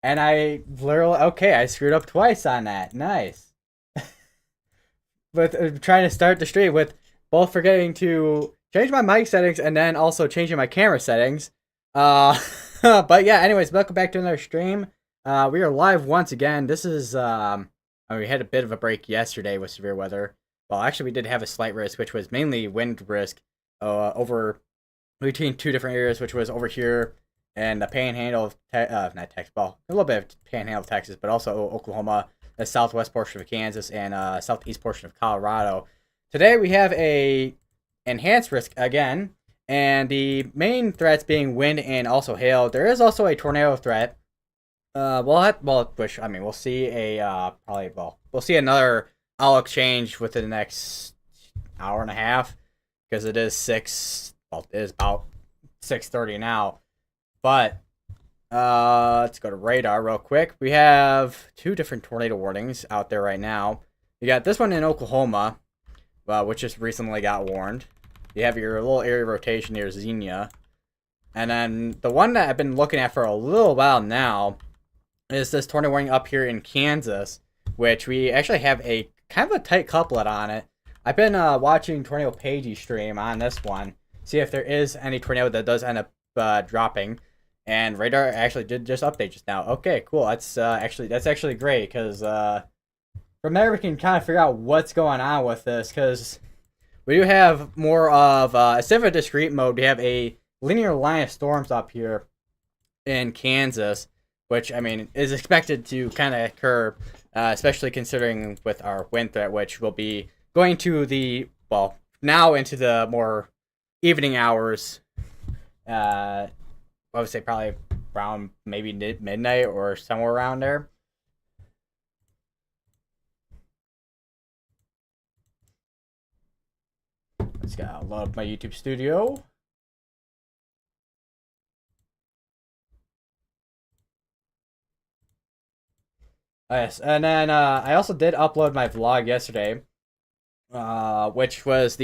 And I literally, okay, I screwed up twice on that. Nice. With trying to start the stream with both forgetting to change my mic settings and then also changing my camera settings. Uh, but yeah, anyways, welcome back to another stream. We are live once again. This is, we had a bit of a break yesterday with severe weather. Well, actually, we did have a slight risk, which was mainly wind risk over between two different areas, which was over here and the panhandle of, not Texas, well, a little bit of panhandle of Texas, but also Oklahoma, the southwest portion of Kansas, and southeast portion of Colorado. Today we have a enhanced risk again, and the main threats being wind and also hail. There is also a tornado threat. We'll see we'll see another owl exchange within the next hour and a half because it is it is about 6:30 now. But let's go to radar real quick. We have two different tornado warnings out there right now. You got this one in Oklahoma, which just recently got warned. You have your little area rotation near Xenia. And then the one that I've been looking at for a little while now is this tornado warning up here in Kansas, which we actually have a kind of a tight couplet on it. I've been watching Tornado Pagey stream on this one, see if there is any tornado that does end up dropping. And radar actually did just update just now. Okay, cool. That's actually great because from there we can kind of figure out what's going on with this because we do have more of instead of a discrete mode, we have a linear line of storms up here in Kansas, which I mean is expected to kind of occur, especially considering with our wind threat, which will be going to now into the more evening hours. I would say probably around maybe midnight or somewhere around there. Let's go load up my YouTube studio. Yes, and then I also did upload my vlog yesterday, which was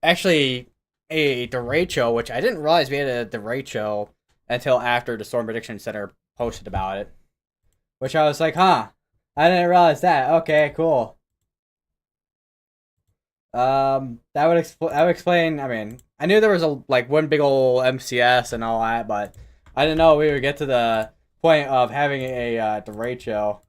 actually a derecho, which I didn't realize we had a derecho until after the Storm Prediction Center posted about it. Which I was like, huh, I didn't realize that. Okay, cool. That would explain. I mean, I knew there was one big old MCS and all that, but I didn't know we would get to the point of having a derecho.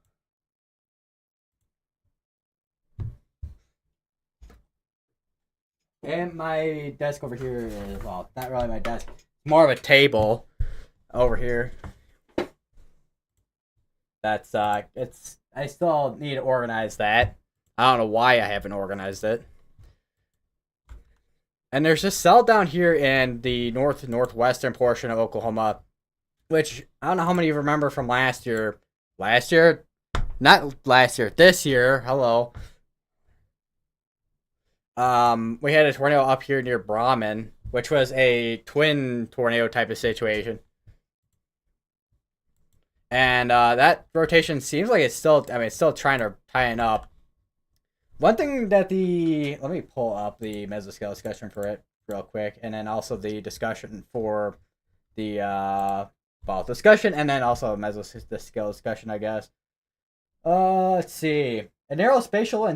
And my desk over here is, well, not really my desk. It's more of a table over here. I still need to organize that. I don't know why I haven't organized it. And there's this cell down here in the northwestern portion of Oklahoma, which I don't know how many of you remember from last year. Last year? Not last year. This year. Hello. We had a tornado up here near Brahman, which was a twin tornado type of situation. And that rotation seems like it's still trying to tighten up. One thing that let me pull up the mesoscale discussion for it real quick, and then also the discussion for the discussion, and then also mesoscale discussion, I guess. Let's see. A narrow spatial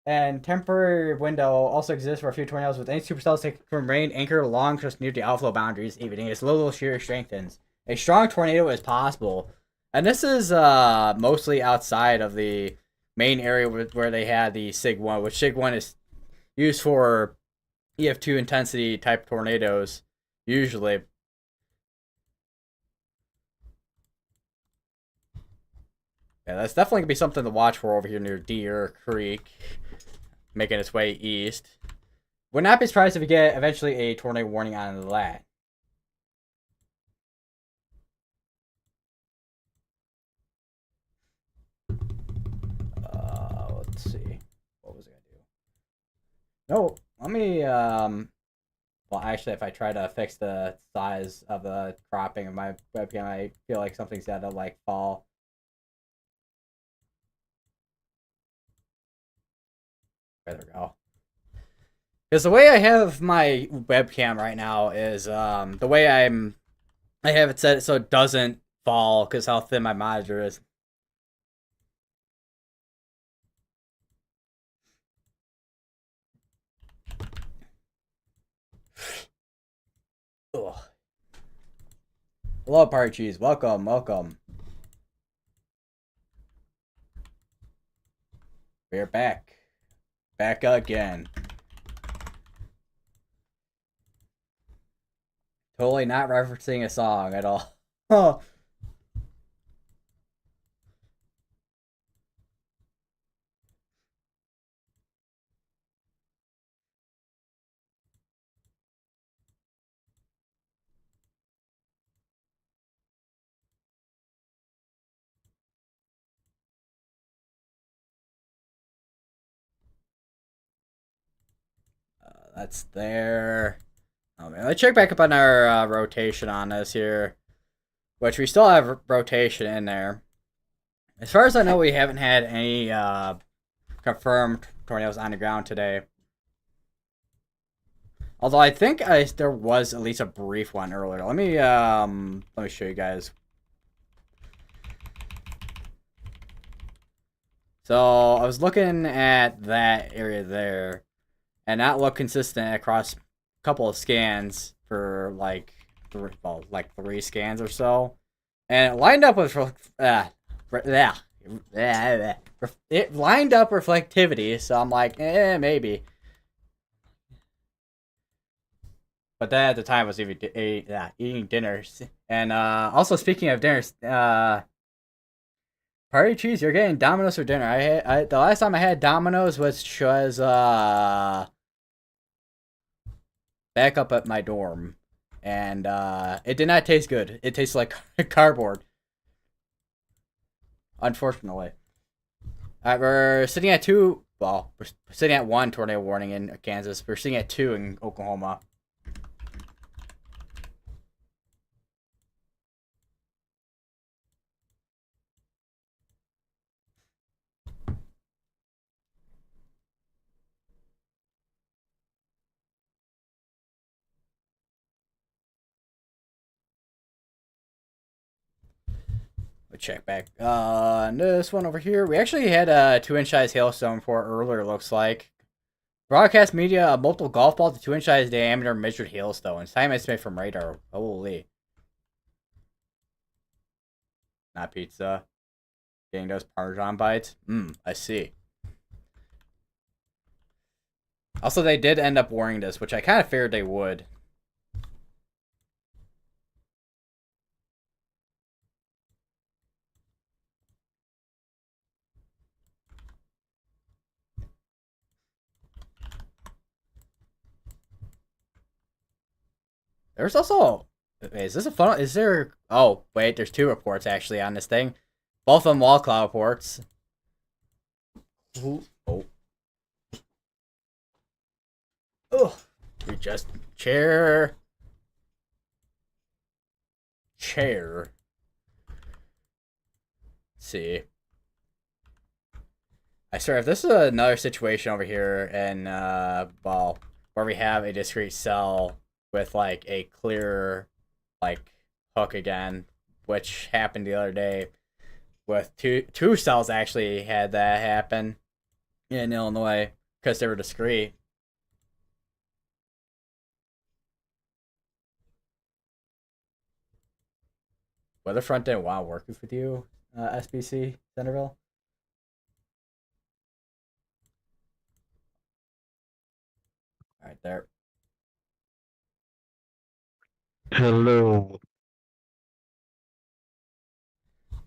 and temporary window also exists for a few tornadoes with any supercells taken from rain anchored along just near the outflow boundaries, evening as low shear strengthens. A strong tornado is possible. And this is mostly outside of the main area where they had the SIG 1, which SIG 1 is used for EF2 intensity type tornadoes, usually. Yeah, that's definitely going to be something to watch for over here near Deer Creek, making its way east. Would not be surprised if we get eventually a tornado warning on that. Let's see. What was I going to do? No, let me, well, actually, if I try to fix the size of the cropping of my webcam, I feel like something's got to, fall. There we go. Because the way I have my webcam right now is, the way I have it set so it doesn't fall because how thin my monitor is. Ugh. Hello, Party Cheese. Welcome, welcome. We're back. Back again. Totally not referencing a song at all. Oh. That's there. Oh man, let's check back up on our rotation on this here, which we still have rotation in there. As far as I know, we haven't had any confirmed tornadoes on the ground today. Although I think there was at least a brief one earlier. Let me show you guys. So I was looking at that area there, and that looked consistent across a couple of scans for like three scans or so, and it lined up with it lined up reflectivity. So I'm like, maybe. But that at the time was eating dinner. And also speaking of dinners, Party Cheese, you're getting Domino's for dinner. The last time I had Domino's was back up at my dorm, and it did not taste good. It tastes like cardboard. Unfortunately, we're sitting at two. Well, we're sitting at one tornado warning in Kansas. We're sitting at two in Oklahoma. Check back. This one over here. We actually had a 2-inch size hailstone for earlier, looks like. Broadcast media, a multiple golf ball to 2-inch size diameter measured hailstones. Time estimate from radar. Holy. Not pizza. Getting those Parmesan bites. I see. Also, they did end up warning this, which I kind of feared they would. There's also... Is this a fun... Is there... Oh, wait, there's two reports actually on this thing. Both of them wall cloud reports. Oh. Ugh. We just... Chair. Let's see. I swear, if this is another situation over here, and well, where we have a discrete cell with like a clear like hook again, which happened the other day with two cells actually had that happen in Illinois because they were discrete. Weatherfront didn't want to work with you, SBC Centerville. Right there. Hello.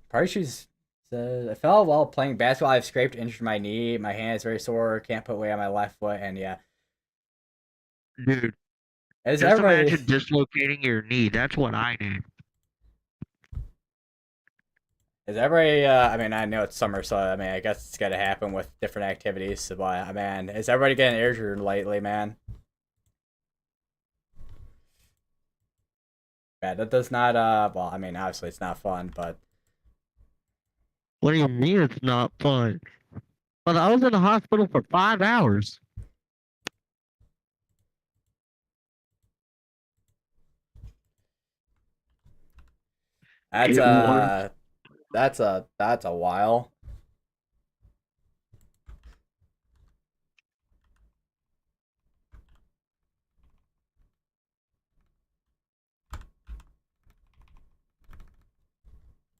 Parachutes says, I fell while playing basketball. I've scraped, injured my knee. My hand is very sore. Can't put weight on my left foot. And yeah, Dude, as just everybody, imagine dislocating your knee. That's what I did. as everybody. I mean, I know it's summer, so I mean, I guess it's got to happen with different activities. So, but man, is everybody getting injured lately, man? Yeah, that does not. Well, I mean, obviously it's not fun, but What do you mean it's not fun? But I was in the hospital for 5 hours. That's It worked. that's a while.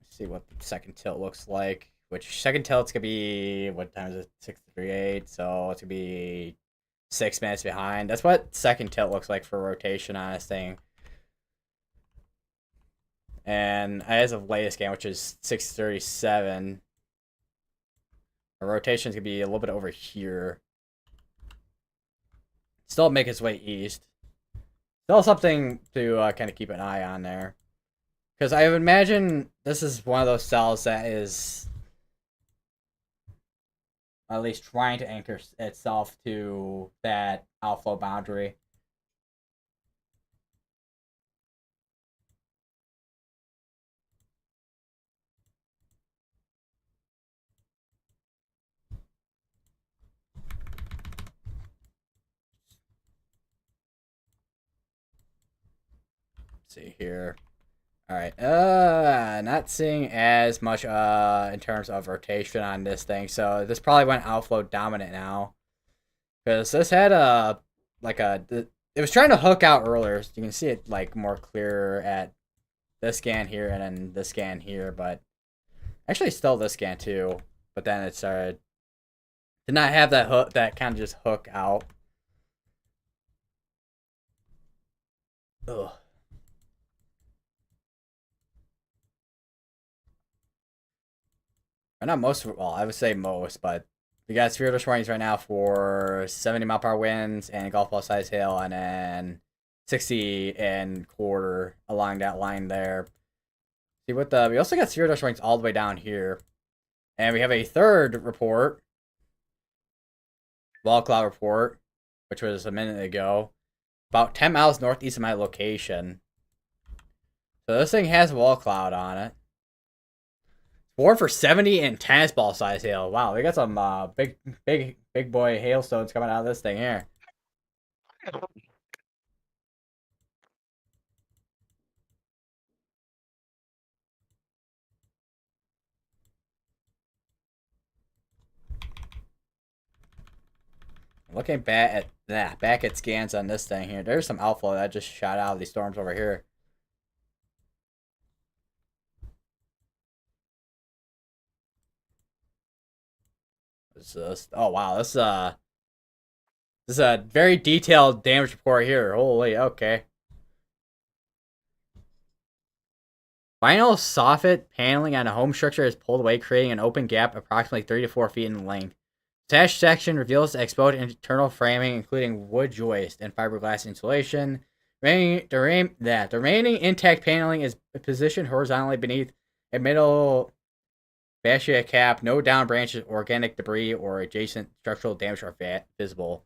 Let's see what the second tilt looks like. Which second tilt's gonna be what time is it? 6:38. So it's gonna be 6 minutes behind. That's what second tilt looks like for rotation on this thing. And as of latest scan, which is 6:37, the rotation's gonna be a little bit over here. Still make its way east. Still something to kind of keep an eye on there. Because I would imagine this is one of those cells that is at least trying to anchor itself to that outflow boundary. Let's see here. All right. Not seeing as much in terms of rotation on this thing. So this probably went outflow dominant now. Because this had it was trying to hook out earlier. So you can see it like more clear at this scan here and then this scan here, but actually still this scan too. But then it started to not have that hook, that kind of just hook out. Ugh. Or not most, well, I would say most, but we got severe warnings right now for 70-mile-per-hour winds and golf ball size hail, and then 60 and quarter along that line there. See what we also got severe warnings all the way down here, and we have a third report, wall cloud report, which was a minute ago, about 10 miles northeast of my location. So this thing has wall cloud on it. Warned for 70 and tennis ball size hail. Wow, we got some big boy hailstones coming out of this thing here. Looking back at scans on this thing here, there's some outflow that just shot out of these storms over here. Oh wow, this is a very detailed damage report here. Holy, okay. Vinyl soffit paneling on a home structure is pulled away, creating an open gap approximately 3 to 4 feet in length. Attached section reveals exposed internal framing, including wood joist and fiberglass insulation. The remaining intact paneling is positioned horizontally beneath a middle fascia cap. No down branches, organic debris, or adjacent structural damage are visible.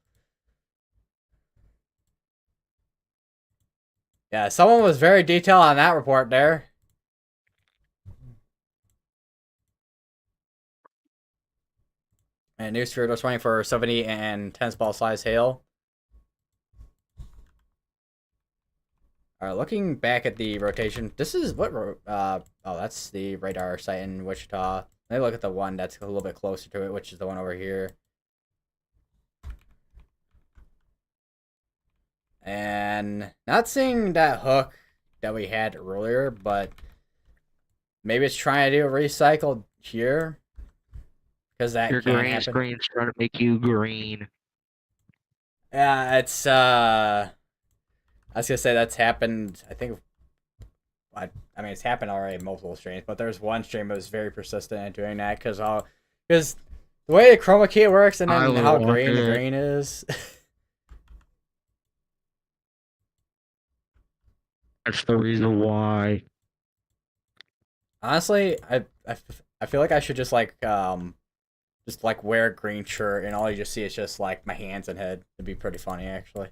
Yeah, someone was very detailed on that report there. And new spirit was running for 70 and tennis ball size hail. Looking back at the rotation, this is what that's the radar site in Wichita. Let me look at the one that's a little bit closer to it, which is the one over here. And not seeing that hook that we had earlier, but maybe it's trying to do a recycle here. Because that Your can green happen. screen's trying to make you green. Yeah, it's I was gonna say that's happened. I think, I mean, it's happened already in multiple streams, but there's one stream that was very persistent in doing that because the way the chroma key works and then how green the green is. That's the reason why. Honestly, I feel like I should just like wear a green shirt and all you just see is just like my hands and head. It'd be pretty funny actually.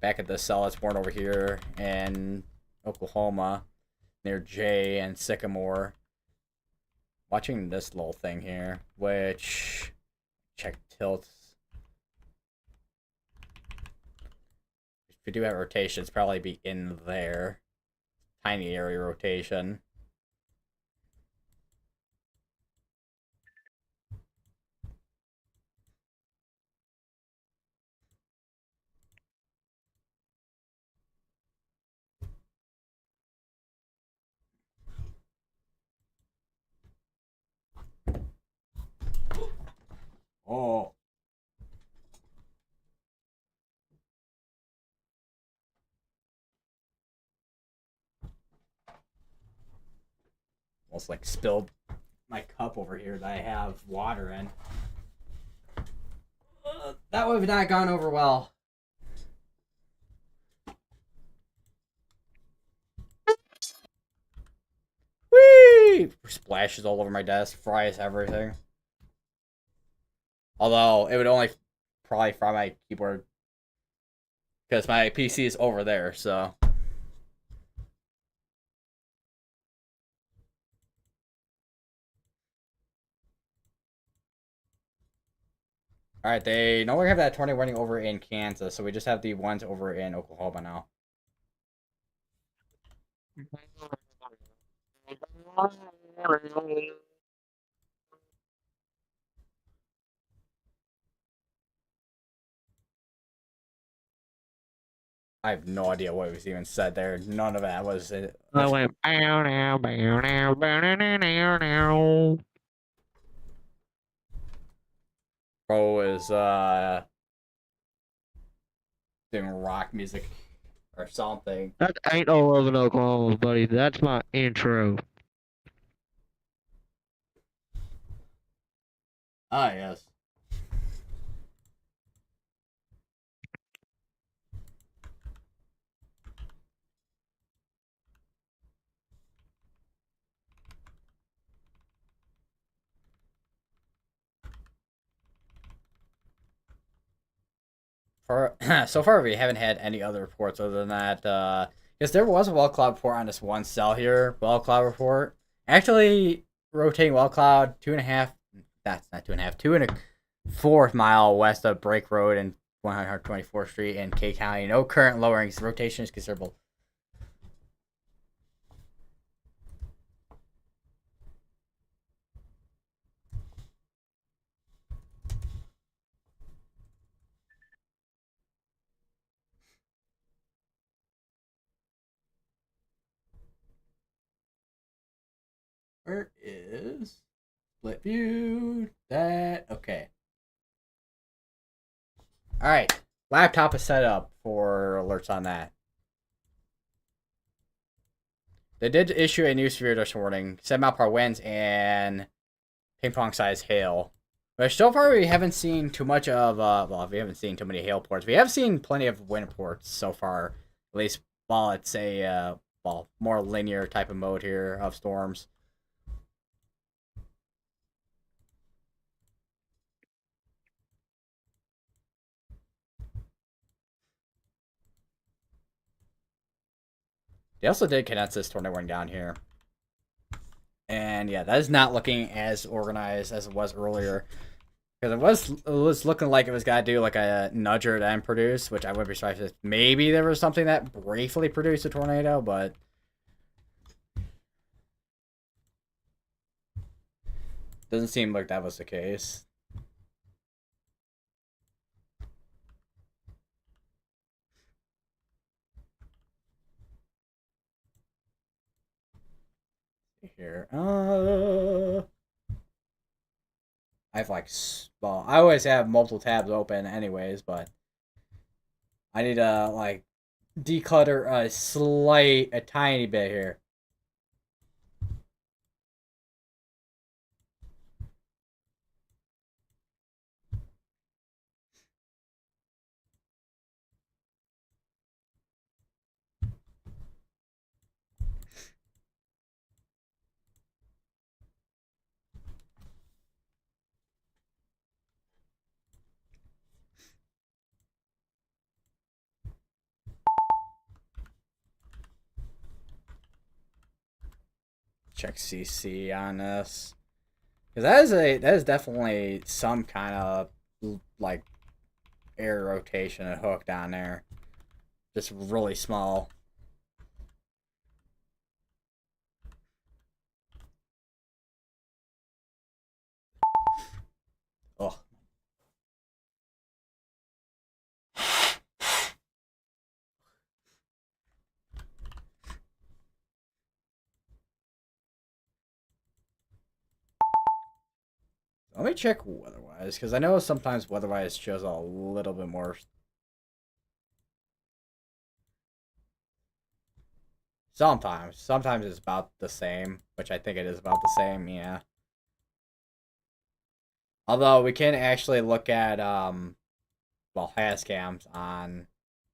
Back at the cell that's born over here in Oklahoma, near Jay and Sycamore. watching this little thing here, which check tilts. If we do have rotations, probably be in there. Tiny area rotation. Oh. Almost like spilled my cup over here that I have water in. That would have not gone over well. Whee! Splashes all over my desk, fries everything. Although it would only probably fry my keyboard because my PC is over there. So, all right, they no longer have that tornado running over in Kansas, so we just have the ones over in Oklahoma now. I have no idea what was even said there. None of that was it. I went bow now, bow now, bow now, now, now. Bro is doing rock music or something. That ain't no love in Oklahoma, buddy. That's my intro. Ah, yes. For so far, we haven't had any other reports other than that. Yes, there was a well cloud report on this one cell here. Well cloud report. Actually, rotating well cloud 2.5. That's not 2.5. 2.25 mile west of Brake Road and 124th Street in K County. No current lowering. Rotation is considerable. Where is split view? That okay. All right, laptop is set up for alerts on that. They did issue a new severe dust warning, 7 mile per hour winds and ping pong size hail. But so far we haven't seen too much of well, we haven't seen too many hail reports. We have seen plenty of wind reports so far, at least while it's a well, more linear type of mode here of storms. They also did condense this tornado warning down here. And yeah, that is not looking as organized as it was earlier. Because it was looking like it was got to do like a nudger then produce, which I would be surprised if maybe there was something that briefly produced a tornado, but doesn't seem like that was the case. Here, I have like, well, I always have multiple tabs open, anyways, but I need to like declutter a tiny bit here. Check CC on this. Because that is definitely some kind of like air rotation and hook down there. Just really small. Oh. Let me check weather-wise, because I know sometimes weather-wise shows a little bit more. Sometimes it's about the same, which I think it is about the same. Yeah. Although we can actually look at well, has cams on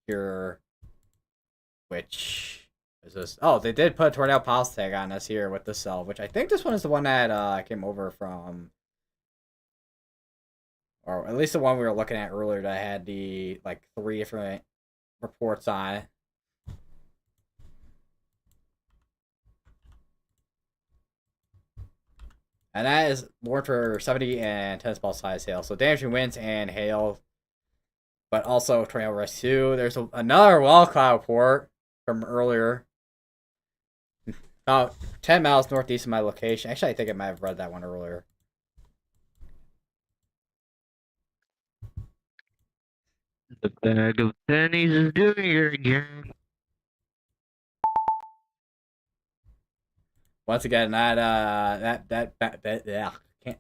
your, which is this? Oh, they did put a tornado pulse tag on us here with the cell, which I think this one is the one that came over from, or at least the one we were looking at earlier that had the like 3 different reports on it. And that is warned for 70 and tennis ball size hail. So damaging winds and hail, but also tornado risk too. There's another wall cloud report from earlier. About 10 miles northeast of my location. Actually, I think I might have read that one earlier. The bag of pennies is doing it again. Once again, that yeah, can't.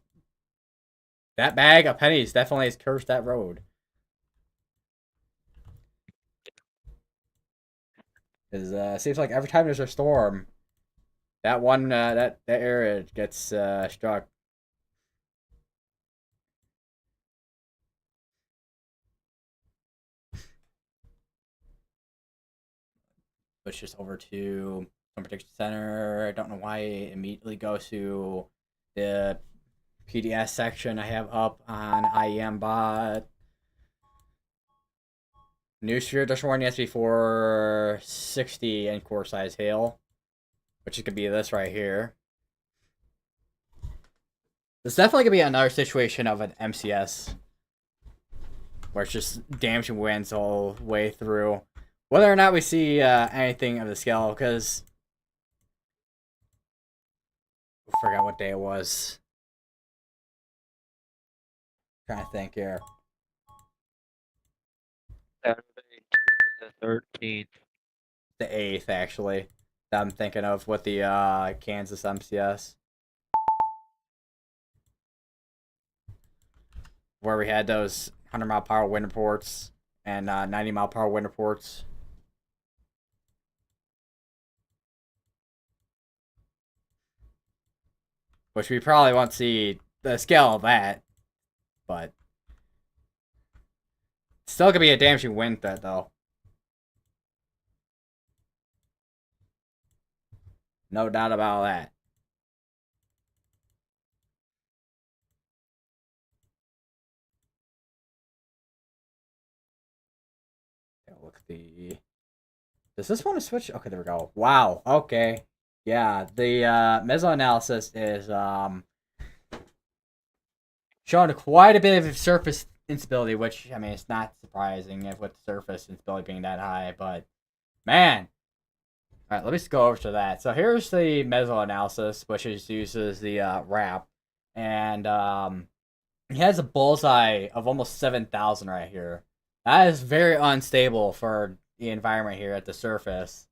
That bag of pennies definitely has cursed that road. Cause seems like every time there's a storm, that area gets struck. Switch just over to Storm Protection Center. I don't know why it immediately goes to the PDS section I have up on IEM bot. New sphere just warning yesterday for 60 and core size hail, which is gonna be this right here. This definitely gonna be another situation of an MCS where it's just damaging winds all the way through. Whether or not we see anything of the scale, because I forgot what day it was. I'm trying to think here. Saturday, the 13th. The 8th, actually. That I'm thinking of with the Kansas MCS. Where we had those 100-mile-per-hour wind reports and 90-mile-per-hour wind reports. Which we probably won't see the scale of that. But still gonna be a damaging wind threat, though. No doubt about that. Look at the. Does this want to switch? Okay, there we go. Wow. Okay. Yeah, the meso analysis is showing quite a bit of surface instability, which I mean it's not surprising if with surface instability being that high, but man. All right, let me just go over to that. So here's the meso analysis, which uses the wrap, and it has a bullseye of almost 7,000 right here. That is very unstable for the environment here at the surface.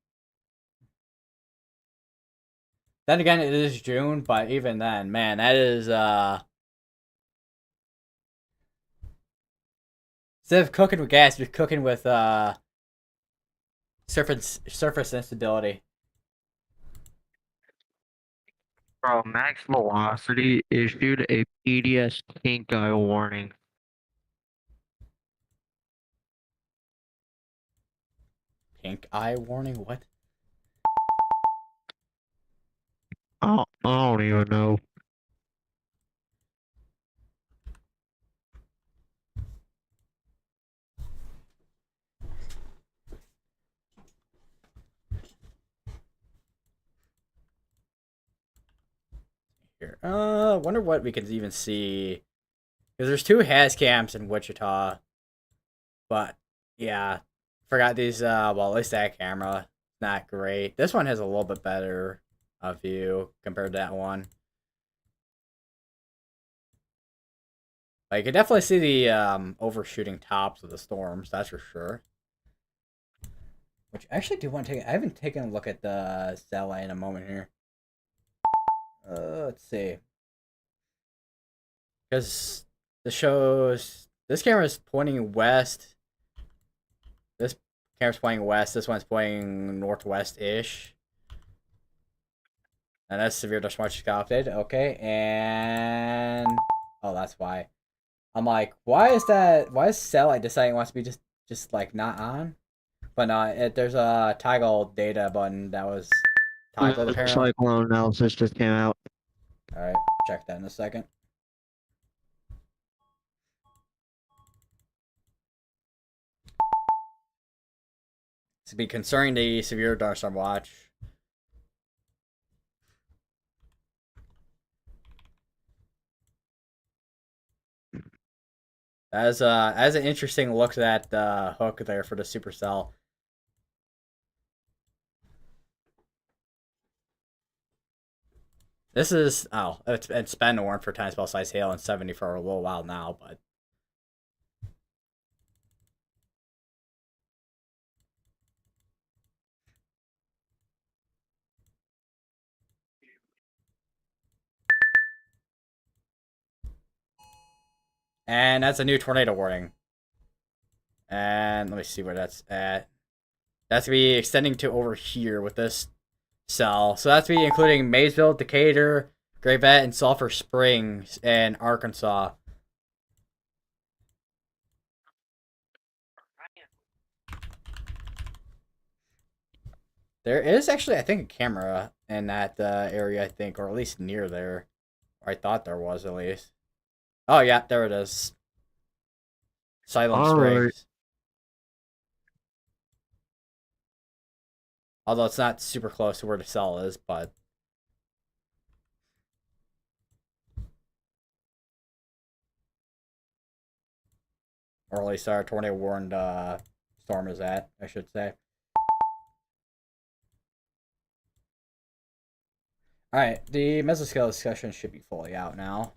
Then again, it is June, but even then, man, that is instead of cooking with gas, you're cooking with surface instability. Bro, Max Velocity issued a PDS pink eye warning. Pink eye warning? What? I don't even know. here. Wonder what we can even see. Because there's two has cams in Wichita. But, yeah. Forgot these, well, at least that camera. Not great. This one has a little bit better view compared to that one. But you can definitely see the overshooting tops of the storms, that's for sure. Which I actually do want to take. I haven't taken a look at the satellite in a moment here. Let's see. Because the shows. This camera is pointing west. This camera's pointing west. This one's pointing northwest ish. And that's severe dust march got updated. Okay, and oh, that's why. I'm like, why is that? Why is satellite deciding it wants to be just like not on? But no, there's a toggle data button that was toggled The apparently. cyclone analysis just came out. All right, check that in a second. To be concerning the severe thunderstorm watch. As an interesting look at the hook there for the supercell. This is it's been worn for time spell size hail and 70 for a little while now, but and that's a new tornado warning. And let me see where that's at. That's gonna be extending to over here with this cell. So that's be including Maysville, Decatur, Gravette, and Sulphur Springs in Arkansas. There is actually, I think, a camera in that area, I think, or at least near there. Or I thought there was, at least. Oh, yeah, there it is. Silent All right. Springs. Although it's not super close to where the cell is, but... Or at least our tornado warned storm is at, I should say. Alright, the mesoscale discussion should be fully out now.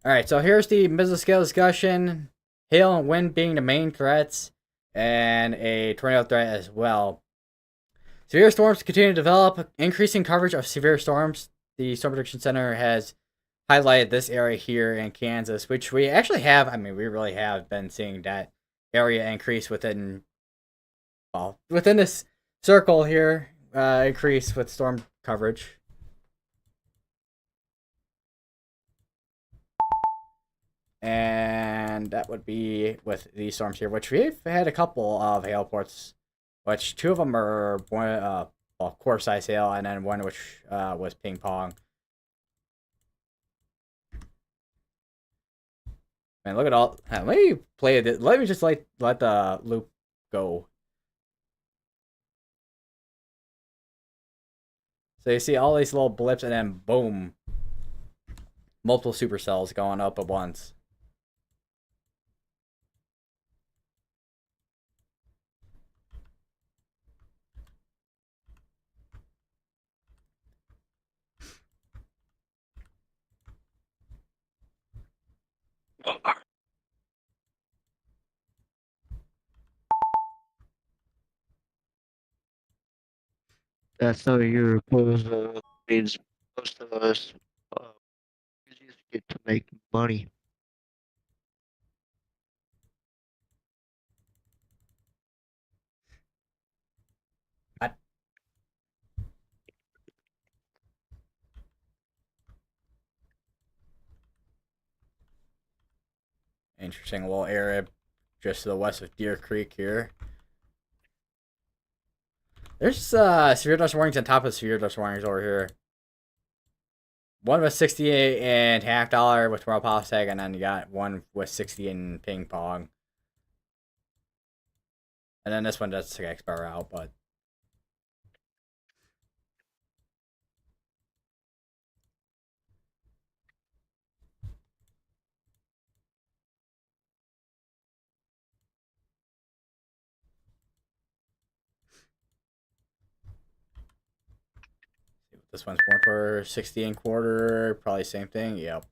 Alright, so here's the mesoscale discussion. Hail and wind being the main threats, and a tornado threat as well. Severe storms continue to develop, increasing coverage of severe storms. The Storm Prediction Center has highlighted this area here in Kansas, which we actually have. I mean, we really have been seeing that area increase within this circle here, increase with storm coverage. And that would be with these storms here, which we've had a couple of hail reports, which two of them are one, quarter size hail, and then one which was ping pong. Man, look at all. Let me play it. Let me just let the loop go. So you see all these little blips, and then boom, multiple supercells going up at once. That's how your proposal means most of us use it to make money. Interesting little area just to the west of Deer Creek here. There's severe dust warnings on top of severe dust warnings over here. One was 68 and half dollar with Royal Pop Tag, and then you got one with 60 in ping pong. And then this one does expire out, but This one's warned for 60 and quarter. Probably same thing. Yep.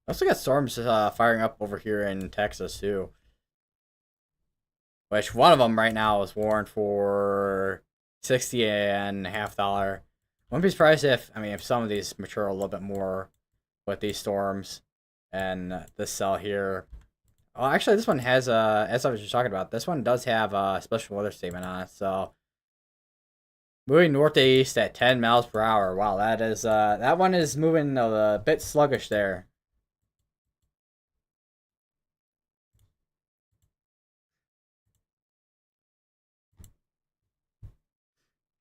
Also got storms firing up over here in Texas too. Which one of them right now is warned for 60 and a half dollar. Wouldn't be surprised if some of these mature a little bit more with these storms and this cell here. Oh, actually, this one has as I was just talking about, this one does have a special weather statement on it. So moving northeast at 10 miles per hour. Wow, that one is moving a bit sluggish there.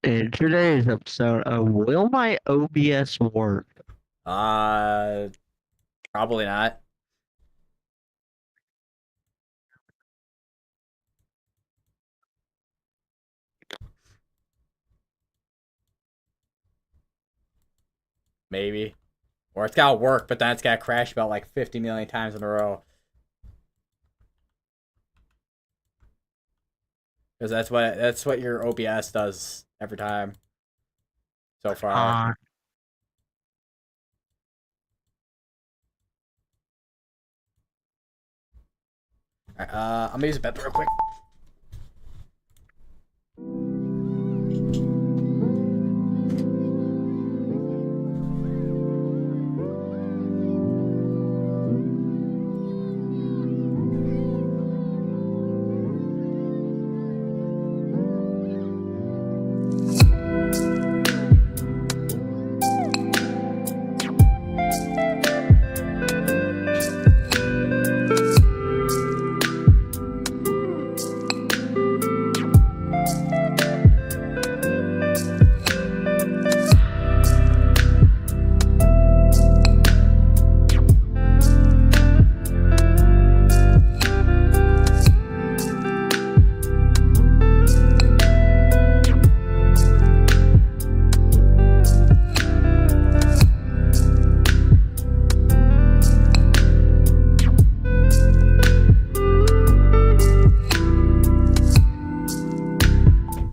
In today's episode of Will My OBS Work? Uh, Probably not. Maybe. Or it's gotta work, but then it's gotta crash about like 50 million times in a row. Because that's what your OBS does every time so far. Uh, Alright, I'm gonna use a bed real quick.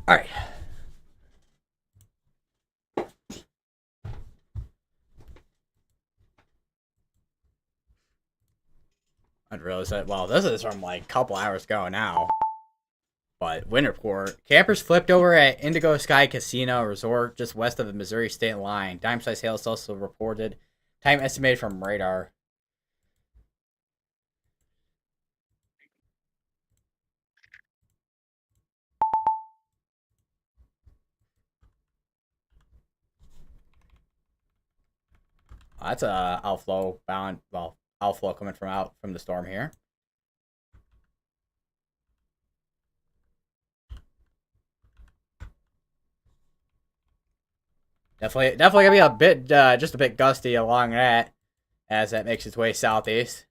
Alright. I didn't realize that. Well, this is from like a couple hours ago now. But wind report. Campers flipped over at Indigo Sky Casino Resort just west of the Missouri state line. Dime-sized hail is also reported. Time estimated from radar. That's a outflow bound. Well, outflow coming from the storm here. Definitely gonna be a bit, just a bit gusty along that, as that makes its way southeast.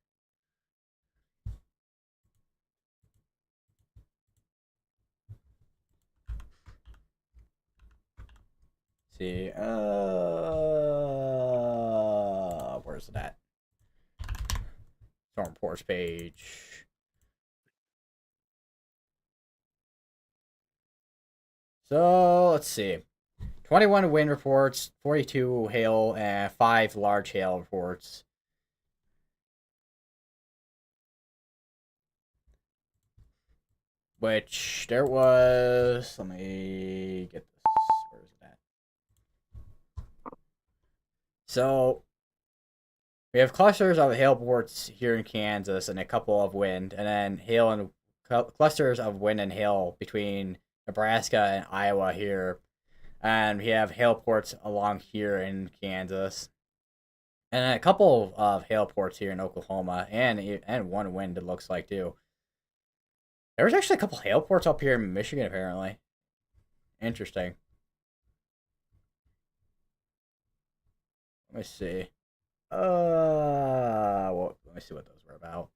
Let's see, where's it at? Storm reports page. So let's see. 21 wind reports, 42 hail, and 5 large hail reports. Which there was. Let me get this. Where is it at? So we have clusters of hail reports here in Kansas and a couple of wind, and then hail and clusters of wind and hail between Nebraska and Iowa here. And we have hail ports along here in Kansas, and a couple of hail ports here in Oklahoma, and one wind it looks like too. There was actually a couple hail ports up here in Michigan apparently. Interesting. Let me see. Well, let me see what those were about.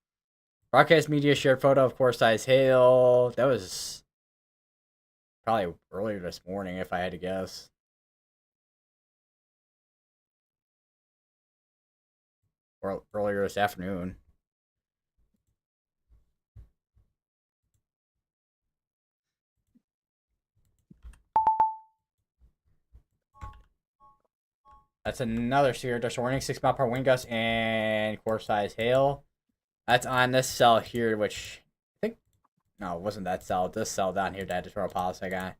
Broadcast media shared photo of core size hail. That was probably earlier this morning, if I had to guess. Or earlier this afternoon. That's another severe dust warning. 6 mile per hour wind gust and core size hail. That's on this cell here, which I think no, it wasn't that cell. This cell down here that had to throw a policy guy.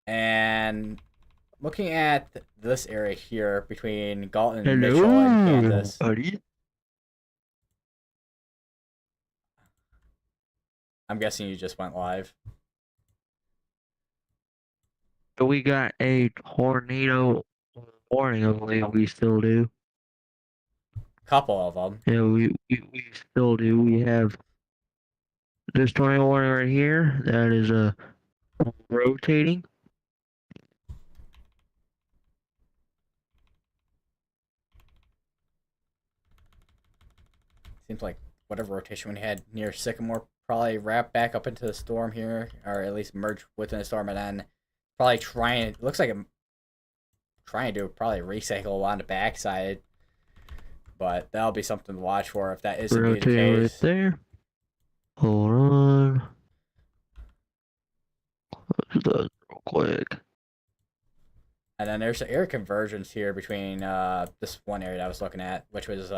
And looking at this area here between Galton, Mitchell, and Hello, Kansas, buddy. I'm guessing you just went live. We got a tornado warning, I believe we still do. Couple of them. Yeah, we still do. We have this tornado warning right here. That is rotating. Seems like whatever rotation we had near Sycamore probably wrapped back up into the storm here, or at least merged within the storm, and then probably trying. It looks like I'm trying to probably recycle on the backside, but that'll be something to watch for if that is indeed the Rotating right case. there. Hold on. Let's do that real quick. And then there's air conversions here between this one area that I was looking at, which was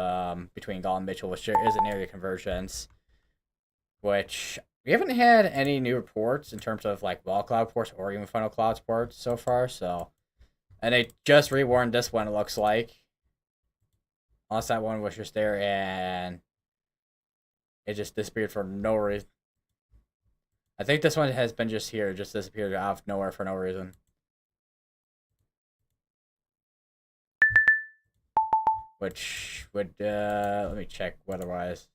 between Gall and Mitchell, which there is an area convergence, which we haven't had any new reports in terms of like wall cloud reports or even funnel cloud reports so far. So, and they just rewarned this one. It looks like, unless that one was just there and it just disappeared for no reason. I think this one has been just here, just disappeared out of nowhere for no reason. Which would let me check weather-wise.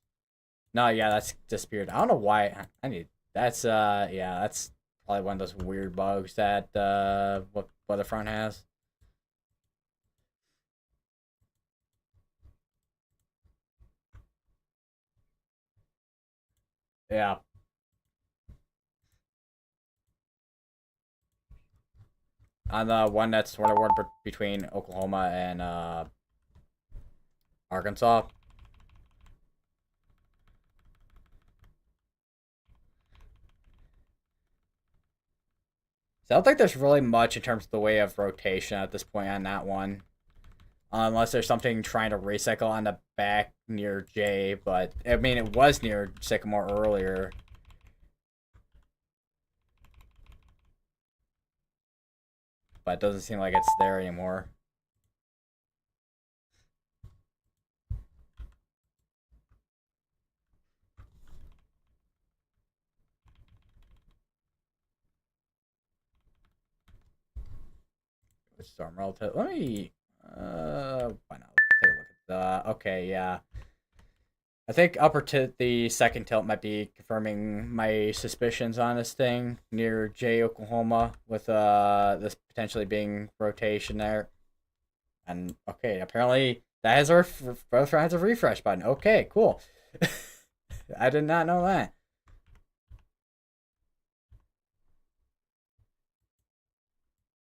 No, yeah, that's disappeared. I don't know why. I need that's yeah, that's probably one of those weird bugs that what Weatherfront has. Yeah. On the one that's sort of word between Oklahoma and Arkansas. So I don't think there's really much in terms of the way of rotation at this point on that one. Unless there's something trying to recycle on the back near J, but I mean it was near Sycamore earlier. But it doesn't seem like it's there anymore. Storm relative. Let me why not? Let's take a look at the okay, yeah. I think upper the second tilt might be confirming my suspicions on this thing near J, Oklahoma, with this potentially being rotation there. And okay, apparently that has our both has a refresh button. Okay, cool. I did not know that.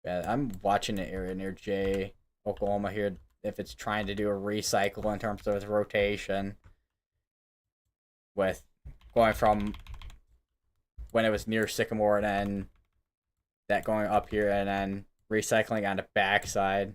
Yeah, I'm watching the area near J, Oklahoma here. If it's trying to do a recycle in terms of its rotation, with going from when it was near Sycamore and then that going up here and then recycling on the backside.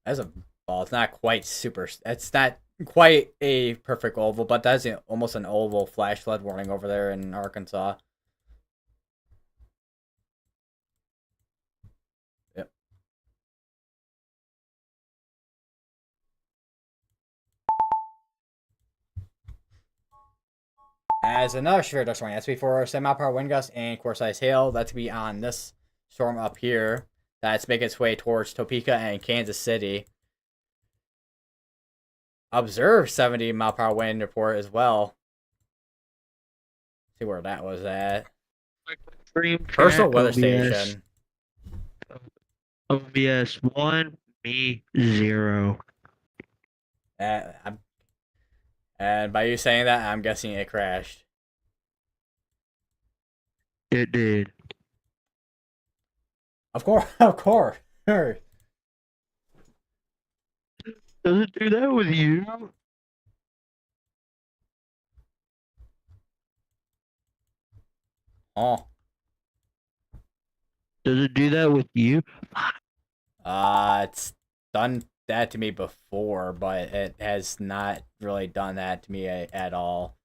As a ball, it's not quite super. It's not quite a perfect oval, but that's almost an oval flash flood warning over there in Arkansas. Yep. As another severe dust warning, that's before 7 mile per hour wind gust and core size hail. That's to be on this storm up here. That's making its way towards Topeka and Kansas City. Observe 70 mile per hour wind report as well. See where that was at. Personal weather station. OBS 1, me 0. I'm And by you saying that, I'm guessing it crashed. It did. Of course, of course. Sure. Does it do that with you? Oh, Does it do that with you? it's done that to me before, but it has not really done that to me at all.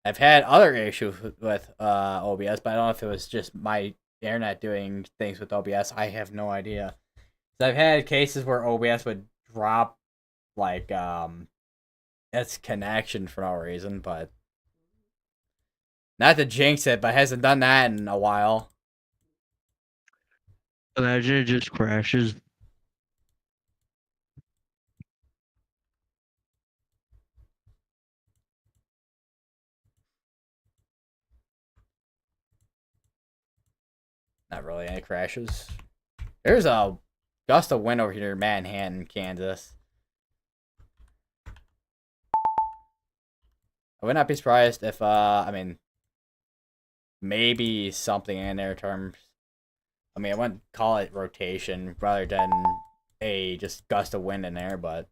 I've had other issues with OBS, but I don't know if it was just my internet doing things with OBS. I have no idea. So I've had cases where OBS would drop like its connection for no reason, but not to jinx it, but hasn't done that in a while. Imagine it just crashes. Not really any crashes. There's a gust of wind over here in Manhattan, Kansas. I would not be surprised if I mean maybe something in their terms. I mean I wouldn't call it rotation rather than a just gust of wind in there, but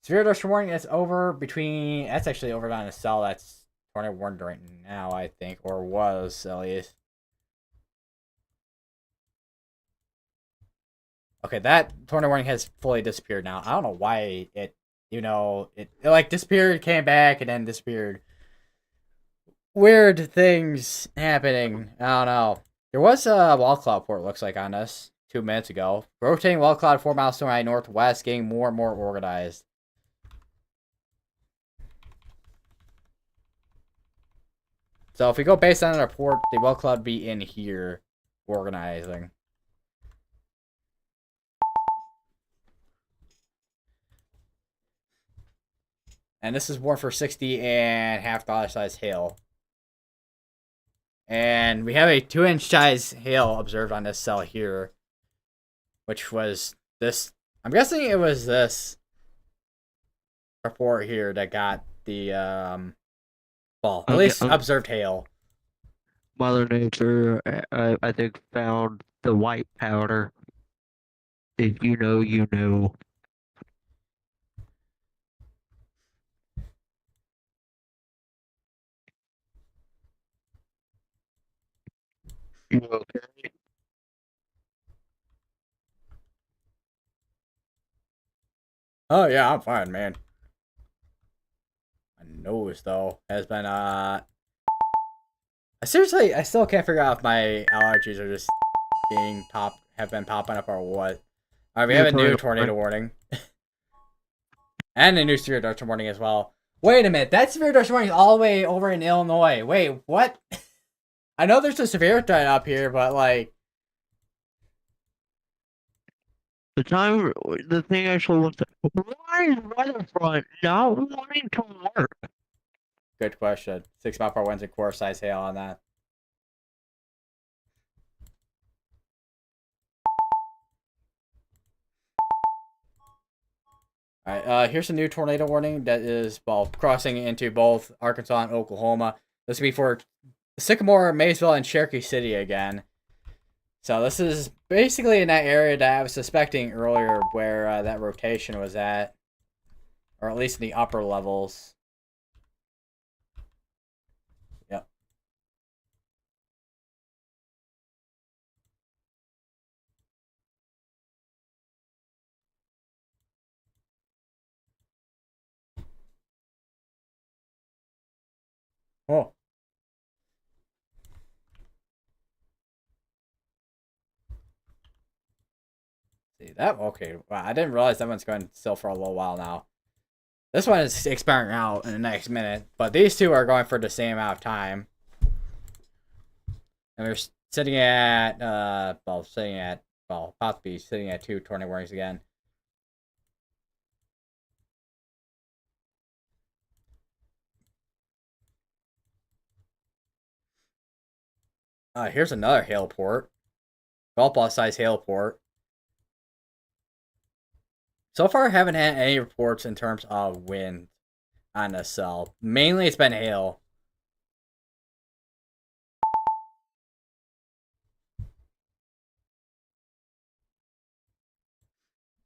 severe tornado warning is over between that's actually over on a cell that's tornado warned right now, I think, or was at least. Okay, that tornado warning has fully disappeared now. I don't know why it like disappeared, came back, and then disappeared. Weird things happening. I don't know. There was a wall cloud port, looks like, on us 2 minutes ago. Rotating wall cloud 4 miles to my northwest, getting more and more organized. So if we go based on the report, the wall cloud be in here organizing. And this is more for 60 and half dollar size hail. And we have a 2-inch size hail observed on this cell here, which was this. I'm guessing it was this report here that got the well, at Okay, least observed hail. Mother Nature, I think, found the white powder. If you know, you know. You okay? Oh yeah, I'm fine, man. My nose though has been I still can't figure out if my allergies are just have been popping up or what. Alright, we New have a new tornado tornado warning. warning. And a new severe tornado warning as well. Wait a minute, that severe tornado warning is all the way over in Illinois. Wait, what? I know there's a severe threat up here, but like The thing actually looked at, why is Weatherfront not wanting to work? good question. 6 mile per hour winds and core size hail on that. Alright, here's a new tornado warning that is, well, crossing into both Arkansas and Oklahoma. This will be for Sycamore, Maysville, and Cherokee City again. So this is basically in that area that I was suspecting earlier where that rotation was at. Or at least in the upper levels. Yep. Oh. See that? Okay. Wow, I didn't realize that one's going still for a little while now. This one is expiring out in the next minute, but these two are going for the same amount of time. And we're sitting at, about to be sitting at 2 tornado warnings again. Here's another hail port. Golf ball size hail port. So far, I haven't had any reports in terms of wind on this cell. Mainly, it's been hail.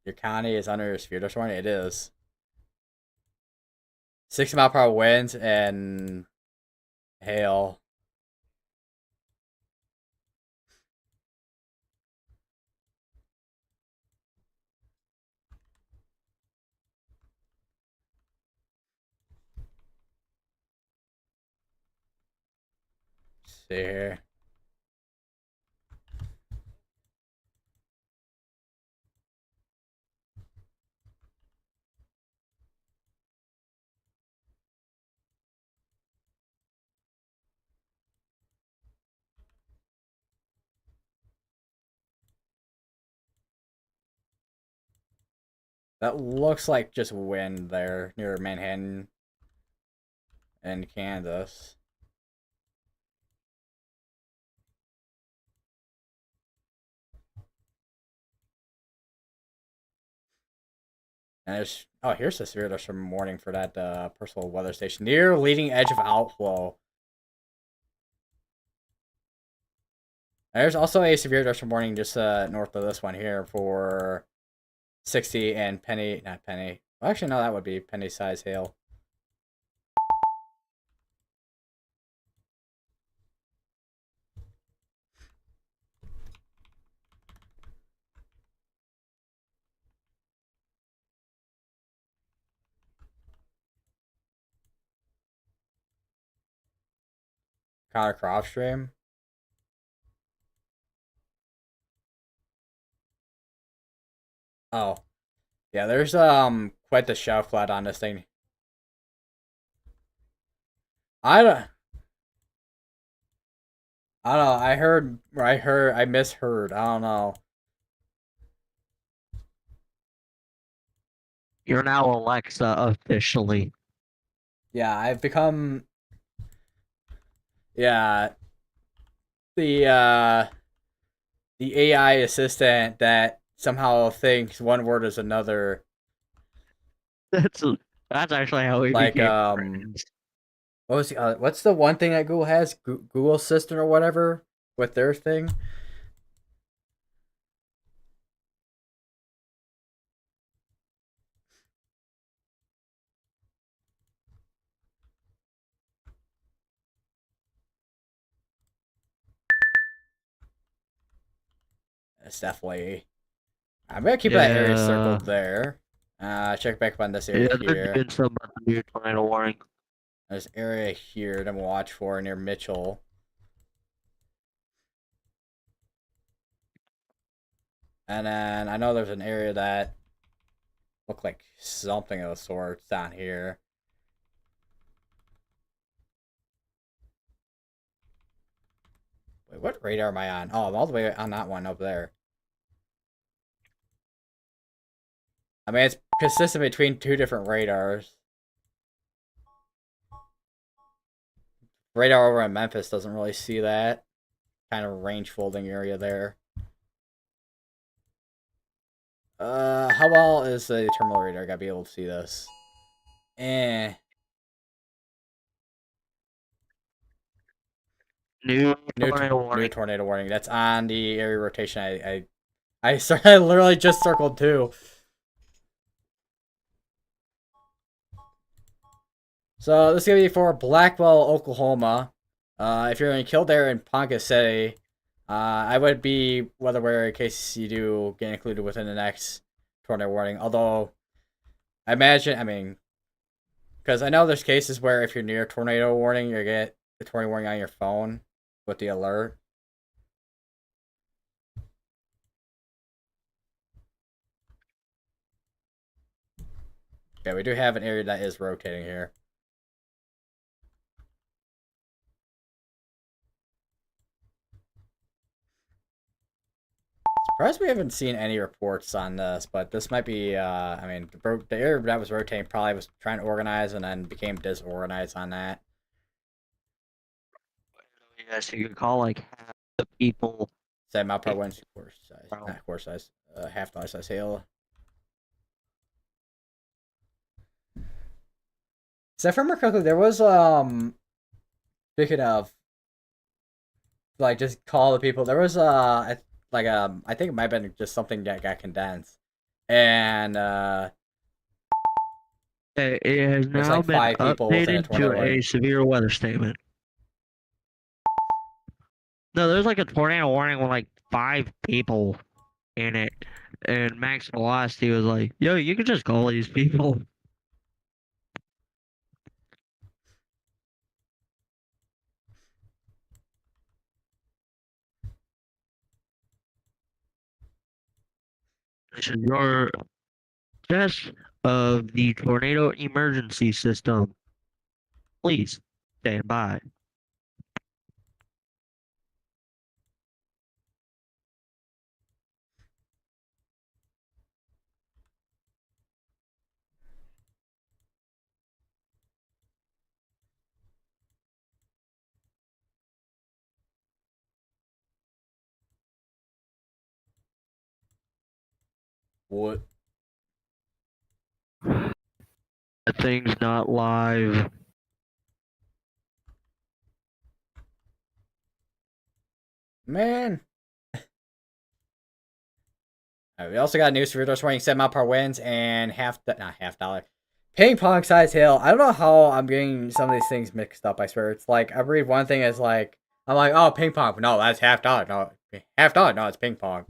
Your county is under severe dust warning. It is 60-mile-per-hour winds and hail. Let's see here. That looks like just wind there near Manhattan and Kansas. And here's the severe dust warning for that personal weather station near leading edge of outflow. There's also a severe dust warning just north of this one here for 60 and penny, not penny. Well, actually, no, that would be penny size hail. Connor Croft stream. Oh, yeah, there's quite the show flood on this thing. I don't, I don't know. I misheard. I don't know. You're now Alexa officially. Yeah, I've become, yeah, the uh, the AI assistant that somehow thinks one word is another. That's that's actually how we Like became friends. what's the one thing that Google has? Google Assistant or whatever with their thing. It's definitely. I'm gonna keep that area Yeah. circled there. Check back up on this Yeah, area they're here. doing something about the new tornado warning. There's an area here that I'm gonna watch for near Mitchell. And then I know there's an area that looked like something of the sorts down here. Wait, what radar am I on? Oh, I'm all the way on that one up there. I mean, it's consistent between two different radars. Radar over in Memphis doesn't really see that kind of range folding area there. How well is the terminal radar? Gotta be able to see this. Eh. New New tornado new warning. tornado warning. That's on the area rotation. I literally just circled too. So this is gonna be for Blackwell, Oklahoma. If you're in Kildare and Ponca City, I would be weather aware in case you do get included within the next tornado warning. Although I imagine, I mean, because I know there's cases where if you're near a tornado warning, you get the tornado warning on your phone with the alert. Yeah, we do have an area that is rotating here. Surprised we haven't seen any reports on this, but this might be, I mean, the area that was rotating probably was trying to organize and then became disorganized on that. Yes, you could call like the people. 7 mile per hour winds, quarter size, Around. not quarter size, half dollar size hail. So if I remember correctly, there was speaking of like just call the people, there was I think it might have been just something that got condensed, and It has there's now like been 5 people within a updated to tornado a warning. severe weather statement. No, there's like a tornado warning with like 5 people in it, and Max Velocity was like, "Yo, you can just call these people." This is your test of the tornado emergency system. Please stand by. What? That thing's not live. Man. We also got news for those warning 7 mile per hour winds and not half dollar. Ping pong size hail. I don't know how I'm getting some of these things mixed up, I swear. It's like I read one thing as like I'm like, oh, ping pong. No, that's half dollar. No, half dollar. No, it's ping pong.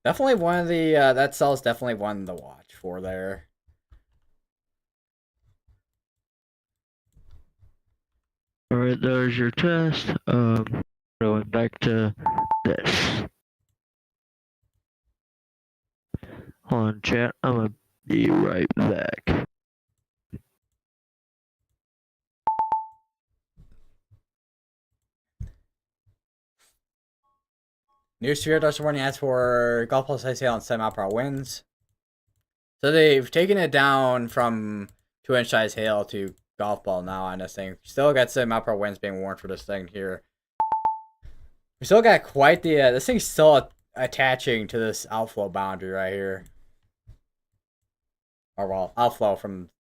Definitely one of the that sells definitely one to watch for there. All right, there's your test. Going back to this. Hold on, chat. I'm gonna be right back. News Sphere Dutch warning asks for golf ball size hail and 7 mile per hour winds. So they've taken it down from 2-inch size hail to golf ball now on this thing. Still got 7 mile per hour winds being warned for this thing here. We still got quite the this thing's still attaching to this outflow boundary right here. Or well, outflow from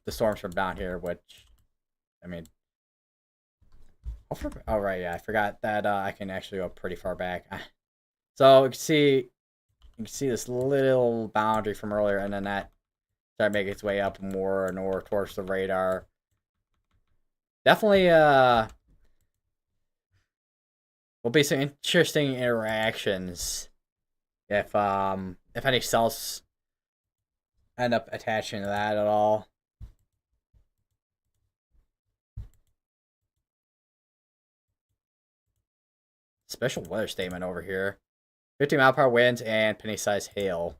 the storms from down here, which I mean, oh right, yeah, I forgot that I can actually go pretty far back. So you can see this little boundary from earlier, and then that start making its way up more and more towards the radar. Definitely, will be some interesting interactions if any cells end up attaching to that at all. Special weather statement over here. 50 mile per hour winds and penny sized hail.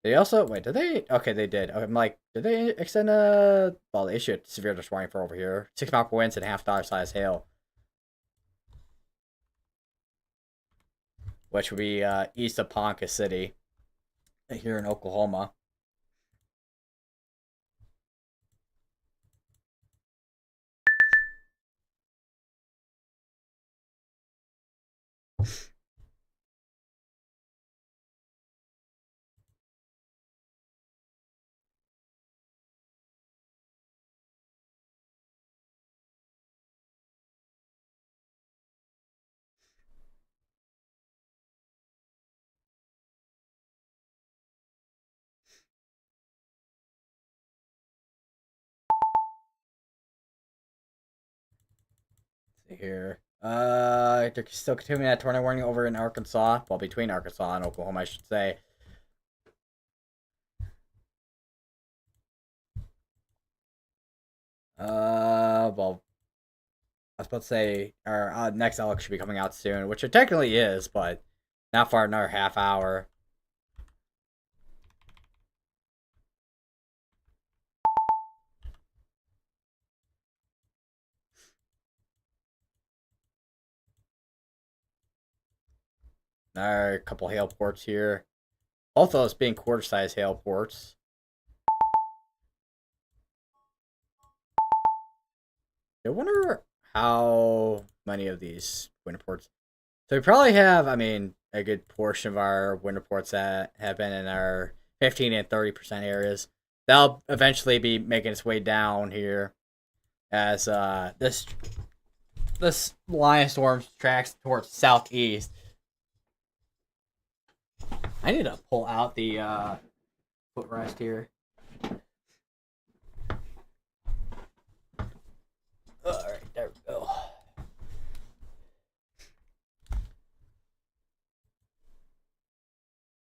They also wait, did they okay they did. I'm like, did they extend well they issued severe distress warning for over here. 6 mile per hour winds and half-dollar size hail. Which would be east of Ponca City here in Oklahoma. Let's see here. They're still continuing that tornado warning over in Arkansas. Well, between Arkansas and Oklahoma, I should say. Well, I was about to say our next Alex should be coming out soon, which it technically is, but not for another half hour. There are a couple hail ports here. Both of those being quarter-size hail ports. I wonder how many of these winter ports. So we probably have, I mean, a good portion of our winter ports that have been in our 15 and 30% areas. That'll eventually be making its way down here as this line of storms tracks towards southeast. I need to pull out the footrest here. All right, there we go.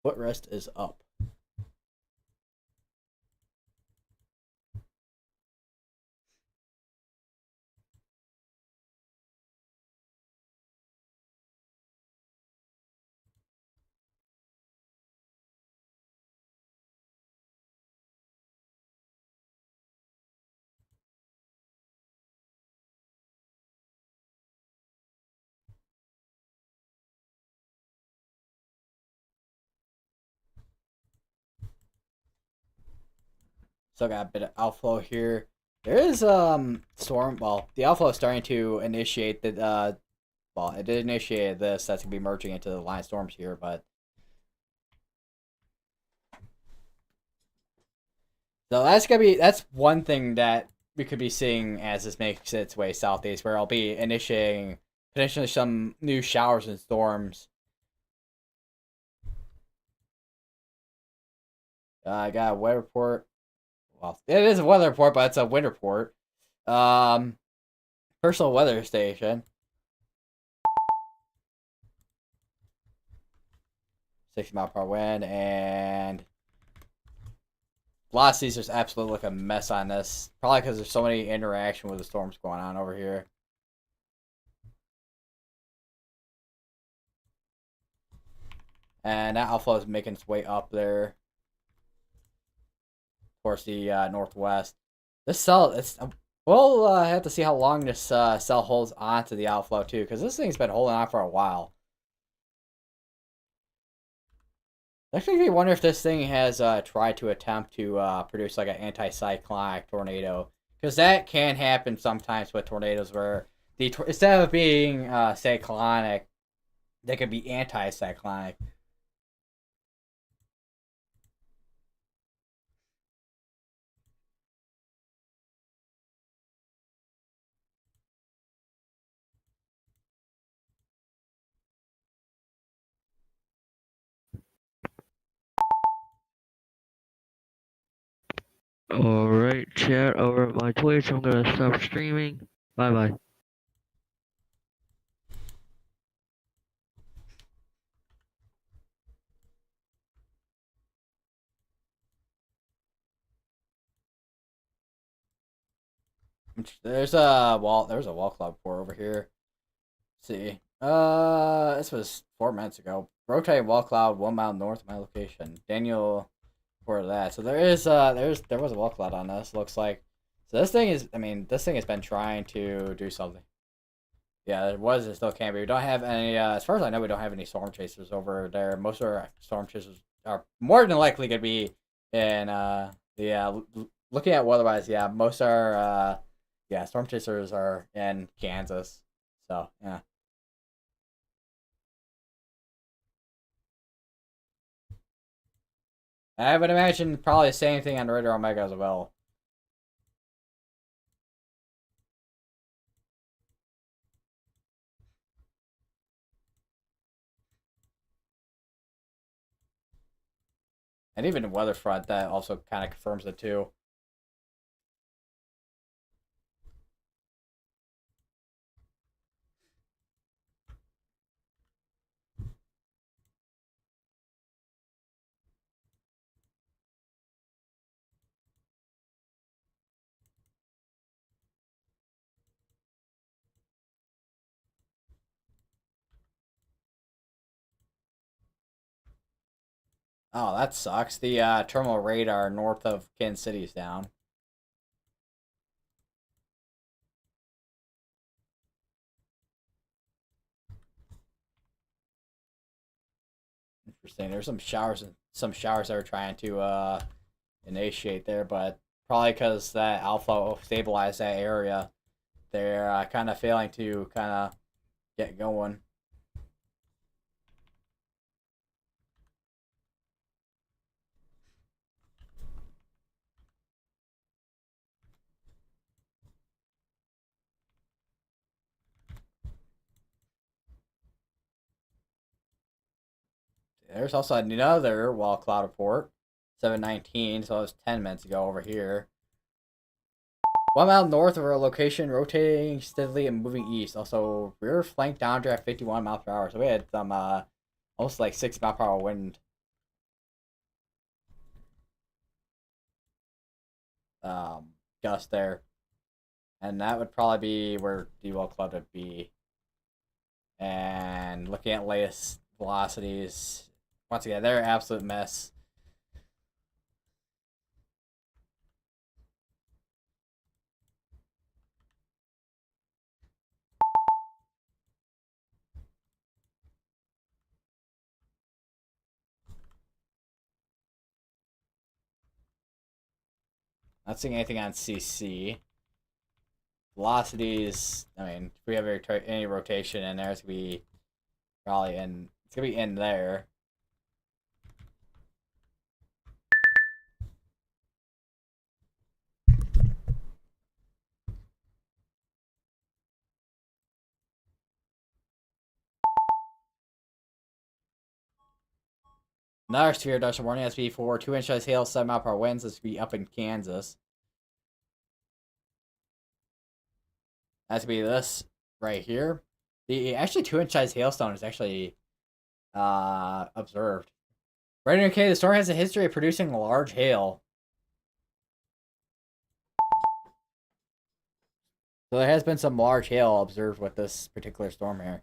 Footrest is up. Still got a bit of outflow here. There is storm. Well, the outflow is starting to initiate the well, it did initiate this. That's gonna be merging into the line of storms here, but so that's one thing that we could be seeing as this makes its way southeast, where I'll be initiating potentially some new showers and storms. I got a weather report. Well, it is a weather report, but it's a wind report. Um, Personal weather station. 60 mile per hour wind, and a lot of these just absolutely look a mess on this. Probably because there's so many interaction with the storms going on over here. And that outflow is making its way up there towards the northwest. This cell, we'll have to see how long this cell holds on to the outflow too, because this thing's been holding on for a while. Actually, I wonder if this thing has tried to attempt to produce like an anticyclonic tornado, because that can happen sometimes with tornadoes where instead of being cyclonic, they can be anticyclonic. Alright, chat over at my Twitch. I'm gonna stop streaming. Bye bye. There's a wall club pour over here. Let's see. This was 4 minutes ago. Rotating wall cloud 1 mile north of my location. Daniel for that. So there was a wall cloud on this. Looks like. So this thing is. I mean, this thing has been trying to do something. Yeah, it was. It still can be. We don't have any. As far as I know, we don't have any storm chasers over there. Most of our storm chasers are more than likely going to be in. Yeah. Looking at weather-wise, yeah, most are. Yeah, storm chasers are in Kansas. So yeah. I would imagine probably the same thing on Raider Omega as well. And even weather front, that also kind of confirms it too. Oh, that sucks. The terminal radar north of Kansas City is down. Interesting. There's some showers that are trying to initiate there, but probably because that alpha stabilized that area, they're kind of failing to kind of get going. There's also another wall cloud report, 719, so it was 10 minutes ago over here. 1 mile north of our location, rotating steadily and moving east. Also, rear flank downdraft 51 miles per hour. So we had some almost like 6 mile per hour wind gust there, and that would probably be where the wall cloud would be. And looking at latest velocities, once again, they're an absolute mess. Not seeing anything on CC. Velocities, I mean, if we have any rotation in there, it's gonna be probably in. It's gonna be in there. Another severe dust warning has to be for 2 inches hail, 7 mile per hour winds. This will be up in Kansas. Has to be this right here. The actually 2 inch size hailstone is actually observed. Right, okay, the storm has a history of producing large hail. So there has been some large hail observed with this particular storm here.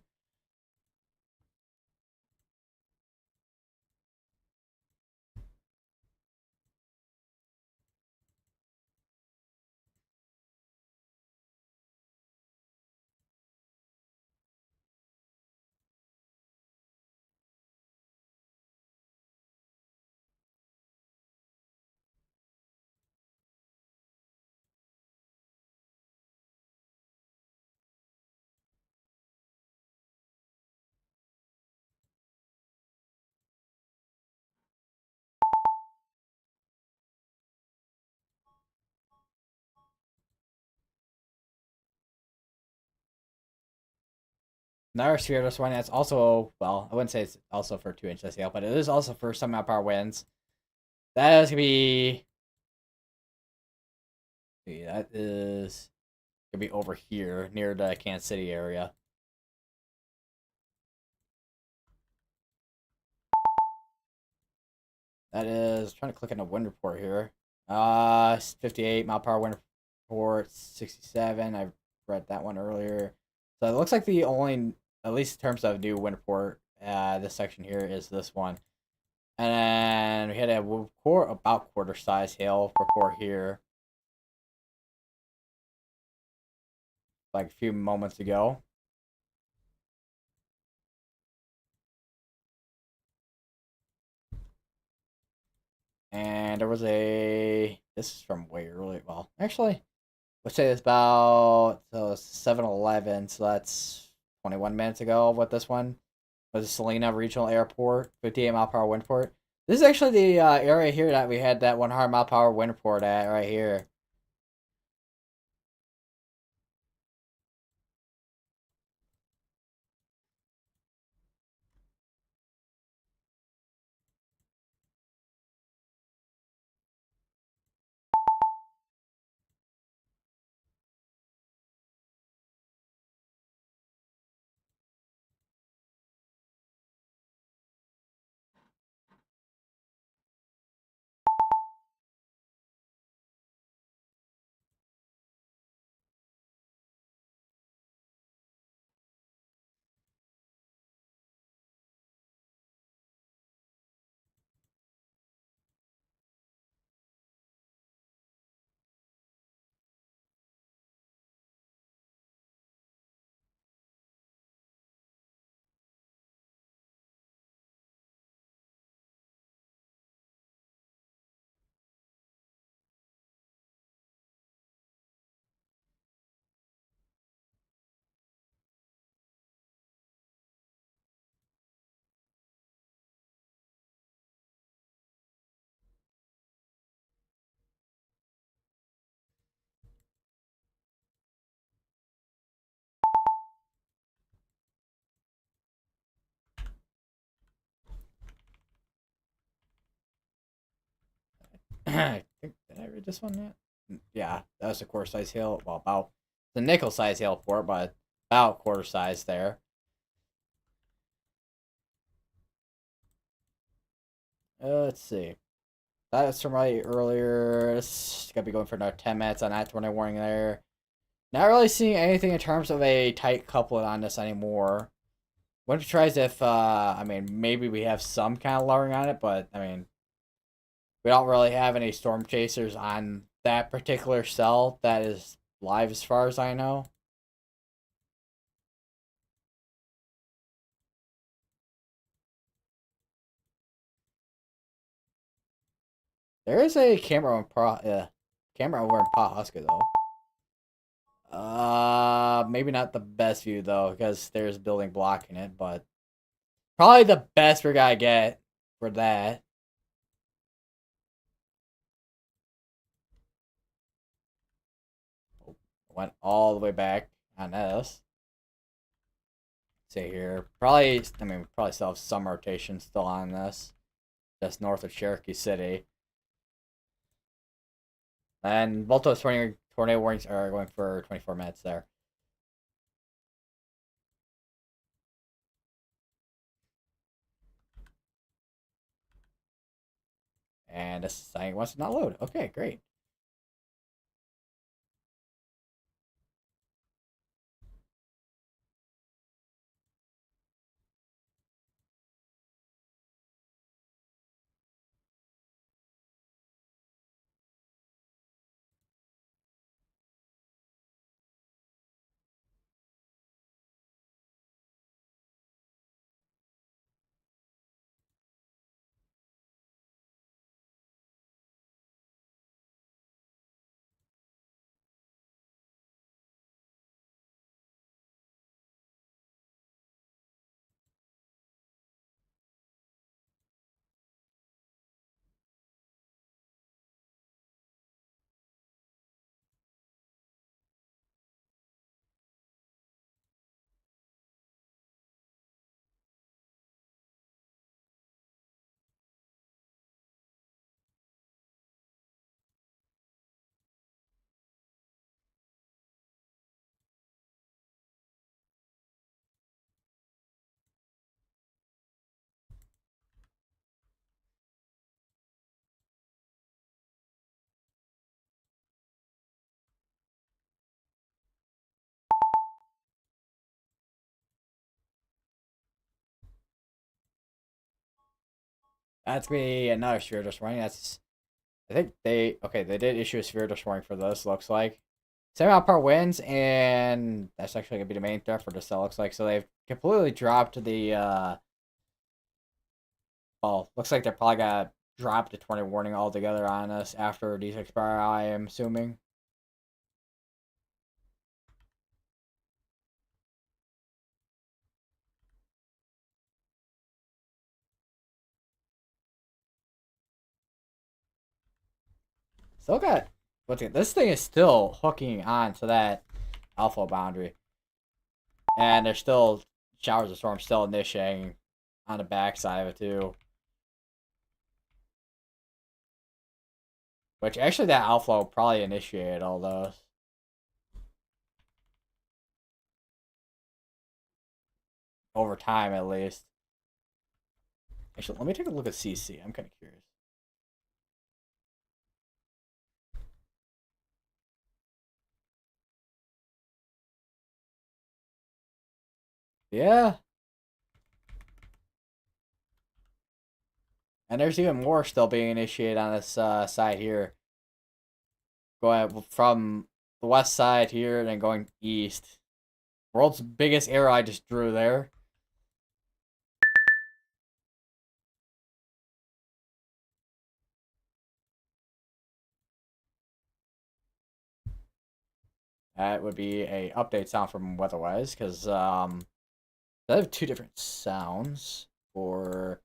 Another severe dust warning that's also, well, I wouldn't say it's also for 2 inches hail, but it is also for 7 mile per hour winds. That is gonna be. That is gonna be over here near the Kansas City area. That is trying to click on the wind report here. 58 mile per hour wind report, 67. I read that one earlier. So it looks like the only, at least in terms of new wind report, this section here is this one. And then we had about quarter size hail report here, like a few moments ago. And there was this is from way early. Well, actually, let's say it's about 7-11, so that's 21 minutes ago with this one. Was the Salina Regional Airport, 58 mile per hour wind report. This is actually the area here that we had that 100 mile per hour wind report at right here. Did I read this one yet? Yeah, that was a quarter size hail. Well, about the nickel size hail port, but about quarter size there. Let's see. That's from right earlier. It's gonna be going for another 10 minutes on that tornado warning there. Not really seeing anything in terms of a tight couplet on this anymore. Wouldn't be surprised if, I mean, maybe we have some kind of lowering on it, but, I mean, we don't really have any storm chasers on that particular cell that is live as far as I know. There is a camera over in Pawhuska though. Maybe not the best view though, because there's a building blocking it, but probably the best we're gonna get for that. Went all the way back on this. See here, probably. I mean, we probably still have some rotation still on this, just north of Cherokee City. And both those tornado warnings are going for 24 minutes there. And this thing wants to not load. Okay, great. That's me another sphere just warning. That's I think they did issue a sphere just warning for this. Looks like semi outpower wins, and that's actually gonna be the main threat for this cell. Looks like so they've completely dropped the. Well, looks like they're probably gonna drop the 20 warning altogether on us after these expire. I am assuming. Still got this thing is still hooking on to that alpha boundary, and there's still showers of storm still initiating on the backside of it too. Which actually that outflow probably initiated all those. Over time at least. Actually, let me take a look at CC. I'm kind of curious. Yeah. And there's even more still being initiated on this side here. Going from the west side here and then going east. World's biggest arrow I just drew there. That would be a update sound from Weatherwise, because I have two different sounds for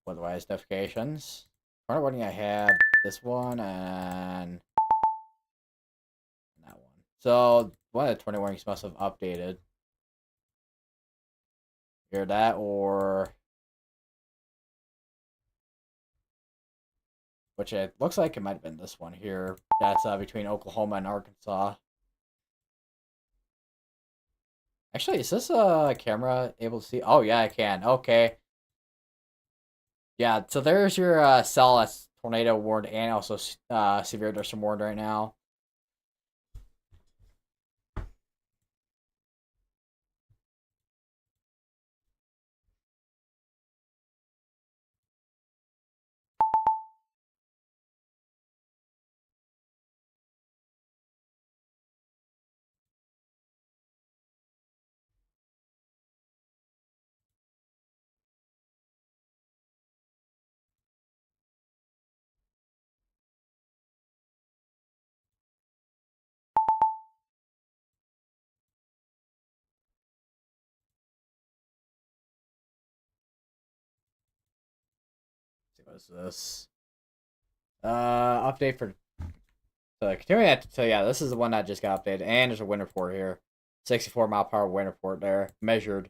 Weatherwise notifications. Part warning I have this one and that one. So one of the 20 warnings must have updated. Hear that or which it looks like it might have been this one here. That's between Oklahoma and Arkansas. Actually, is this camera able to see? Oh yeah, I can. Okay. Yeah, so there's your cell that's tornado warned and also severe thunderstorm warned right now. Let's see, what is this? Update for continuing that. So yeah, this is the one that just got updated, and there's a wind report here. 64 mile per hour wind report there measured.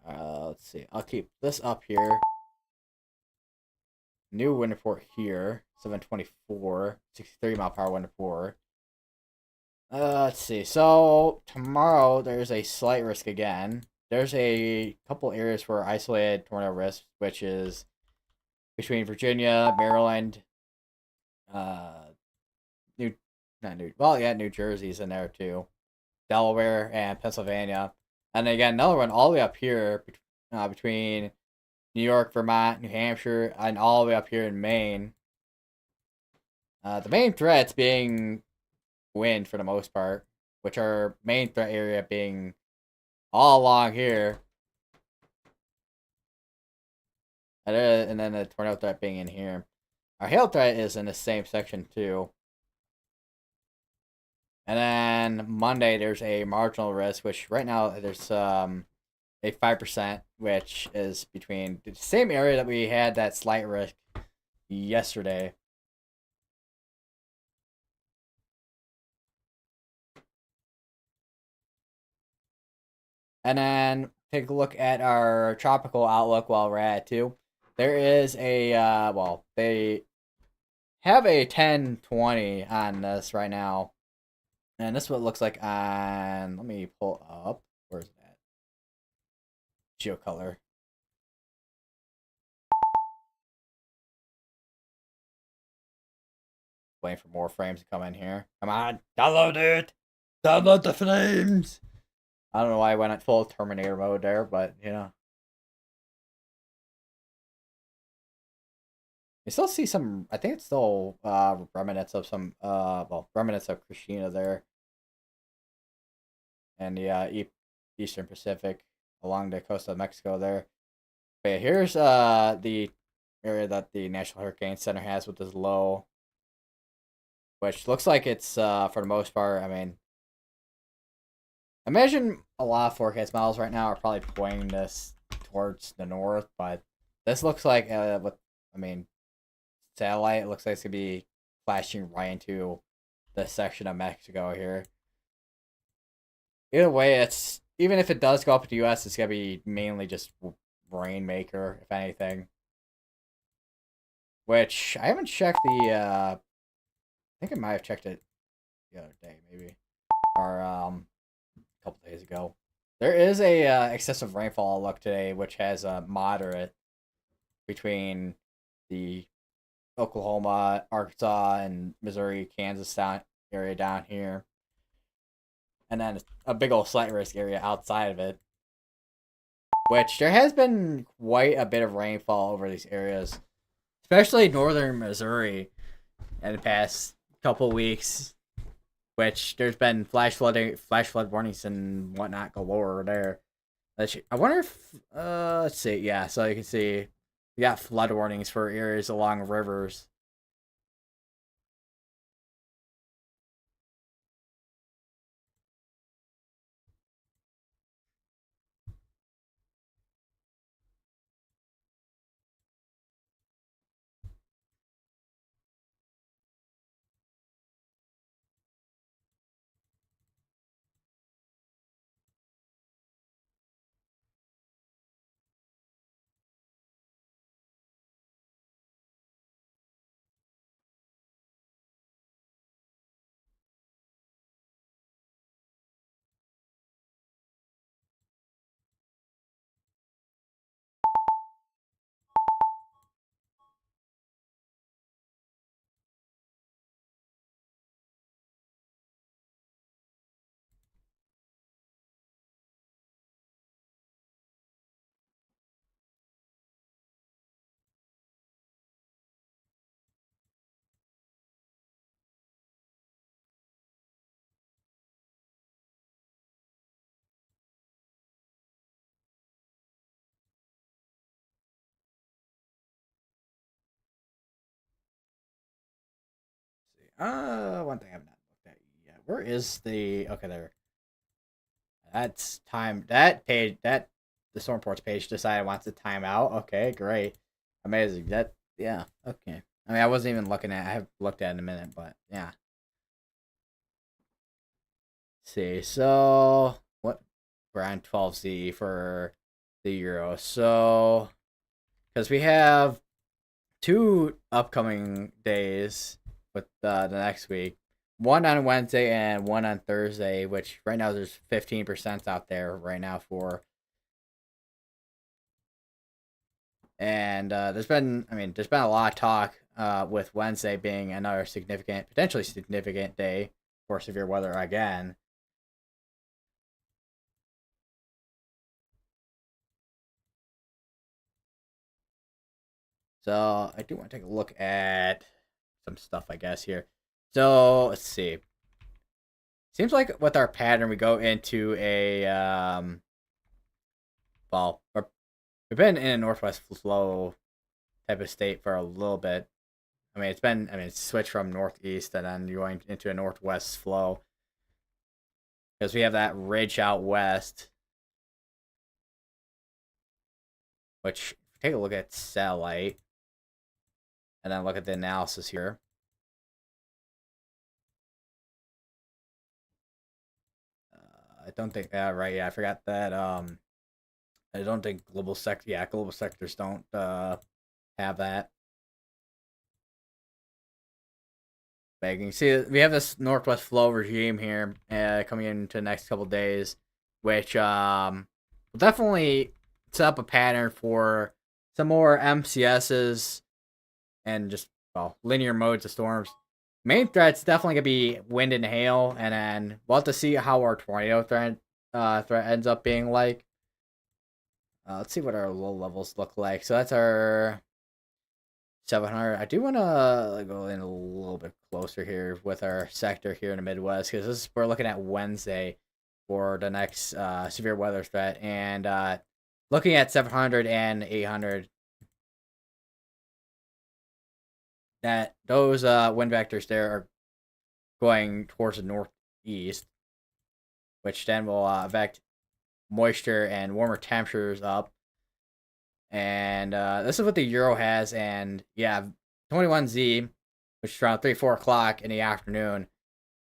Let's see. I'll keep this up here. New wind report here. 724. 63 mile per hour wind report. Let's see. So tomorrow there's a slight risk again. There's a couple areas for isolated tornado risk, which is between Virginia, Maryland, uh, New, not New, well, yeah, New Jersey's in there too, Delaware and Pennsylvania, and then again another one all the way up here between New York, Vermont, New Hampshire, and all the way up here in Maine. The main threats being wind for the most part, which are main threat area being all along here. And then the tornado threat being in here. Our hail threat is in the same section too. And then Monday there's a marginal risk, which right now there's a 5%, which is between the same area that we had that slight risk yesterday. And then take a look at our tropical outlook while we're at it too. There is a well, they have a 10/20 on this right now. And this is what it looks like on, let me pull up. Where's it at? GeoColor. Waiting for more frames to come in here. Come on, download it! Download the frames! I don't know why I went at full Terminator mode there, but you know. You still see some, I think it's still remnants of some, remnants of Christina there. And the Eastern Pacific along the coast of Mexico there. But yeah, here's the area that the National Hurricane Center has with this low, which looks like it's for the most part. I mean, imagine a lot of forecast models right now are probably pointing this towards the north, but this looks like with, I mean, satellite. It looks like it's gonna be flashing right into this section of Mexico here. Either way, it's even if it does go up to the U.S., it's gonna be mainly just rainmaker, if anything. Which I haven't checked the. I think I might have checked it the other day, maybe, or a couple days ago. There is a excessive rainfall look today, which has a moderate between the Oklahoma, Arkansas, and Missouri, Kansas area down here, and then a big old slight risk area outside of it. Which there has been quite a bit of rainfall over these areas, especially northern Missouri, in the past couple weeks. Which there's been flash flood warnings and whatnot galore there. I wonder if let's see, yeah. So you can see we got flood warnings for areas along rivers. One thing I've not looked at yet. Where is the okay there? That's time. That page. That the storm reports page decided wants to time out. Okay, great, amazing. That yeah. Okay. I mean, I wasn't even looking at. I have looked at it in a minute, but yeah. Let's see, so what? We're on 12Z for the euro. So because we have two upcoming days with the next week. One on Wednesday and one on Thursday, which right now there's 15% out there right now for. And there's been a lot of talk with Wednesday being another significant, potentially significant day for severe weather again. So I do want to take a look at some stuff, I guess, here. So let's see. Seems like with our pattern, we go into a well, we've been in a northwest flow type of state for a little bit. It's switched from northeast and then you're going into a northwest flow because we have that ridge out west, which take a look at satellite and then look at the analysis here. I don't think, right, yeah, I forgot that. I don't think global sectors don't have that. Begging. See, we have this northwest flow regime here coming into the next couple days, which will definitely set up a pattern for some more MCSs and just linear modes of storms. Main threat's definitely gonna be wind and hail, and then we'll have to see how our tornado threat ends up being like. Let's see what our low levels look like. So that's our 700. I do want to go in a little bit closer here with our sector here in the Midwest because we're looking at Wednesday for the next severe weather threat and looking at 700 and 800. That those wind vectors there are going towards the northeast, which then will affect moisture and warmer temperatures up. And this is what the Euro has, and yeah, 21Z, which is around 3-4 o'clock in the afternoon.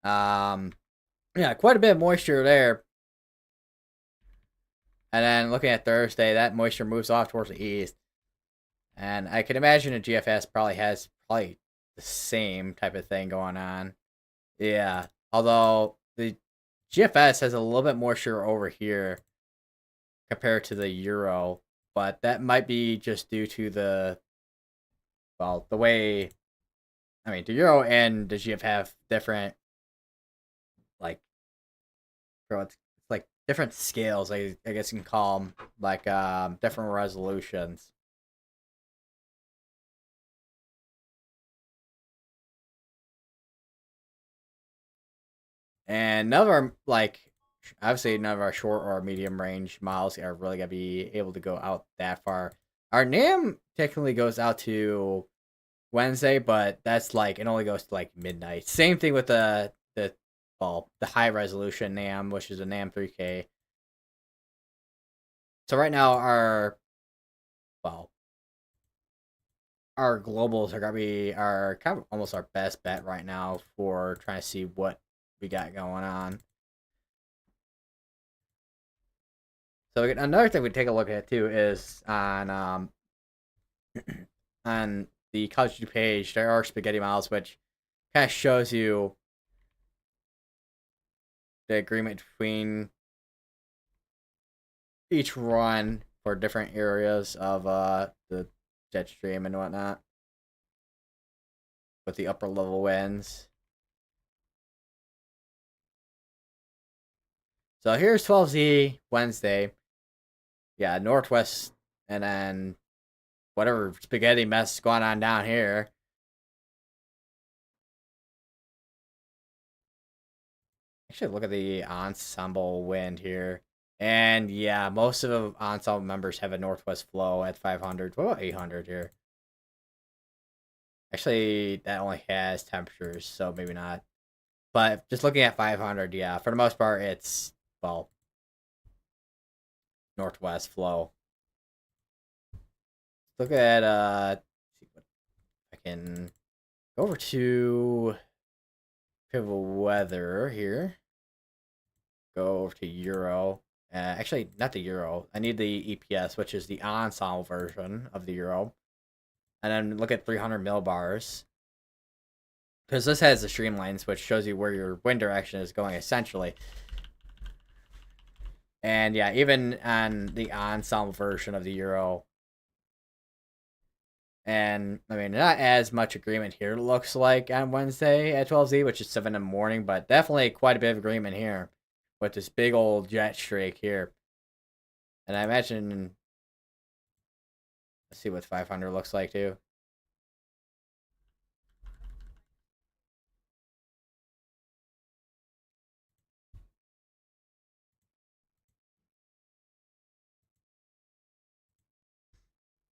Yeah, quite a bit of moisture there. And then looking at Thursday, that moisture moves off towards the east. And I can imagine a GFS probably has the same type of thing going on. Yeah, although the GFS has a little bit moisture over here compared to the Euro, but that might be just due to the way. I mean, the Euro and the GF have different, like, it's like different scales. I guess you can call them like different resolutions. And none of our obviously none of our short or medium range models are really gonna be able to go out that far. Our NAM technically goes out to Wednesday, but that's like it only goes to like midnight. Same thing with the high resolution NAM, which is a NAM 3K. So right now well our globals are gonna be our kind of almost our best bet right now for trying to see what we got going on. So another thing we take a look at too is on on the College Duty page there are spaghetti models which kind of shows you the agreement between each run for different areas of the jet stream and whatnot with the upper level winds. So here's 12Z Wednesday. Yeah, northwest, and then whatever spaghetti mess is going on down here. Actually, look at the ensemble wind here. And yeah, most of the ensemble members have a northwest flow at 500. What about 800 here? Actually, that only has temperatures, so maybe not. But just looking at 500, yeah, for the most part, it's, well, northwest flow. Look at, see what I can go over to pivot weather here. Go over to Euro. Actually, not the Euro. I need the EPS, which is the ensemble version of the Euro. And then look at 300 millibars. Because this has the streamlines, which shows you where your wind direction is going, essentially. And yeah, even on the ensemble version of the Euro, and I mean, not as much agreement here looks like on Wednesday at 12Z, which is 7 in the morning, but definitely quite a bit of agreement here with this big old jet streak here. And I imagine, let's see what 500 looks like too.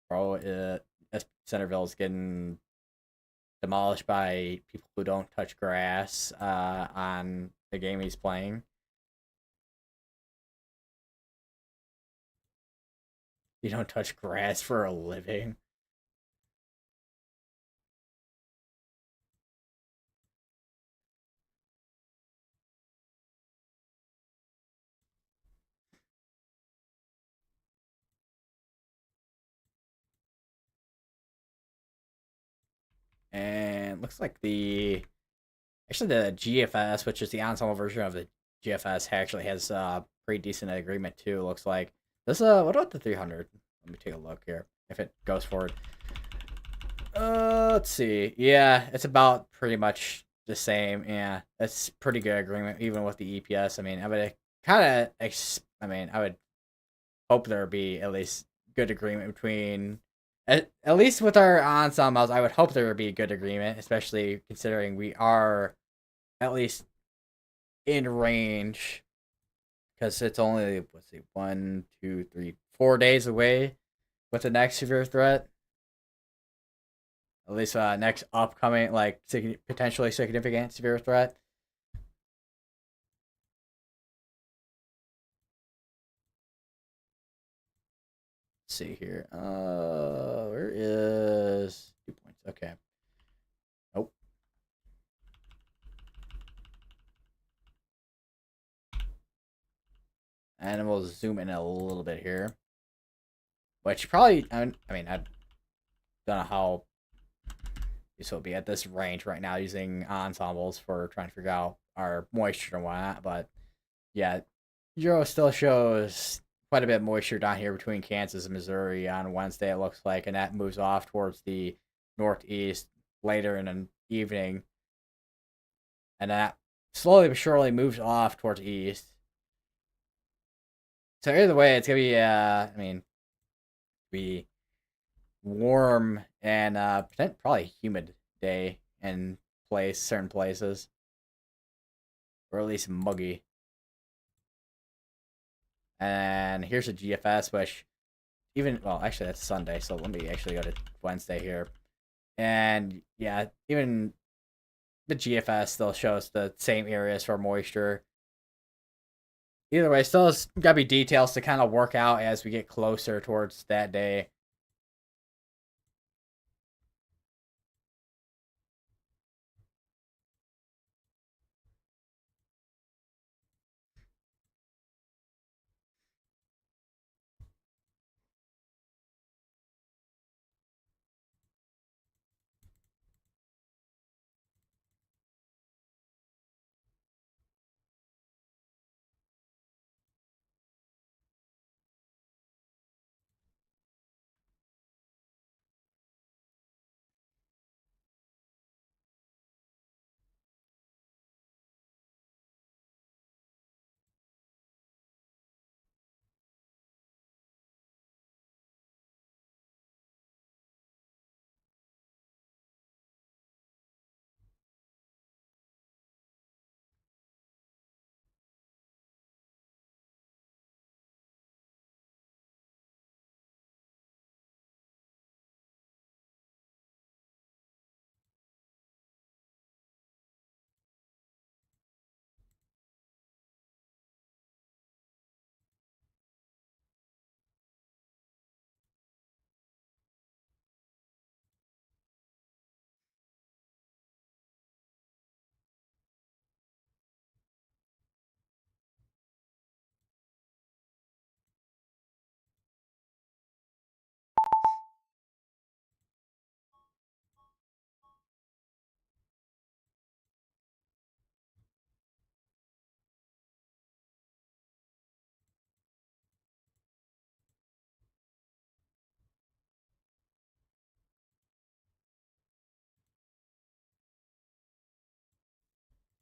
Bro, Centerville's getting demolished by people who don't touch grass on the game he's playing. You don't touch grass for a living. And looks like the GFS, which is the ensemble version of the GFS, actually has pretty decent agreement too. Looks like this. What about the 300? Let me take a look here if it goes forward. Let's see. Yeah, it's about pretty much the same. Yeah, that's pretty good agreement, even with the EPS. I mean, I would kind of, I mean, I would hope there would be at least good agreement between, at least with our ensembles. I would hope there would be good agreement, especially considering we are at least in range, because it's only, let's see, 1, 2, 3, 4 days away with the next severe threat. At least next upcoming, like, potentially significant severe threat. Let's see here. Where is 2 points? Okay. Nope. And we'll zoom in a little bit here. Which probably, I mean, I don't know how this will be at this range right now using ensembles for trying to figure out our moisture and whatnot. But yeah, Euro still shows quite a bit of moisture down here between Kansas and Missouri on Wednesday, it looks like, and that moves off towards the northeast later in the evening. And that slowly but surely moves off towards east. So either way, it's gonna be I mean, be warm and probably humid day in certain places, or at least muggy. And here's a GFS, which even, well, actually that's Sunday, so let me actually go to Wednesday here. And yeah, even the GFS still shows the same areas for moisture. Either way, still gotta be details to kind of work out as we get closer towards that day.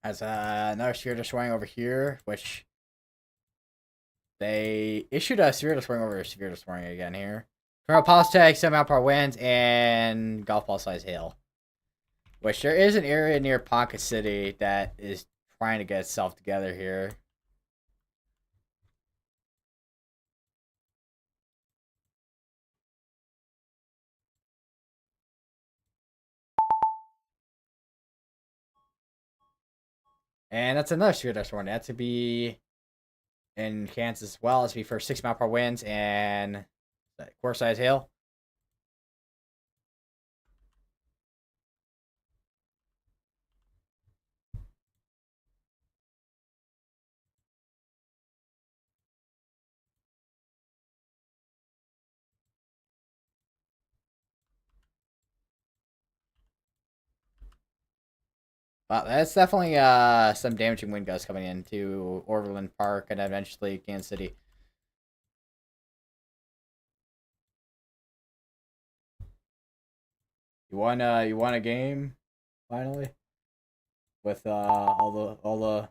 As another severe destroying over here, which they issued a severe destroying over a severe destroying again here. Tornado pulse tag, 7 mile per hour winds, and golf ball size hail. Which there is an area near Ponca City that is trying to get itself together here. And that's another severe destroying. That's to be in Kansas as well. It's to be for 6 mile per hour winds and core size hail. Wow, that's definitely some damaging wind gusts coming into Overland Park and eventually Kansas City. You won a game finally with all the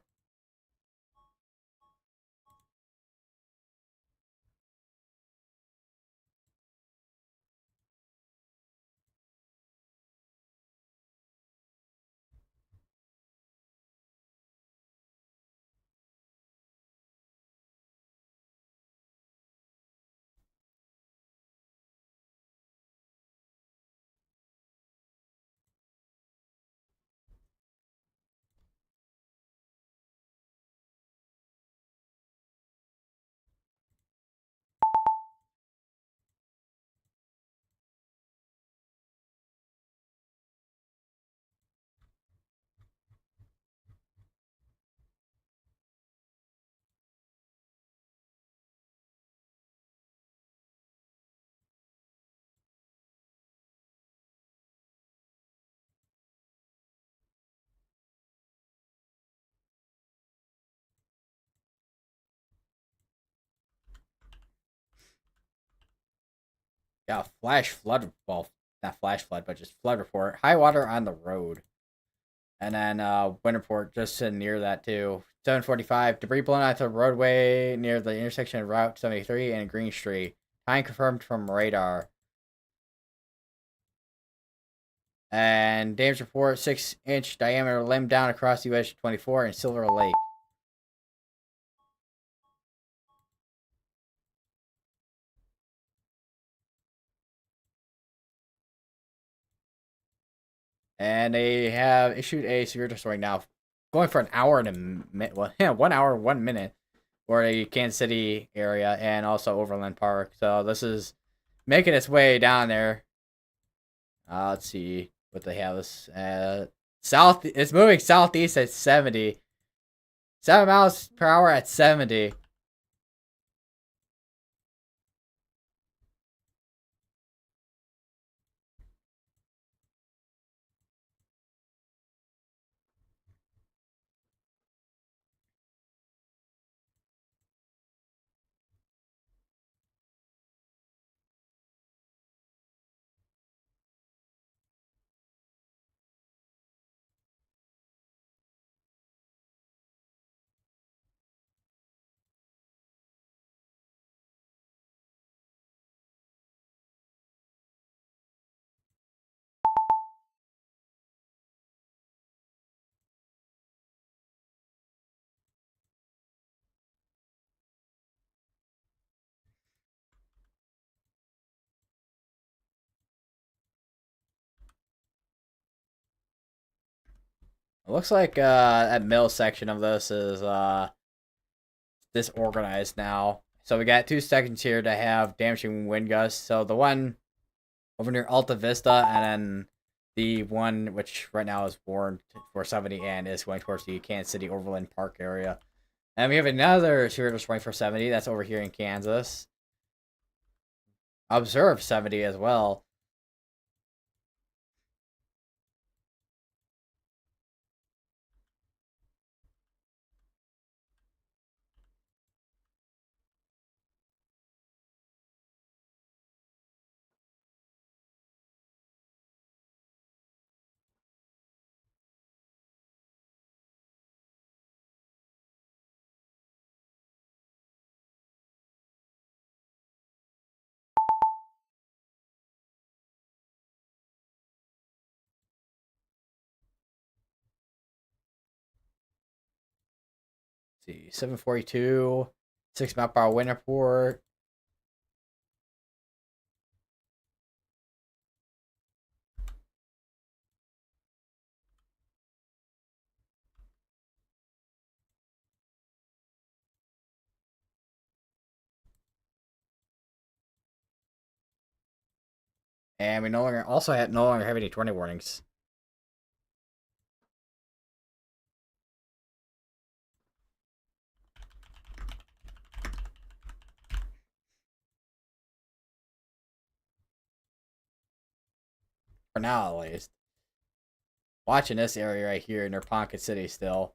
yeah, flash flood, well, not flash flood, but just flood report. High water on the road. And then wind report just near that too. 7:45, debris blown onto the roadway near the intersection of Route 73 and Green Street. Time confirmed from radar. And damage report, 6-inch diameter limb down across US 24 in Silver Lake. And they have issued a severe destroying now, going for an hour and a minute. Well, yeah, 1 hour, 1 minute for the Kansas City area and also Overland Park. So this is making its way down there. Let's see what they have. This south. It's moving southeast at 70. 7 miles per hour at 70. It looks like that middle section of this is disorganized now. So we got 2 seconds here to have damaging wind gusts. So the one over near Alta Vista, and then the one which right now is warned for 70 and is going towards the Kansas City Overland Park area. And we have another severe destroying for 70 that's over here in Kansas. Observe 70 as well. see, 742, 6 mile per hour wind report. And we no longer have any tornado warnings. For now, at least. Watching this area right here near Ponca City still.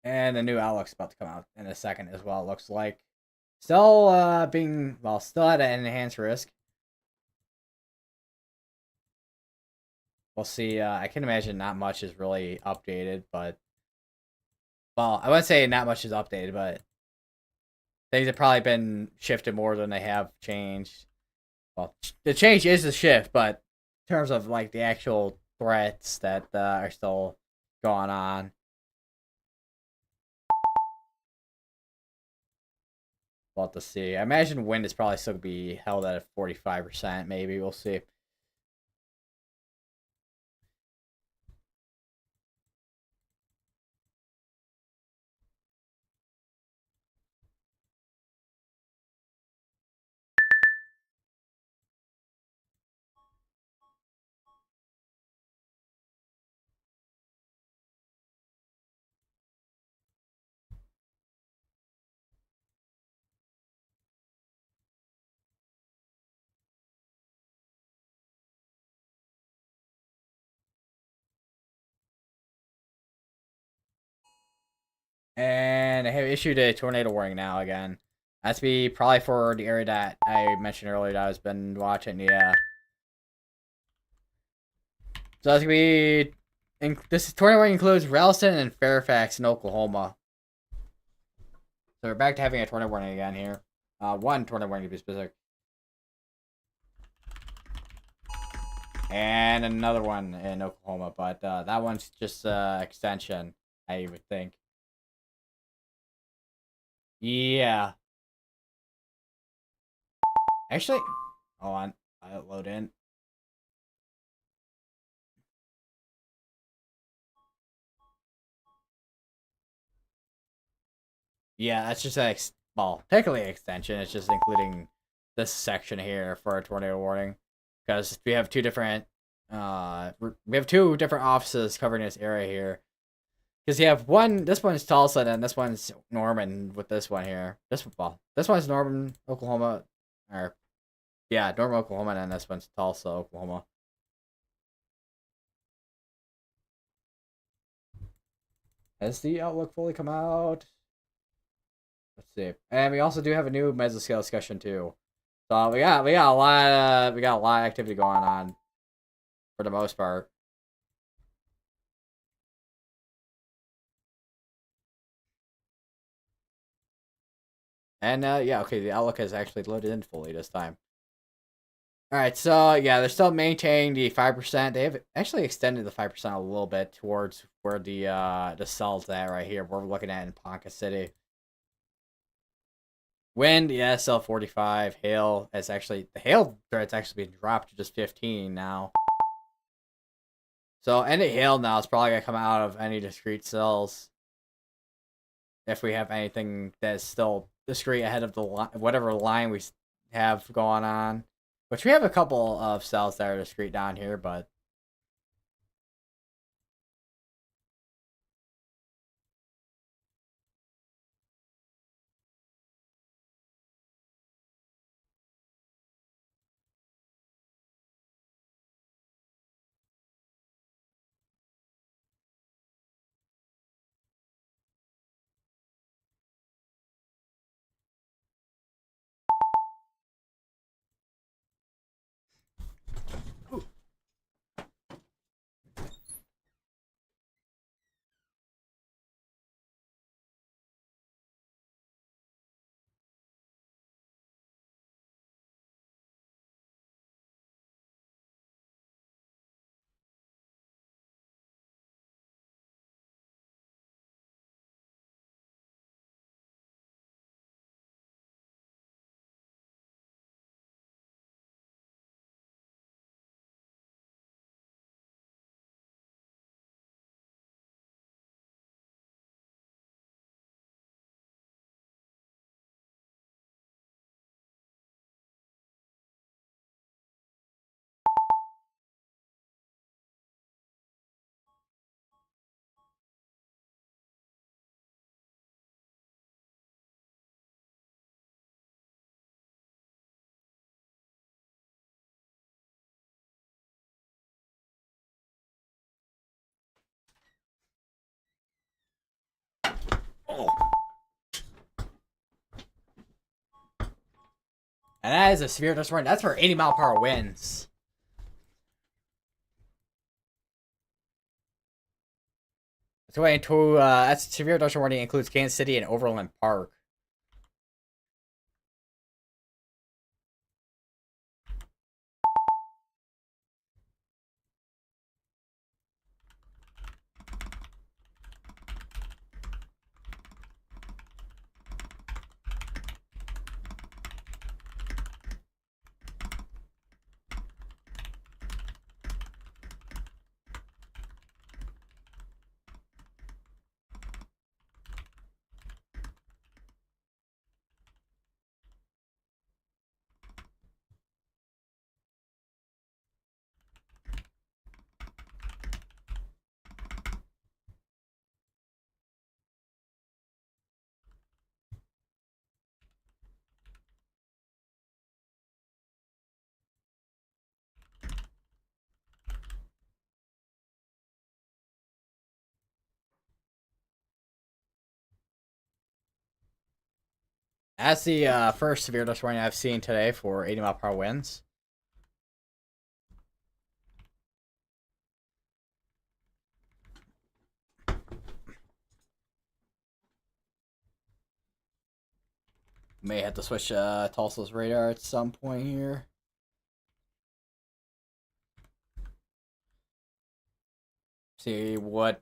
And the new outlook's about to come out in a second as well, it looks like. Still still at an enhanced risk. We'll see. I can imagine not much is really updated, but well, I wouldn't say not much is updated, but things have probably been shifted more than they have changed. Well, the change is the shift, but in terms of like the actual threats that are still going on. We'll have to see. I imagine wind is probably still be held at 45%. Maybe we'll see. And I have issued a tornado warning now again. That's be probably for the area that I mentioned earlier that I've been watching. Yeah. So that's gonna be. This tornado warning includes Ralston and Fairfax in Oklahoma. So we're back to having a tornado warning again here. One tornado warning to be specific. And another one in Oklahoma, but that one's just extension, I would think. Yeah. Actually, hold on. I'll load in. Yeah, that's just technically an extension. It's just including this section here for a tornado warning, because we have two different offices covering this area here. Because you have one, this one's Tulsa, and this one's Norman with this one here. This one's Norman, Oklahoma, or yeah, Norman, Oklahoma, and then this one's Tulsa, Oklahoma. Has the outlook fully come out? Let's see. And we also do have a new mesoscale discussion too. So we got a lot of activity going on for the most part. And yeah, okay, the outlook has actually loaded in fully this time. All right, so yeah, they're still maintaining the 5%. They have actually extended the 5% a little bit towards where the cell's at right here. We're looking at in Ponca City. Wind, yeah, SL45. Hail has actually the hail threat's actually been dropped to just 15 now. So any hail now is probably gonna come out of any discrete cells. If we have anything that's still discrete ahead of the whatever line we have going on, which we have a couple of cells that are discrete down here, but oh. And that is a severe dust warning. That's for 80-mile-per-hour winds. That's going to that's severe dust warning includes Kansas City and Overland Park. That's the first severe dust warning I've seen today for 80-mile-per-hour winds. May have to switch Tulsa's radar at some point here. See what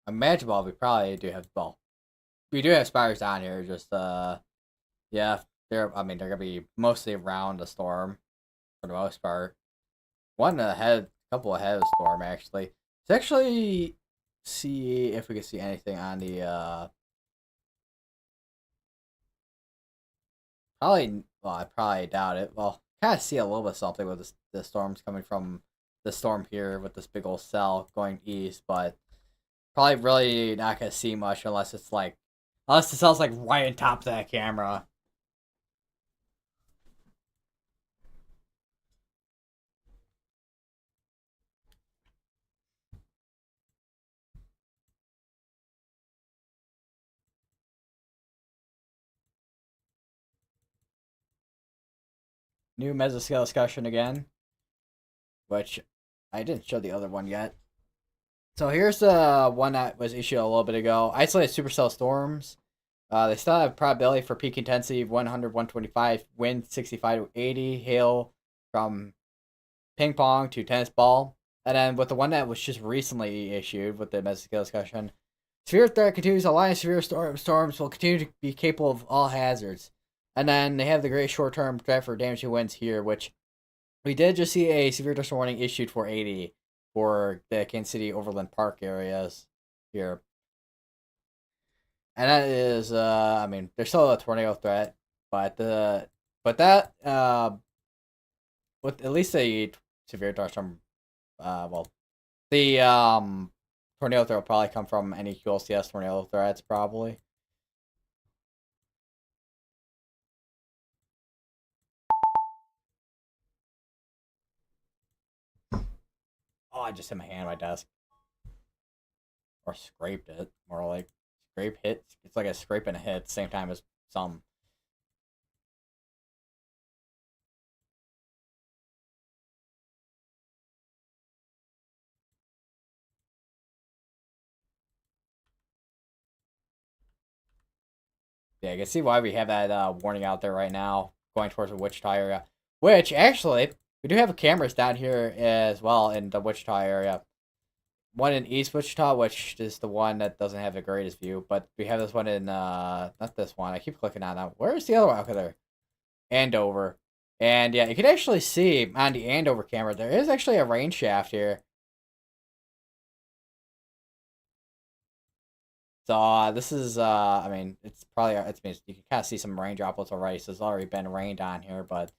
imagine we probably do have we do have spires down here, just yeah, they're gonna be mostly around the storm for the most part. One ahead, couple ahead of the storm actually. Let's actually see if we can see anything on the probably, well, I probably doubt it. Well, kind of see a little bit of something with the storms coming from the storm here with this big old cell going east, but probably really not gonna see much unless it's like, unless the cell's like right on top of that camera. new mesoscale discussion again, which I didn't show the other one yet. So here's the one that was issued a little bit ago. Isolated supercell storms. They still have probability for peak intensity 100, 125, wind 65 to 80, hail from ping pong to tennis ball. And then with the one that was just recently issued with the mesoscale discussion, severe threat continues. A line of severe storms will continue to be capable of all hazards. And then they have the great short-term threat for damaging winds here, which we did just see a severe dust warning issued for 80 for the Kansas City Overland Park areas here. And that is, I mean, there's still a tornado threat, but that with at least a severe dust storm, the tornado threat will probably come from any QLCS tornado threats, probably. Oh, I just hit my hand on my desk. Or scraped it. More like scrape hit. It's like a scrape and a hit at the same time as some. Yeah, you can see why we have that warning out there right now, going towards the Wichita area. Which, actually, we do have cameras down here as well in the Wichita area. One in East Wichita, which is the one that doesn't have the greatest view, but we have this one in, not this one, I keep clicking on that. Where's the other one? Okay, there. Andover. And yeah, you can actually see on the Andover camera, there is actually a rain shaft here. So this is, I mean, it's probably, you can kind of see some rain droplets already, so it's already been rained on here, but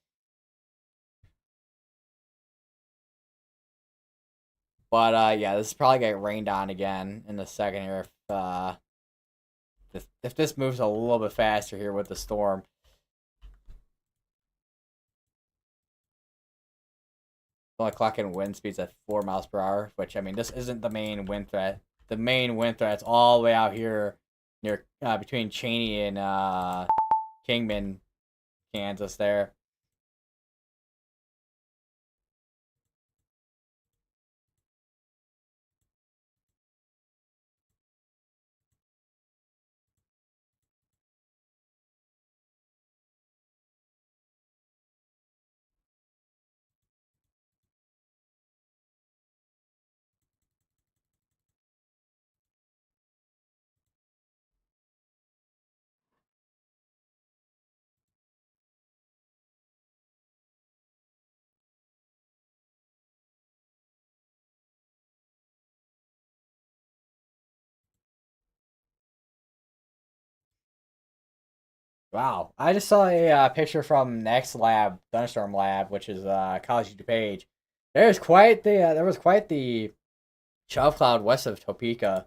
yeah, this is probably gonna get rained on again in a second here if this moves a little bit faster here with the storm. Only clocking wind speeds at 4 miles per hour, which, I mean, this isn't the main wind threat. The main wind threat's all the way out here near between Cheney and Kingman, Kansas there. Wow, I just saw a picture from Next Lab, Thunderstorm Lab, which is College of DuPage. There was quite the shower cloud west of Topeka.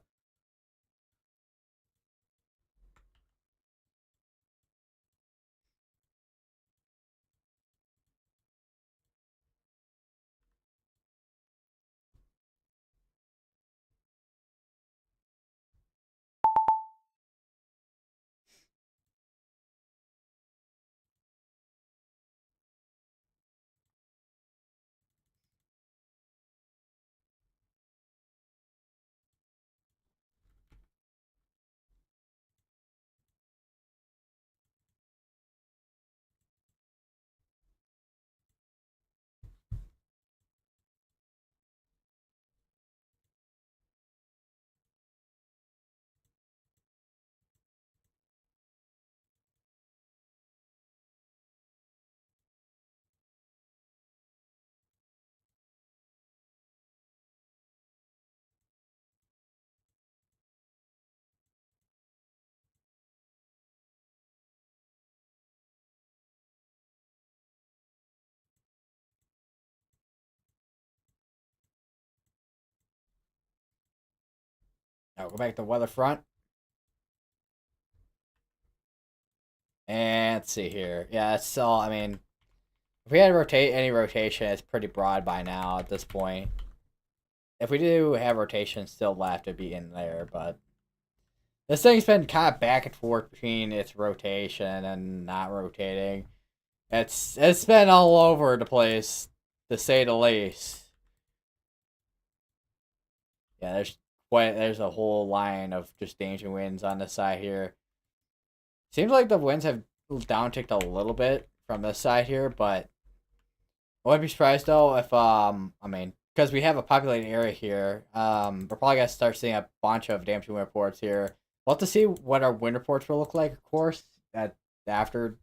Now go back to the weather front. And let's see here. Yeah, so, I mean, if we had to rotate any rotation, it's pretty broad by now at this point. If we do have rotation still left, it'd be in there, but this thing's been kind of back and forth between its rotation and not rotating. It's been all over the place, to say the least. Yeah, there's a whole line of just danger winds on the side here. Seems like the winds have downticked a little bit from this side here, but I wouldn't be surprised though if I mean, because we have a populated area here, we're probably gonna start seeing a bunch of damage wind reports here. We'll have to see what our wind reports will look like, of course, at after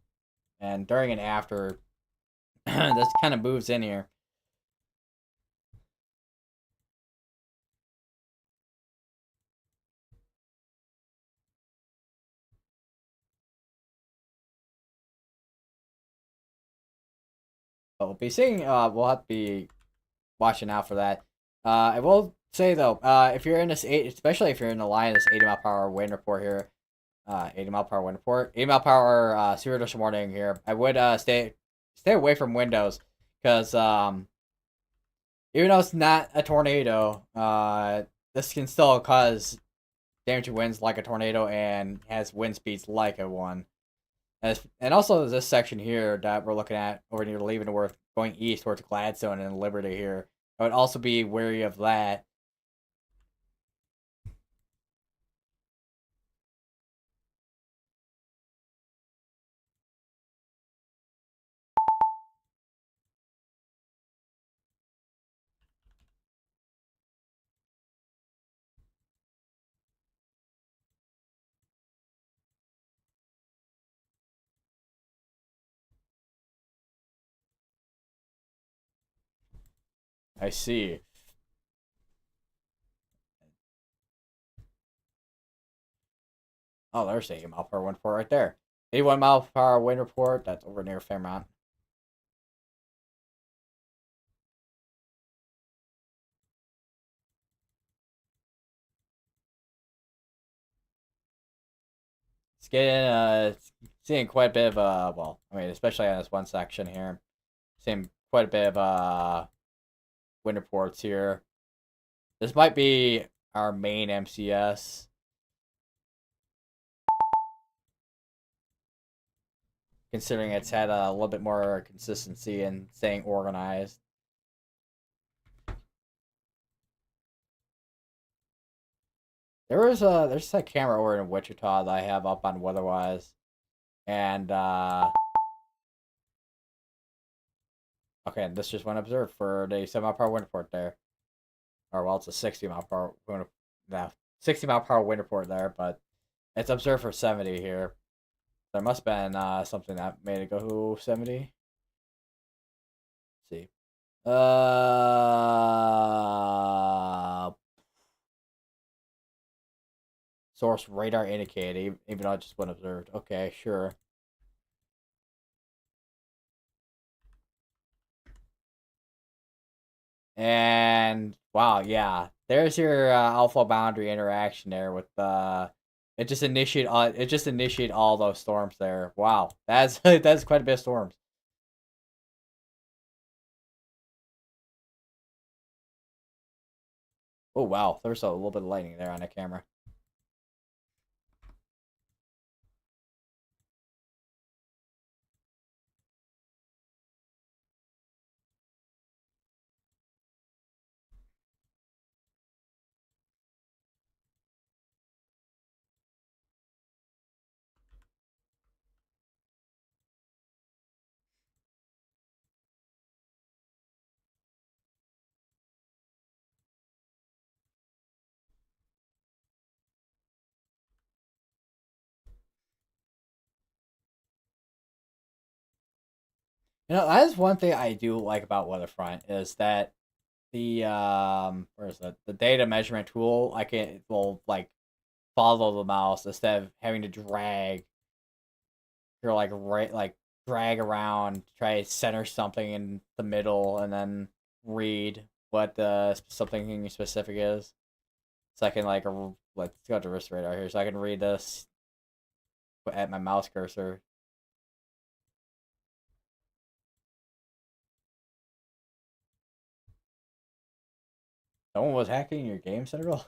and during and after this kind of moves in here. But we'll be seeing. We'll have to be watching out for that. I will say though, if you're in this especially if you're in the line of this 80 mile per hour wind report here, 80 mile per hour wind report, 80 mile per hour severe dish warning here. I would stay away from windows because even though it's not a tornado, this can still cause damaging winds like a tornado and has wind speeds like a one. And also this section here that we're looking at over near Leavenworth going east towards Gladstone and Liberty here. I would also be wary of that. I see. Oh, there's 80 mile per hour wind report right there. 81 mile per hour wind report. That's over near Fairmont. It's seeing quite a bit of well, I mean, especially on this one section here, seeing quite a bit of wind reports here. This might be our main MCS, considering it's had a little bit more consistency and staying organized. There's a camera over in Wichita that I have up on Weatherwise, and okay, this just went observed for the 7 mile per hour wind report there, or well, it's a 60 mile per hour wind, no, 60 mile per hour wind report there, but it's observed for 70 here. There must have been something that made it go 70. Let's see. Source radar indicated, even though it just went observed. Okay, sure. And wow, yeah, there's your alpha boundary interaction there with it just initiate all those storms there. Wow, that's that's quite a bit of storms. Oh wow, there's a little bit of lightning there on the camera. That is one thing I do like about Weatherfront is that where is that, the data measurement tool, I can it will like follow the mouse instead of having to drag or like drag around, try to center something in the middle, and then read what the something specific is. So I can let's go to wrist radar here, so I can read this at my mouse cursor. Someone was hacking your game, Central.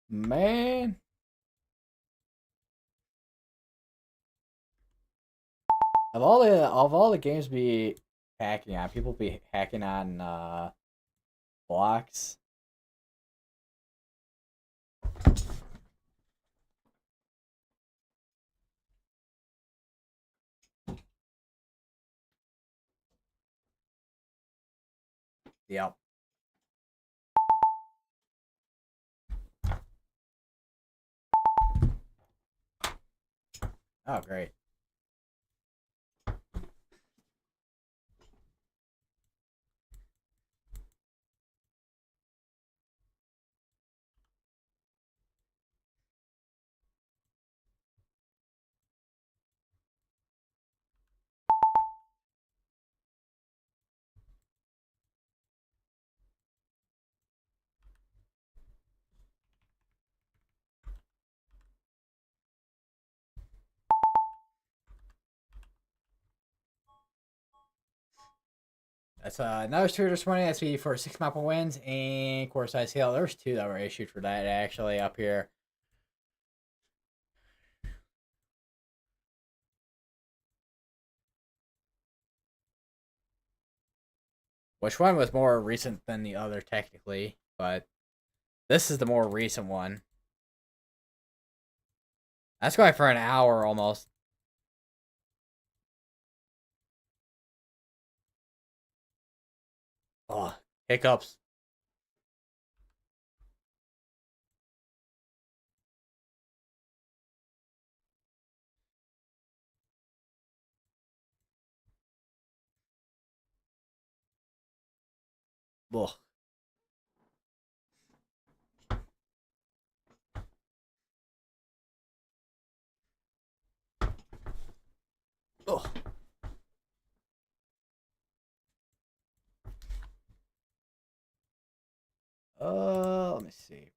Man, Of all the games be hacking on, people be hacking on blocks. Yep. Oh, great. That's another two this morning. That's be for 6 map wins and core size hail. There's two that were issued for that actually up here. Which one was more recent than the other technically, but this is the more recent one. That's going for an hour almost. Oh, hiccups. Ugh. Ugh. Let me see.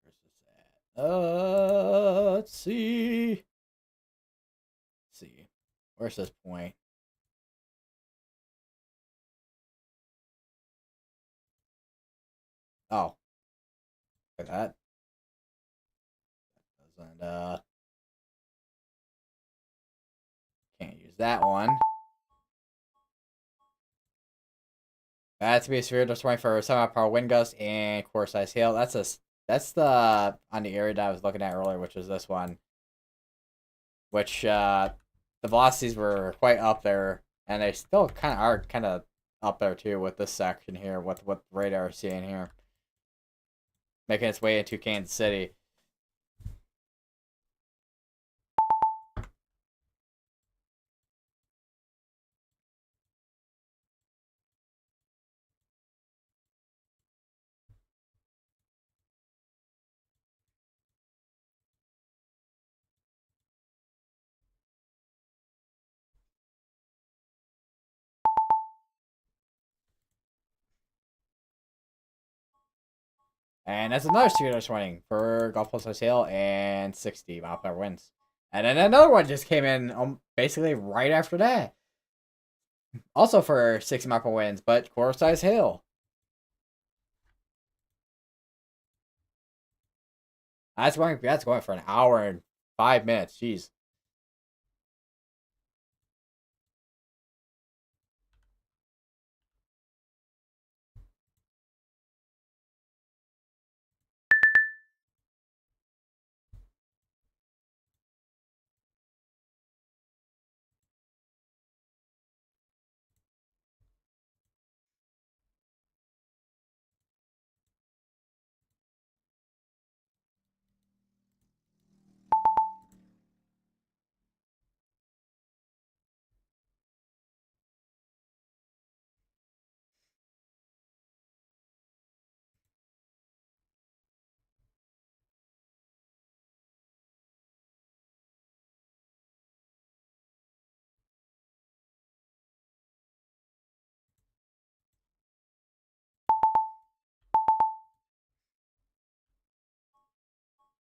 Where's this at? Let's see. Let's see. Where's this point? Oh, look at that. Doesn't can't use that one. That's be a severe destroying for semi-power wind gust and core size hail. That's the on the area that I was looking at earlier, which was this one. Which the velocities were quite up there, and they still kind of up there too with this section here, with what radar is seeing here, making its way into Kansas City. And that's another studio swing for Golf Plus Sale and 60 mile per hour winds. And then another one just came in basically right after that. Also for 60 mile per hour winds, but core size hail. That's going for an hour and 5 minutes. Jeez.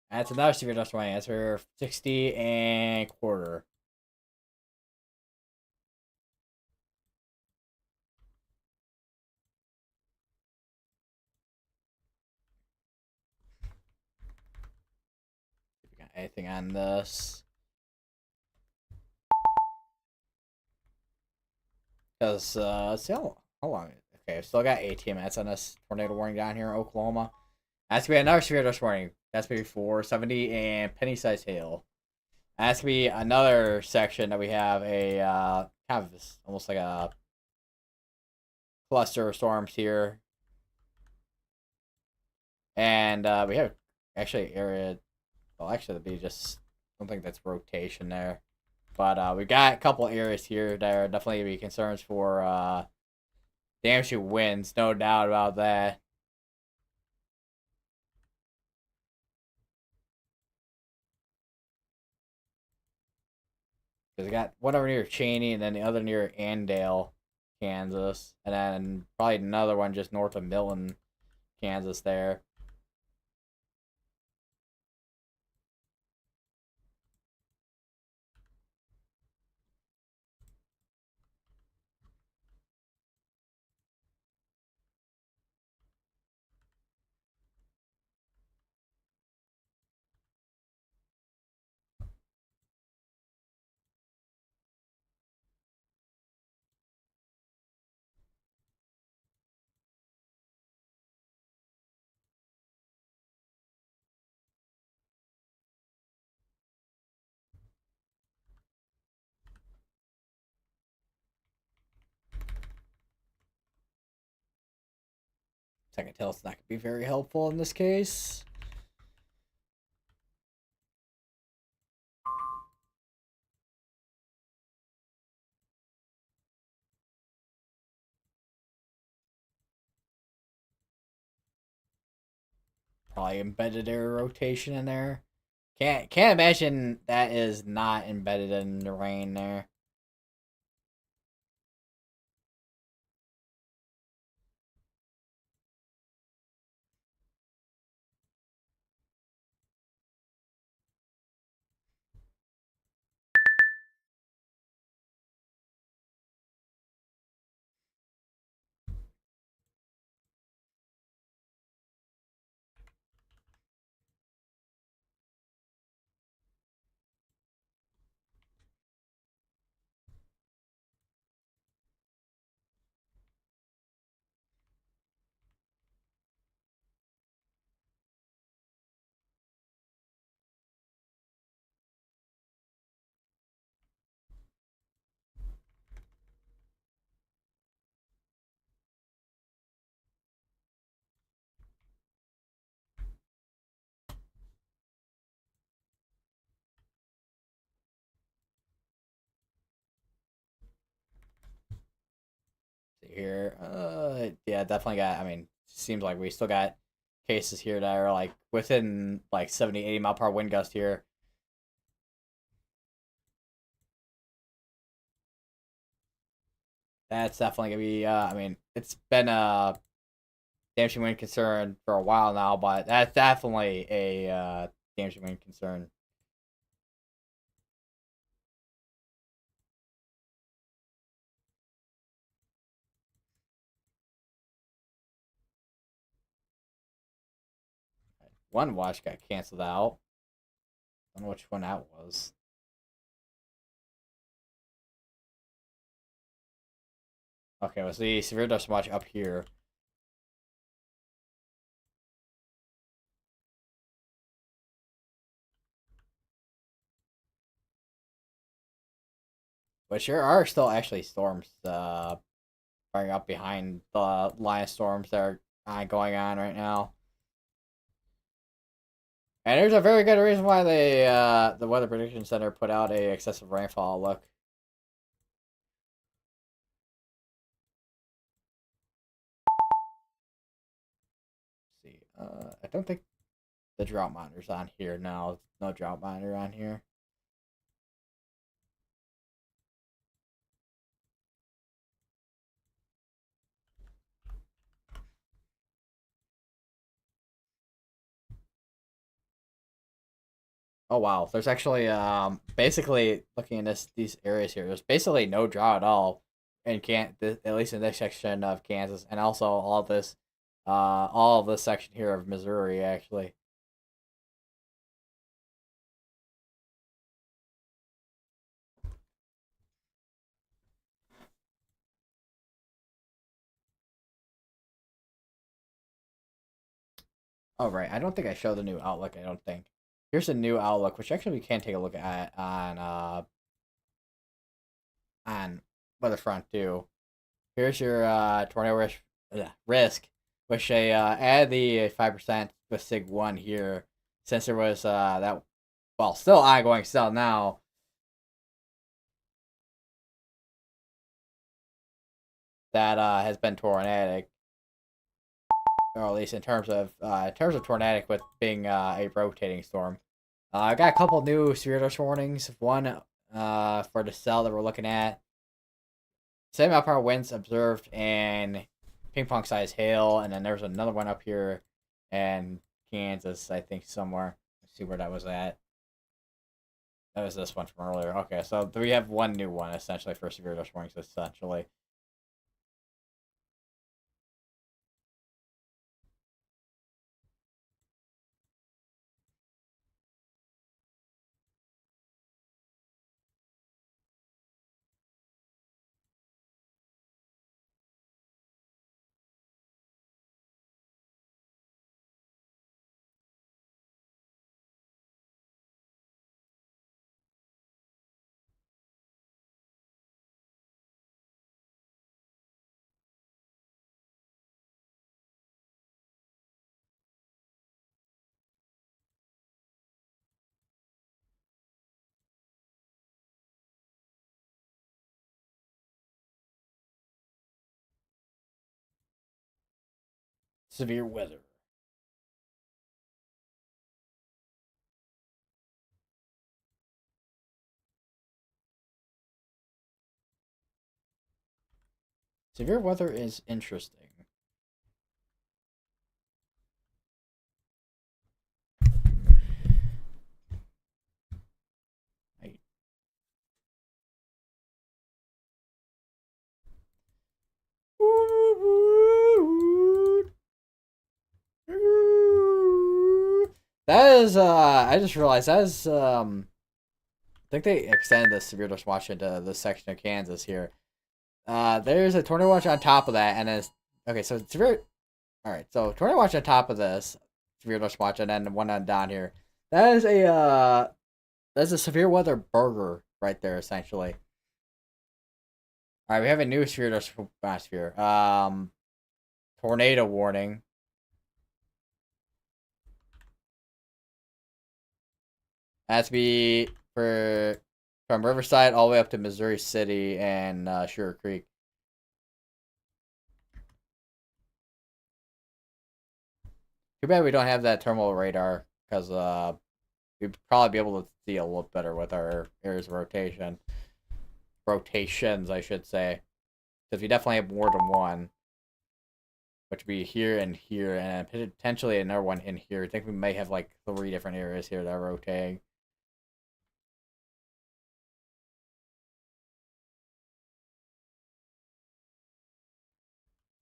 That's another severe dust warning. That's for 60 and quarter. anything on this. Because, let's see how long. Okay, I've still got 18 minutes on this tornado warning down here in Oklahoma. That's gonna be another severe dust warning. That's gonna be for 70 and penny-sized hail. That's gonna be another section that we have a kind of this, almost like a cluster of storms here, and we have actually area. Well, actually, that'd be just. I don't think that's rotation there, but we got a couple areas here that are definitely gonna be concerns for damaging winds. No doubt about that. Because we got one over near Cheney and then the other near Andale, Kansas. And then probably another one just north of Milton, Kansas there. So I can tell it's not going to be very helpful in this case. Probably embedded air rotation in there. Can't imagine that is not embedded in the rain there. See here. Yeah, definitely got. I mean, seems like we still got cases here that are like within like 70, 80 mile per hour wind gust here. That's definitely gonna be. I mean, it's been a damaging wind concern for a while now, but that's definitely a damaging wind concern. One watch got canceled out. I don't know which one that was. Okay, was the severe dust watch up here? But there are still actually storms firing up behind the line of storms that are going on right now. And there's a very good reason why the Weather Prediction Center put out a excessive rainfall look. Let's see, I don't think the drought monitor's on here. No, no drought monitor on here. Oh wow, there's actually basically looking at these areas here. There's basically no drought at all, in at least in this section of Kansas, and also all of this section here of Missouri actually. Oh right, I don't think I showed the new Outlook. I don't think. Here's a new Outlook, which actually we can take a look at on Weatherfront too. Here's your tornado risk, which they add the 5% with Sig 1 here, since there was that, well, still ongoing still now, that has been tornadic, or at least in terms of tornadic with being a rotating storm. I got a couple new severe dose warnings. One for the cell that we're looking at. Same outpower winds observed and ping pong size hail, and then there's another one up here in Kansas, I think somewhere. Let's see where that was at. That was this one from earlier. Okay, so we have one new one essentially for severe dose warnings. Essentially, severe weather. Severe weather is interesting. I, that is I just realized that is I think they extended the severe dose watch into this section of Kansas here. There's a tornado watch on top of that, and then okay, so severe. All right, so tornado watch on top of this severe dose watch, and then one on down here. That is that's a severe weather burger right there, essentially. All right, we have a new severe dose sphere. Tornado warning. That's be for from Riverside all the way up to Missouri City and Sugar Creek. Too bad we don't have that terminal radar, because we'd probably be able to see a little better with our areas of rotation. Rotations, I should say. Because we definitely have more than one. Which would be here and potentially another one in here. I think we may have like 3 different areas here that are rotating.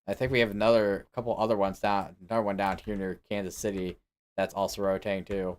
I think we have another couple other ones down, another one down here near Kansas City that's also rotating too.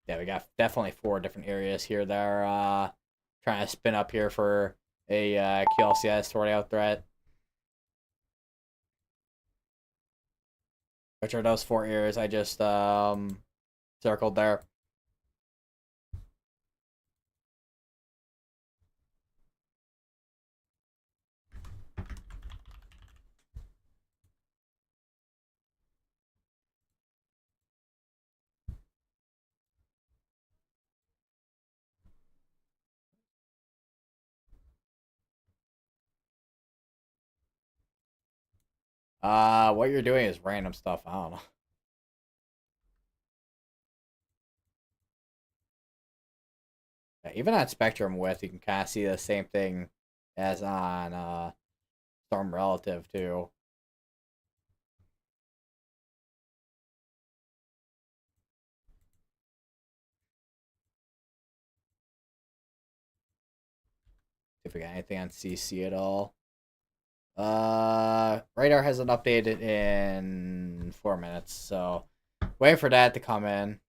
Yeah, we got definitely 4 different areas here that are trying to spin up here for a QLCS tornado threat. Which are those 4 areas I just circled there. What you're doing is random stuff. I don't know. Yeah, even on Spectrum Width, you can kind of see the same thing as on Storm Relative too. if we got anything on CC at all. Radar hasn't updated in 4 minutes, so wait for that to come in.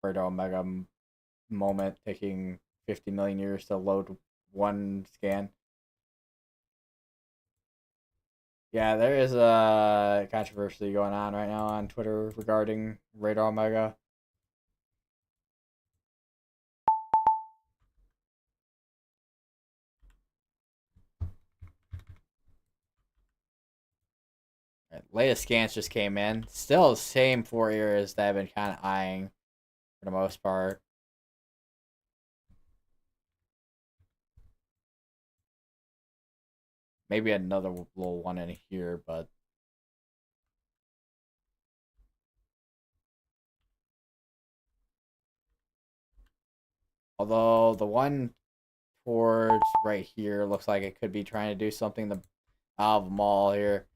Radar Omega moment taking 50 million years to load one scan. Yeah, there is a controversy going on right now on Twitter regarding Radar Omega. Right, latest scans just came in. Still the same 4 areas that I've been kind of eyeing for the most part. Maybe another little one in here, but although the one towards right here looks like it could be trying to do something out of them all here.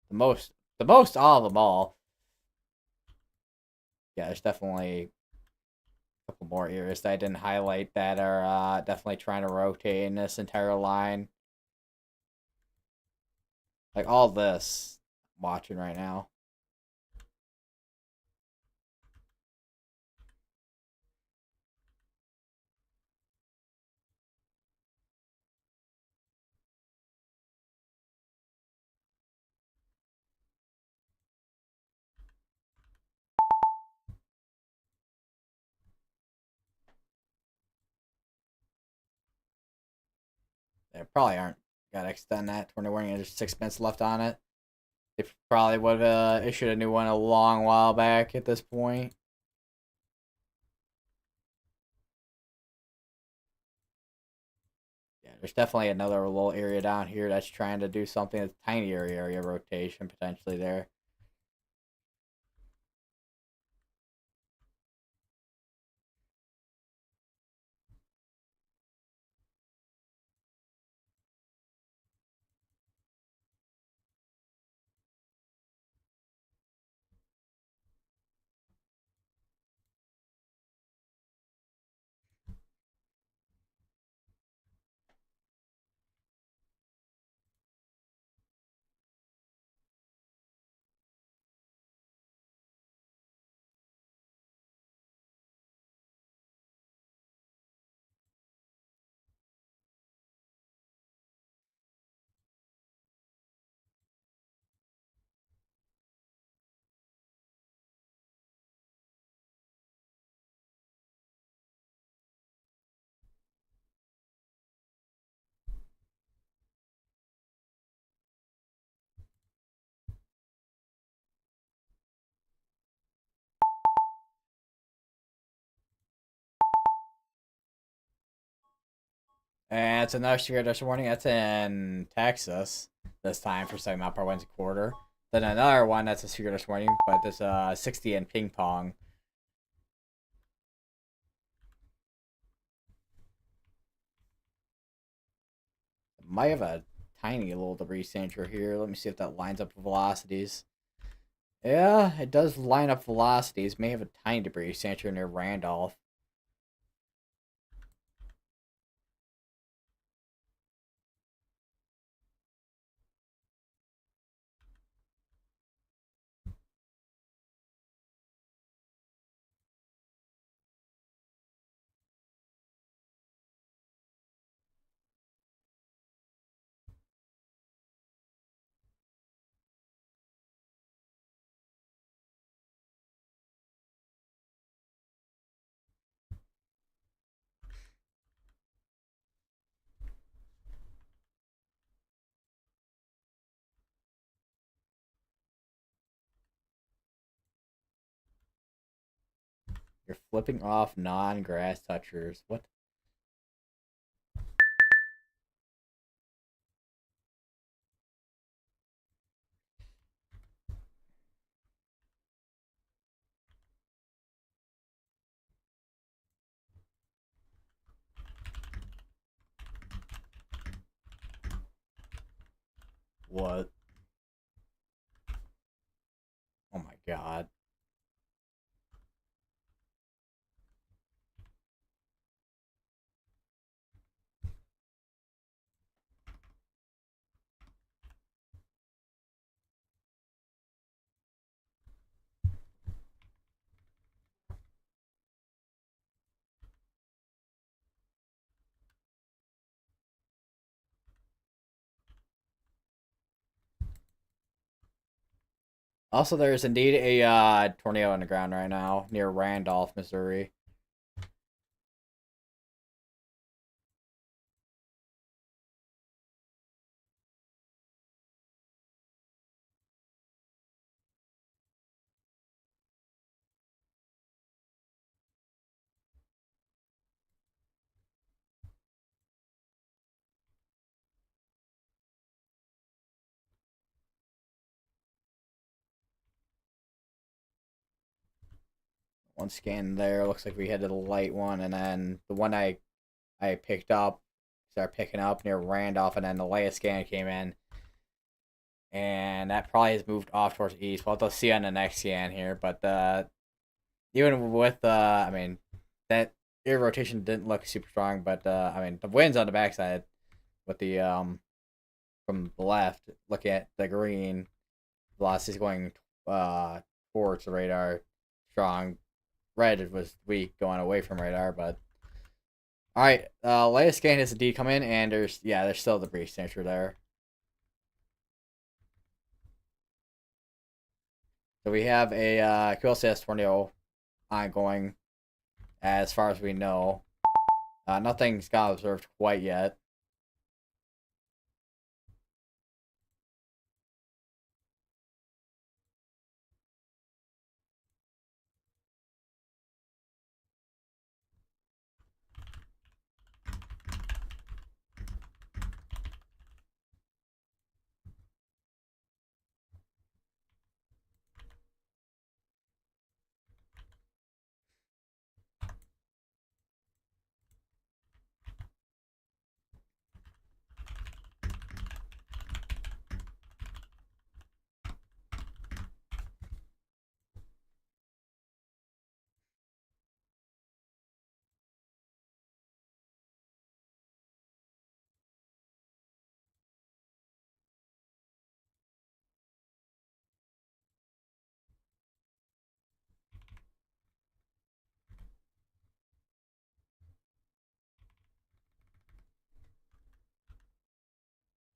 The most out of them all. Yeah, there's definitely a couple more areas that I didn't highlight that are definitely trying to rotate in this entire line. Like all this I'm watching right now. They probably aren't gotta extend that tornado warning. There's 6 minutes left on it. They probably would have issued a new one a long while back at this point. Yeah, there's definitely another little area down here that's trying to do something. A tinier area rotation potentially there. And it's another severe dust warning. That's in Texas this time for second mile per Wednesday quarter. Then another one that's a severe dust warning, but there's 60 in ping pong. Might have a tiny little debris signature here. Let me see if that lines up with velocities. Yeah, it does line up velocities. May have a tiny debris signature near Randolph. You're flipping off non-grass touchers. What? What? Also, there's indeed a tornado on the ground right now near Randolph, Missouri. One scan there. Looks like we had the light one, and then the one I picked up, started picking up near Randolph, and then the latest scan came in, and that probably has moved off towards the east. We'll have to see on the next scan here, but even with I mean, that air rotation didn't look super strong, but I mean, the wind's on the backside with the from the left, looking at the green velocity going uh towards the radar, strong. Red was weak going away from radar, but all right. Latest scan has indeed come in, and there's still debris signature there. So we have a QLCS tornado ongoing, as far as we know. Nothing's got observed quite yet.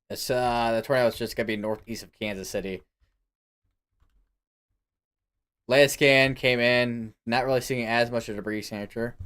It's the tornado is just gonna be northeast of Kansas City. Latest scan came in, not really seeing as much of debris signature.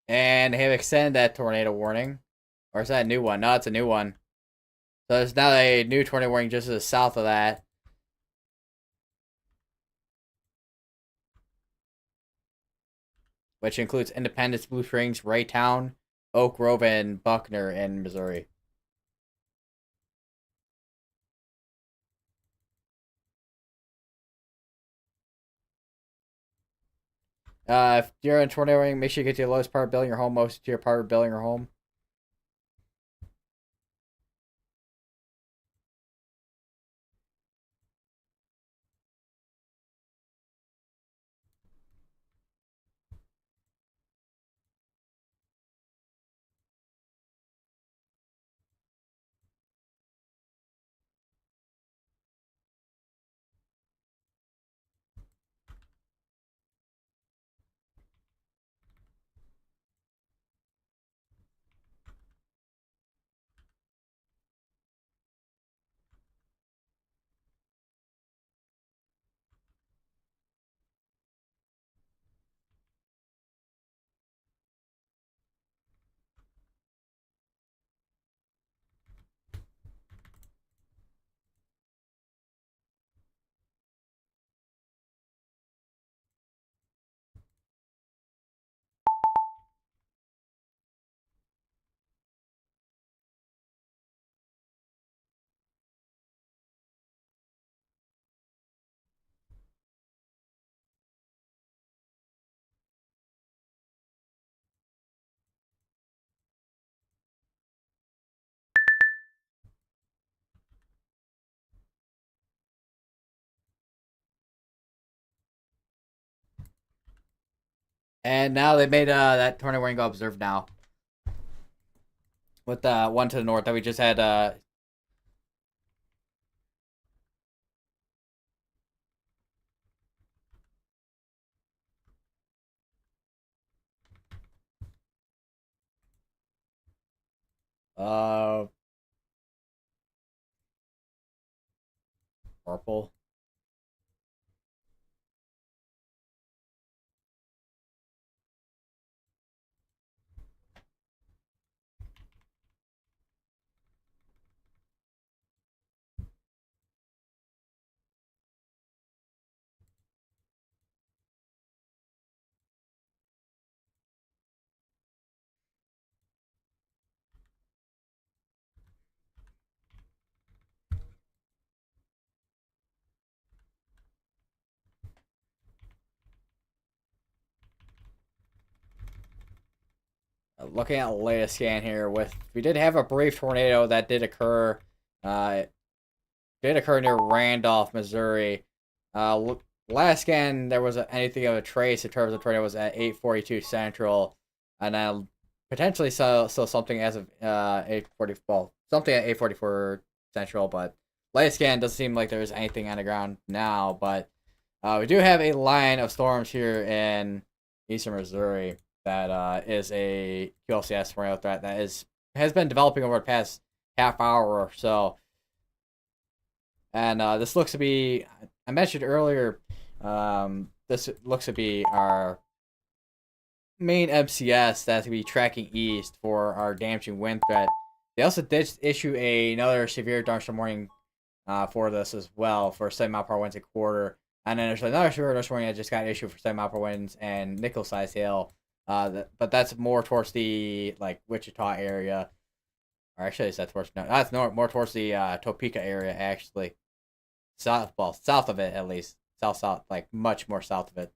And they have extended that tornado warning. Or is that a new one? No, it's a new one. So there's now a new tornado warning just to the south of that. Which includes Independence, Blue Springs, Raytown, Oak Grove, and Buckner in Missouri. If you're in tornado warning, make sure you get to the lowest part of building your home, most to your part of building your home. And now they made that tornado warning go observed now with the one to the north that we just had. Uh, Purple. Looking at the latest scan here, with we did have a brief tornado that did occur. It did occur near Randolph, Missouri. Last scan, there was anything of a trace in terms of tornado was at 8:42 Central, and then potentially so something as of 8:40. Well, something at 8:44 Central, but latest scan doesn't seem like there's anything on the ground now. But we do have a line of storms here in eastern Missouri that is a QLCS tornado threat that has been developing over the past half hour or so. And this looks to be, I mentioned earlier, this looks to be our main MCS that's going to be tracking east for our damaging wind threat. They also did issue another severe thunderstorm warning for this as well for 7 mile per hour winds a quarter. And then there's another severe thunderstorm warning that just got issued for 7 mile per hour winds and nickel-sized hail. But that's more towards the like Wichita area. Or actually, is that towards no? That's more towards the Topeka area actually. South of it at least. South, like much more south of it.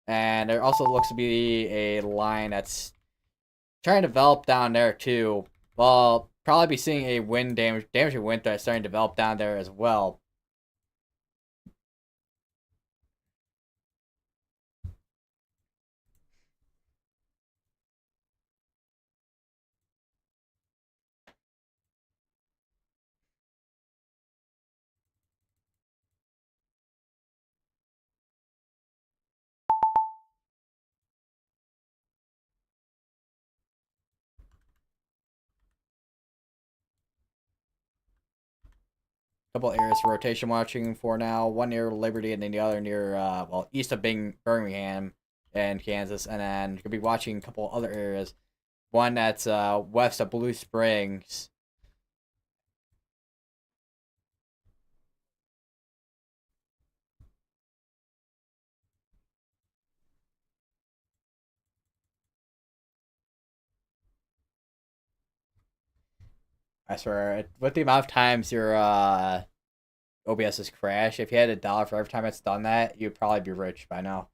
And there also looks to be a line that's trying to develop down there too. Well, probably be seeing a damaging wind threat starting to develop down there as well. Couple areas for rotation watching for now. One near Liberty, and then the other near east of Birmingham and Kansas, and then you could be watching a couple other areas. One that's west of Blue Springs. I swear, with the amount of times your OBS has crashed, if you had $1 for every time it's done that, you'd probably be rich by now.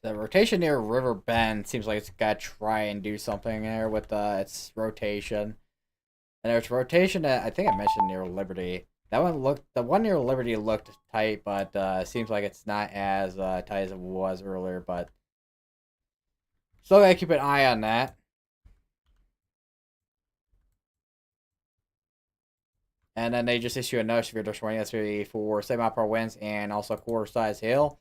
The rotation near River Bend seems like it's got to try and do something there with its rotation. And there's rotation at, I think I mentioned near Liberty. The one near Liberty looked tight, but seems like it's not as tight as it was earlier. But still gotta keep an eye on that. And then they just issue another severe dose warning yesterday for 7 mile per hour winds and also quarter size hail.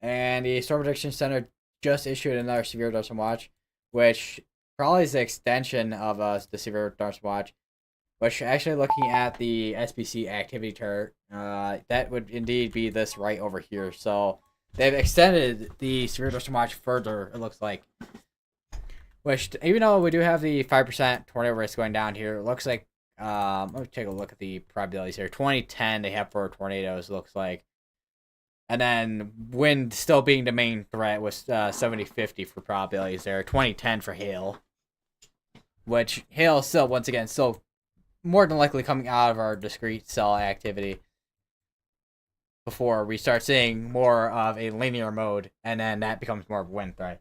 And the Storm Prediction Center just issued another severe dose watch, which probably is the extension of the severe dose watch. Which actually looking at the SBC activity chart, that would indeed be this right over here. So they've extended the severe dose watch further. It looks like. Which, even though we do have the 5% tornado risk going down here, it looks like, let me take a look at the probabilities here. 2010 they have for tornadoes, looks like. And then wind still being the main threat was 70-50 for probabilities there. 2010 for hail. Which, hail still, once again, still more than likely coming out of our discrete cell activity before we start seeing more of a linear mode, and then that becomes more of a wind threat.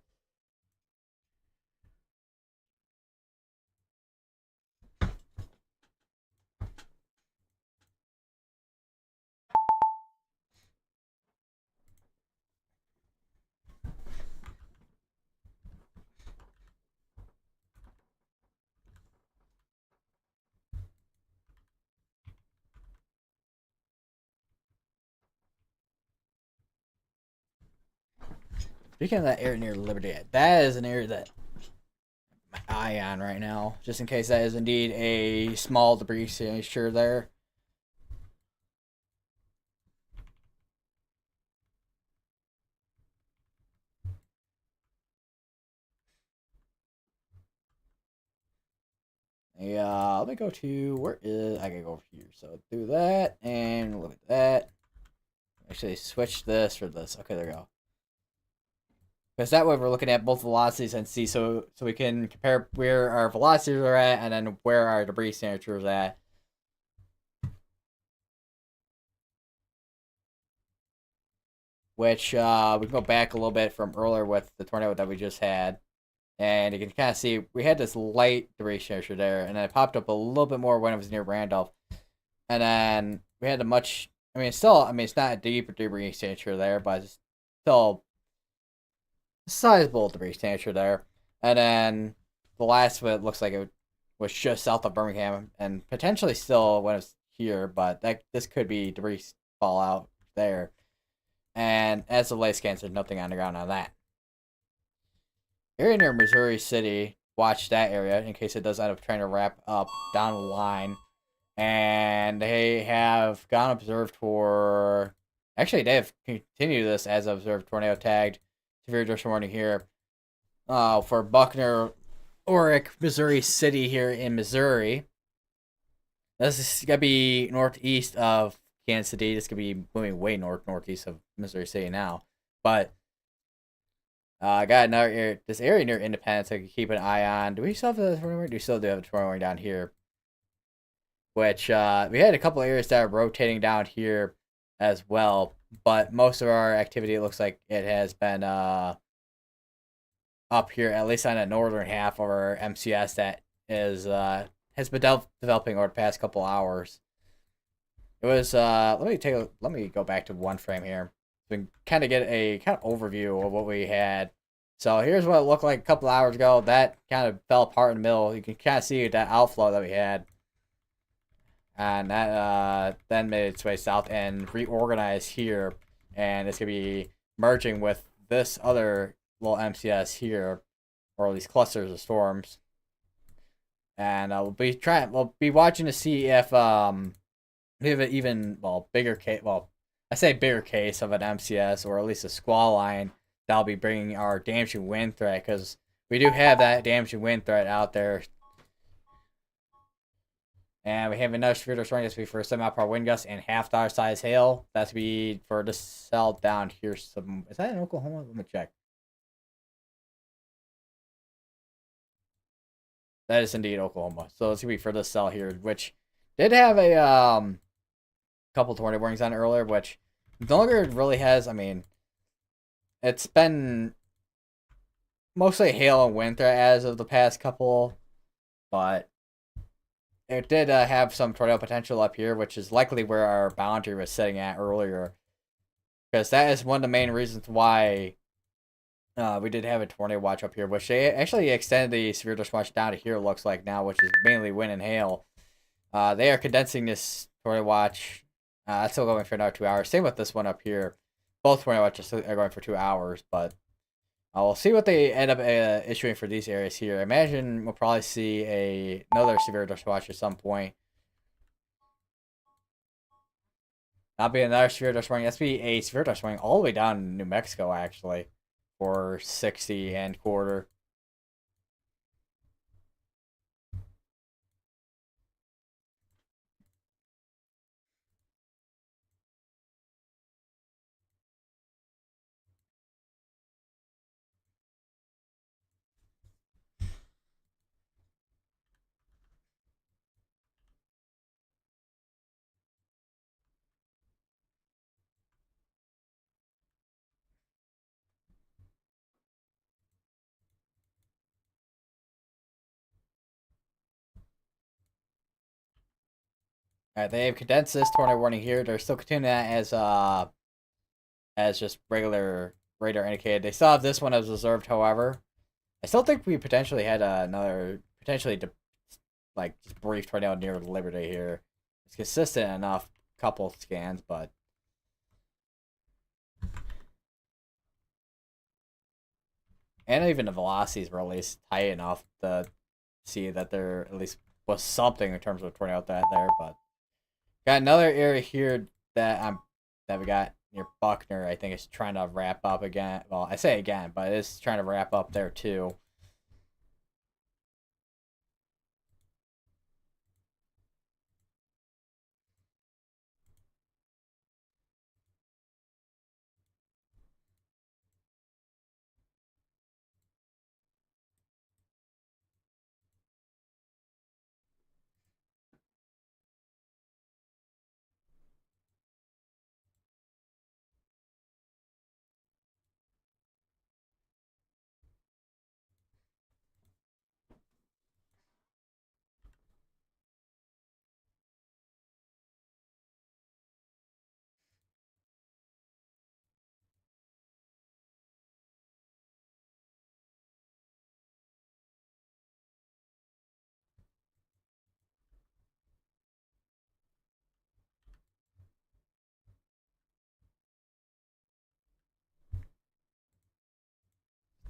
Speaking of that area near Liberty, that is an area that my eye on right now, just in case that is indeed a small debris signature there. Yeah, let me go to where is I gotta go over here. So do that and look at that. Actually, switch this for this. Okay, there we go. Because that way we're looking at both velocities and see, so we can compare where our velocities are at and then where our debris signature is at. Which we can go back a little bit from earlier with the tornado that we just had. And you can kind of see we had this light debris signature there, and then it popped up a little bit more when it was near Randolph. And then we had a much, it's not a deep debris signature there, but it's still a sizable debris signature there. And then the last of it looks like it was just south of Birmingham, and potentially still when it's here, but this could be debris fallout there. And as of late scans, there's nothing on the ground on that. Area near Missouri City, watch that area in case it does end up trying to wrap up down the line. And they have gone observed for. Actually, they have continued this as observed tornado tagged severe dose warning here for Buckner, Oric, Missouri City here in Missouri. This is going to be northeast of Kansas City. This could be moving way northeast of Missouri City now. But I got another area, this area near Independence I can keep an eye on. Do we still have the tornado warning? Do we still do have a tornado warning down here? Which we had a couple areas that are rotating down here as well. But most of our activity, it looks like it has been up here, at least on the northern half of our MCS that is has been developing over the past couple hours. It was let me go back to one frame here. So we can kind of get a kind of overview of what we had. So here's what it looked like a couple hours ago. That kind of fell apart in the middle. You can kind of see that outflow that we had. And that then made its way south and reorganized here. And it's going to be merging with this other little MCS here, or these clusters of storms. And we'll be watching to see if we have an even bigger case. Well, I say bigger case of an MCS or at least a squall line that'll be bringing our damaging wind threat because we do have that damaging wind threat out there. And we have another severe storm that's be for 7 mile per hour wind gusts and half-dollar size hail. That's be for the cell down here. Some is that in Oklahoma? Let me check. That is indeed Oklahoma. So it's gonna be for this cell here, which did have a couple tornado warnings on it earlier, which no longer really has. I mean, it's been mostly hail and wind threat as of the past couple, but it did have some tornado potential up here, which is likely where our boundary was sitting at earlier, because that is one of the main reasons why we did have a tornado watch up here, which they actually extended the severe dust watch down to here. Looks like now, which is mainly wind and hail. They are condensing this tornado watch. It's still going for another 2 hours. Same with this one up here. Both tornado watches are going for 2 hours, but we'll see what they end up issuing for these areas here. I imagine we'll probably see another severe dust watch at some point. That'll be another severe dust warning. That's be a severe dust warning all the way down in New Mexico, actually, for 60 and quarter. Alright, they have condensed this tornado warning here. They're still continuing that as just regular radar indicated. They still have this one as reserved, however. I still think we potentially had another like just brief tornado near Liberty here. It's consistent enough, couple scans, but and even the velocities were at least high enough to see that there at least was something in terms of tornado that there. But got another area here that we got near Buckner. I think it's trying to wrap up again. Well, I say again, but it's trying to wrap up there too.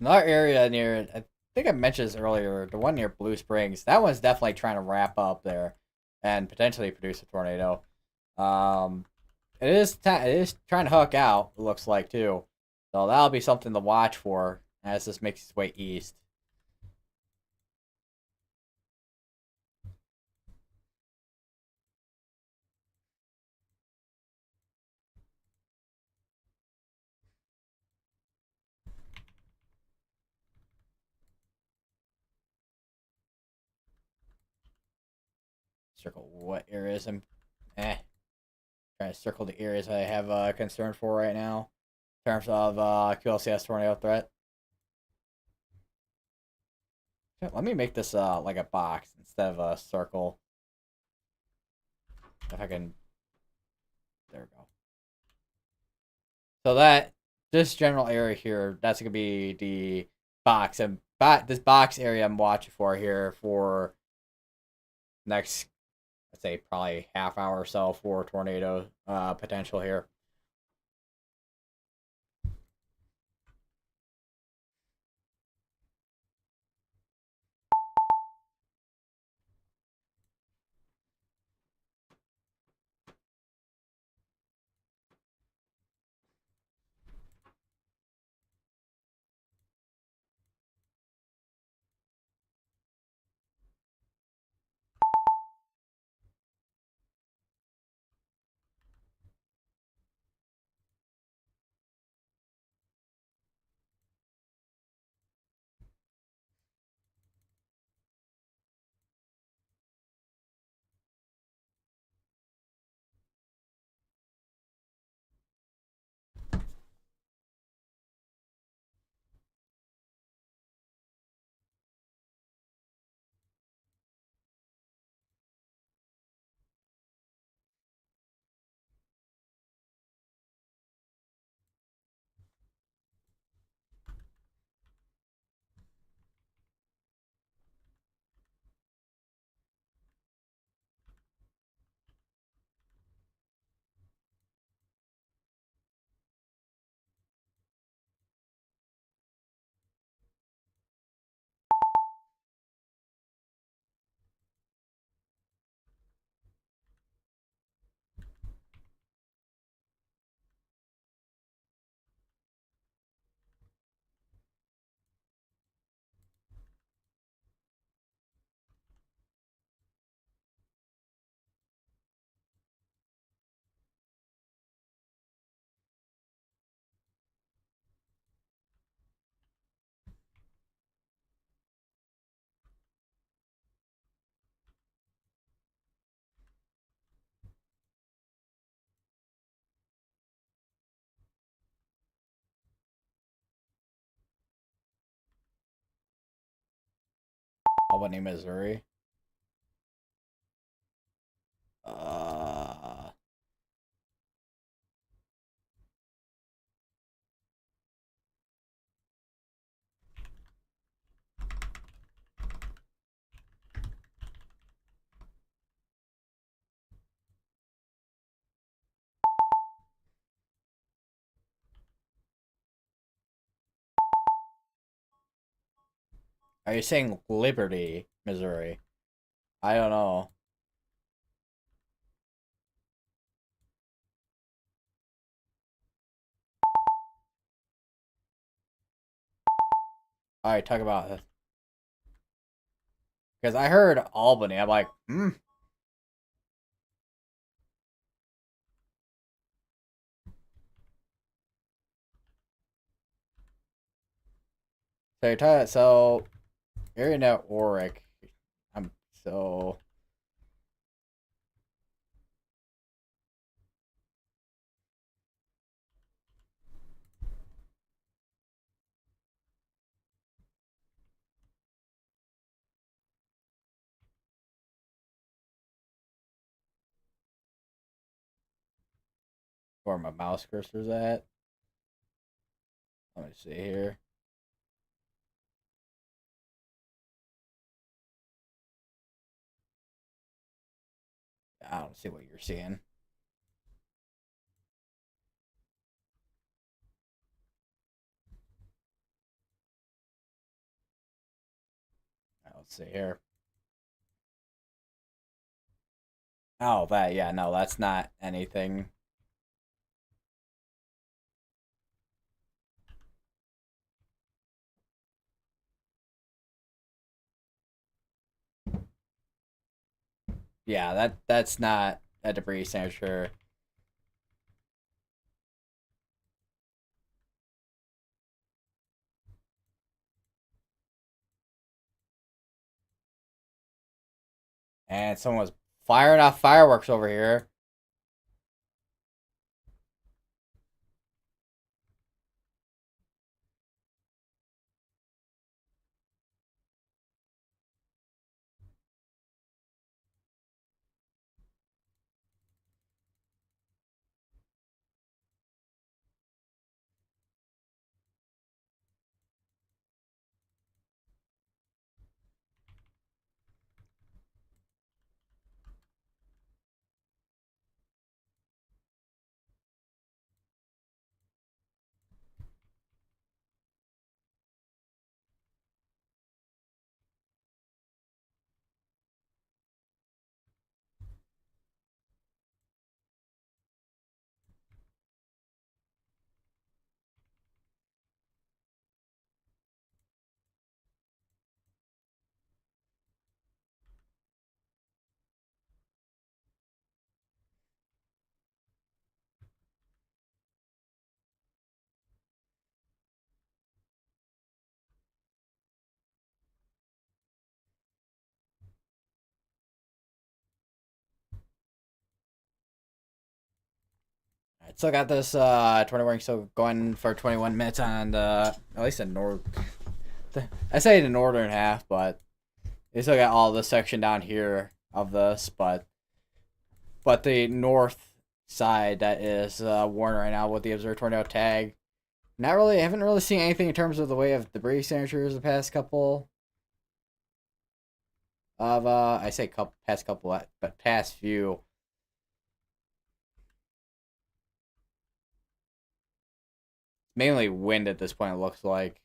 Another area near, I think I mentioned this earlier, the one near Blue Springs. That one's definitely trying to wrap up there and potentially produce a tornado. Um, it is trying to hook out. It looks like too, so that'll be something to watch for as this makes its way east. Circle what areas I'm trying to circle the areas I have concern for right now in terms of QLCS tornado threat. Let me make this like a box instead of a circle. If I can, there we go. So that this general area here, that's gonna be the box, and this box area I'm watching for here for next, let's say probably half hour or so for tornado potential here. Albany, Missouri. Uh, are you saying Liberty, Missouri? I don't know. All right, talk about it. Because I heard Albany. I'm like, hmm. So you're talking. So area network. I'm so. Where my mouse cursor's at. Let me see here. I don't see what you're seeing. Let's see here. Oh, that, yeah, no, that's not anything. Yeah, that's not a debris signature. And someone was firing off fireworks over here. Right, still got this 21 still going for 21 minutes on the at least the north. I say the northern half, but they still got all the section down here of this, but the north side that is worn right now with the observed tornado tag. Not really. I haven't really seen anything in terms of the way of debris signatures the past couple of I say past couple, but past few. Mainly wind at this point. It looks like,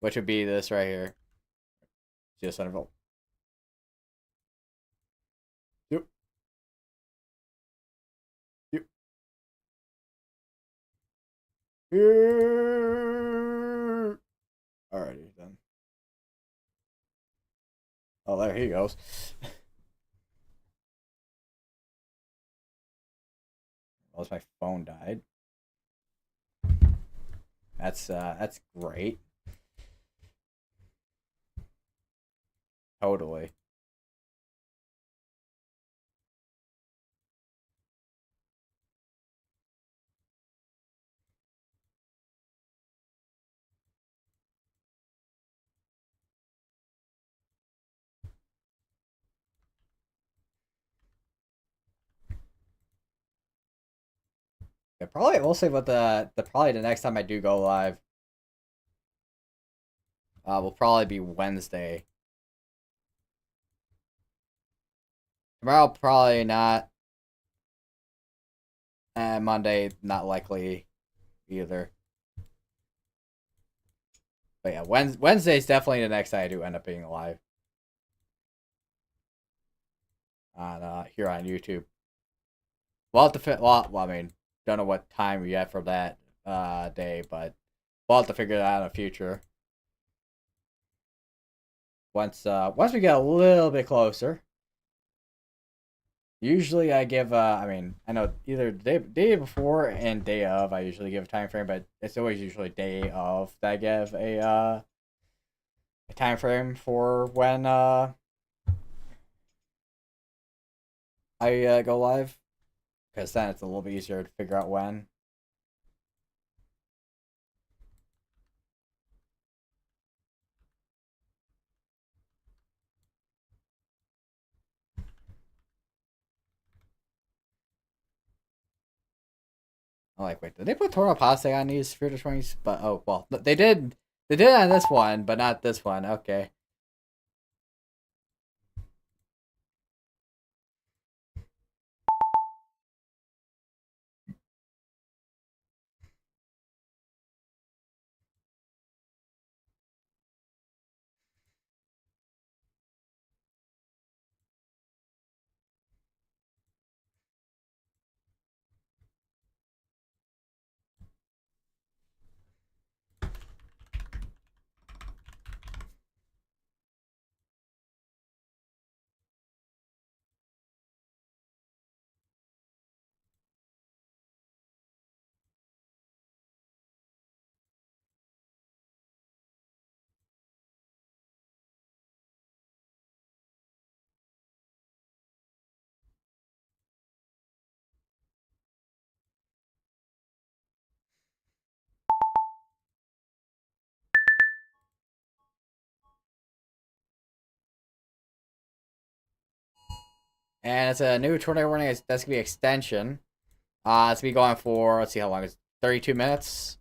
which would be this right here. Geocenter. Yep. Yep. Here. Alrighty then. Oh, there he goes. Unless my phone died. That's great. Totally. Yeah, probably we'll see what the probably the next time I do go live will probably be Wednesday. Tomorrow probably not. And Monday not likely either. But yeah, Wednesday's definitely the next time I do end up being live on here on YouTube. We'll have to fit. Well, I mean, don't know what time yet for that day, but we'll have to figure that out in the future. Once we get a little bit closer. Usually I give I mean I know either day before and day of I usually give a time frame, but it's always usually day of that I give a time frame for when I go live, because then it's a little bit easier to figure out when. I'm like, wait, did they put Toro Pasta on these Spirited 20s? But oh well, they did on this one, but not this one. Okay. And it's a new tornado warning. That's gonna be extension. It's gonna be going for, let's see how long it's 32 minutes.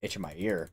Itching my ear.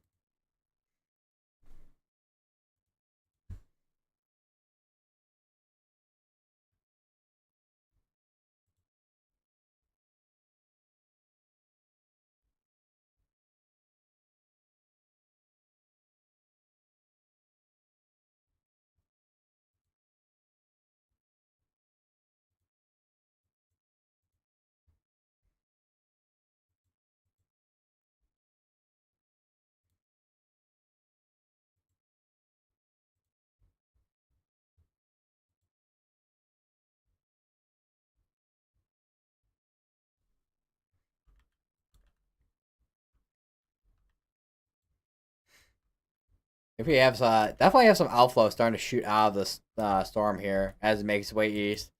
If we have definitely have some outflow starting to shoot out of this storm here as it makes its way east.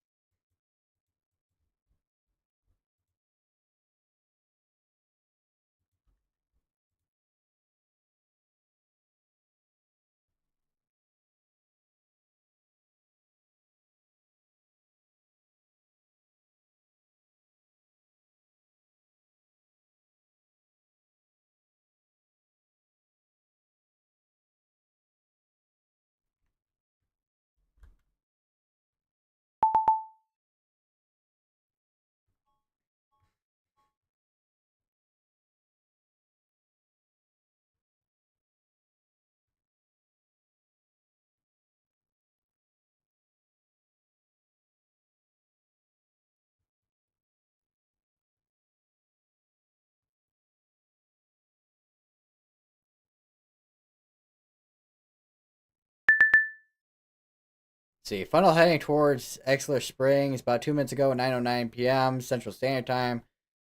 Let's see, funnel heading towards Exeter Springs about 2 minutes ago at 9:09 p.m. Central Standard Time.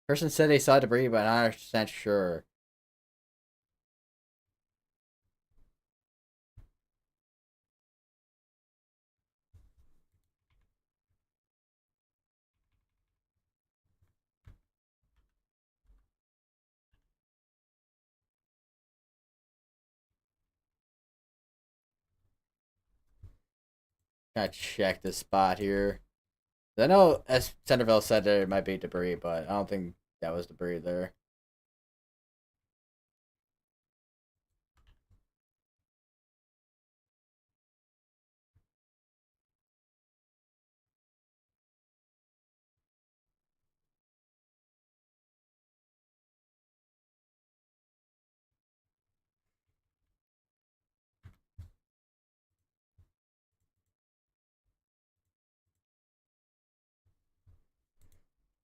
Person said they saw debris, but not 100% sure. Trying to check this spot here. I know as Centerville said there might be debris, but I don't think that was debris there.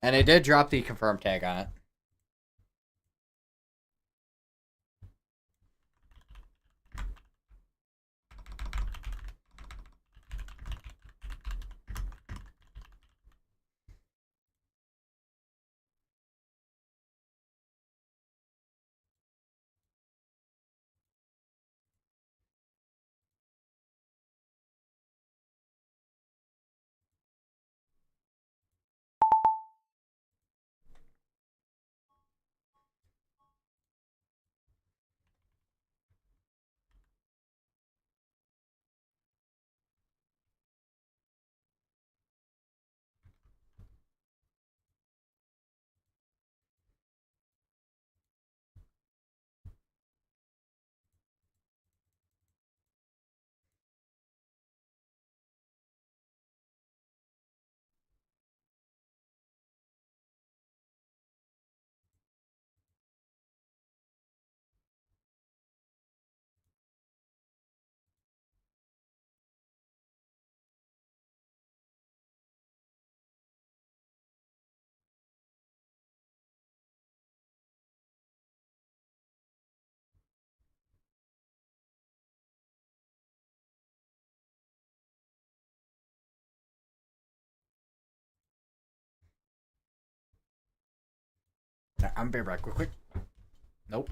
And they did drop the confirm tag on it. I'm be right quick. Nope.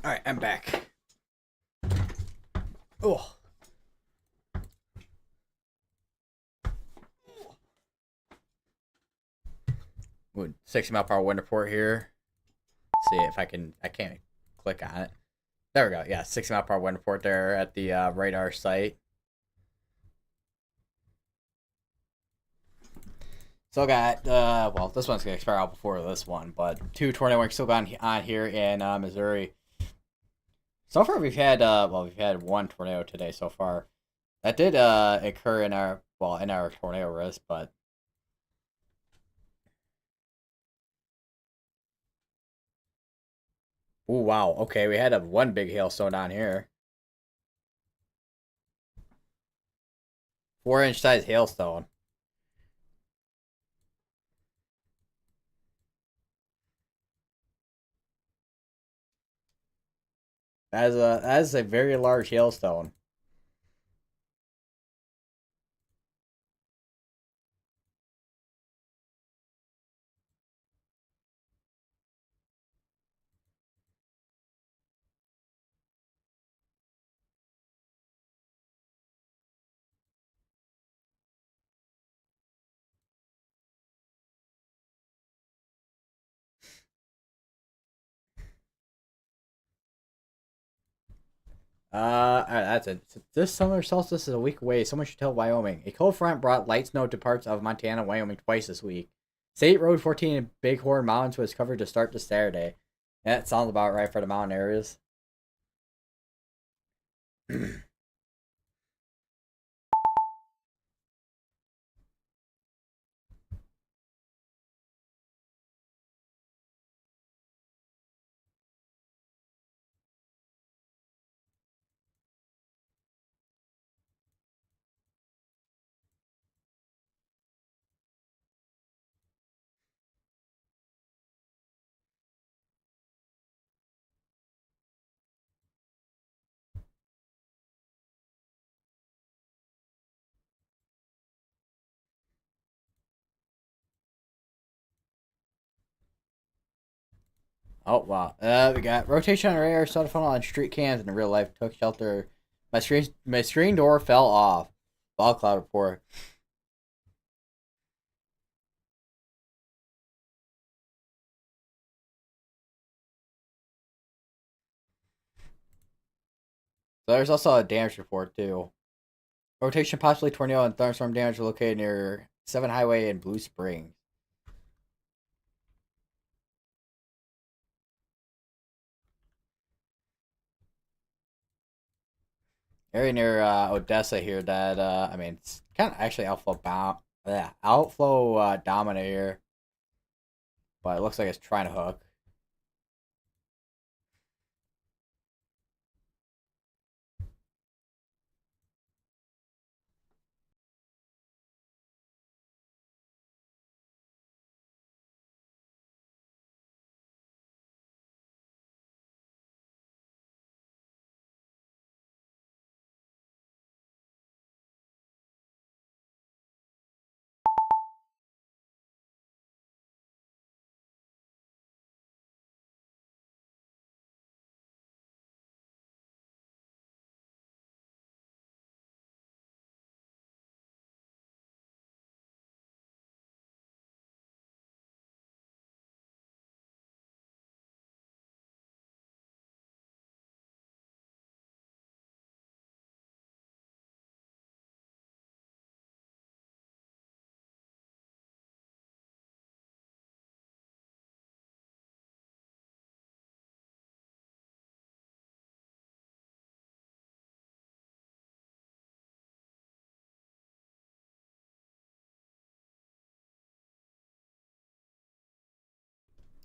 Alright, I'm back. Oh. With 60 mile per hour wind report here. See if I can't click on it. There we go. Yeah, 60 mile per hour wind report there at the radar site. Still got, well, this one's going to expire out before this one, but 2 tornado warnings still going on here in Missouri. So far we've had, we've had 1 tornado today so far. That did occur in our tornado risk, but oh wow, okay, we had a one big hailstone down here. 4 inch size hailstone. That is a very large hailstone. Alright, that's it. This summer solstice is a week away. Someone should tell Wyoming. A cold front brought light snow to parts of Montana and Wyoming twice this week. State Road 14 in Bighorn Mountains was covered to start this Saturday. That sounds about right for the mountain areas. Oh wow. We got rotation on radar, started funnel on street cams in real life. Took shelter. My screen door fell off. Fog cloud report. So there's also a damage report too. Rotation possibly tornado and thunderstorm damage located near 7 Highway in Blue Springs. Area near Odessa here that I mean it's kind of actually outflow bound. Yeah, outflow dominant here, but it looks like it's trying to hook.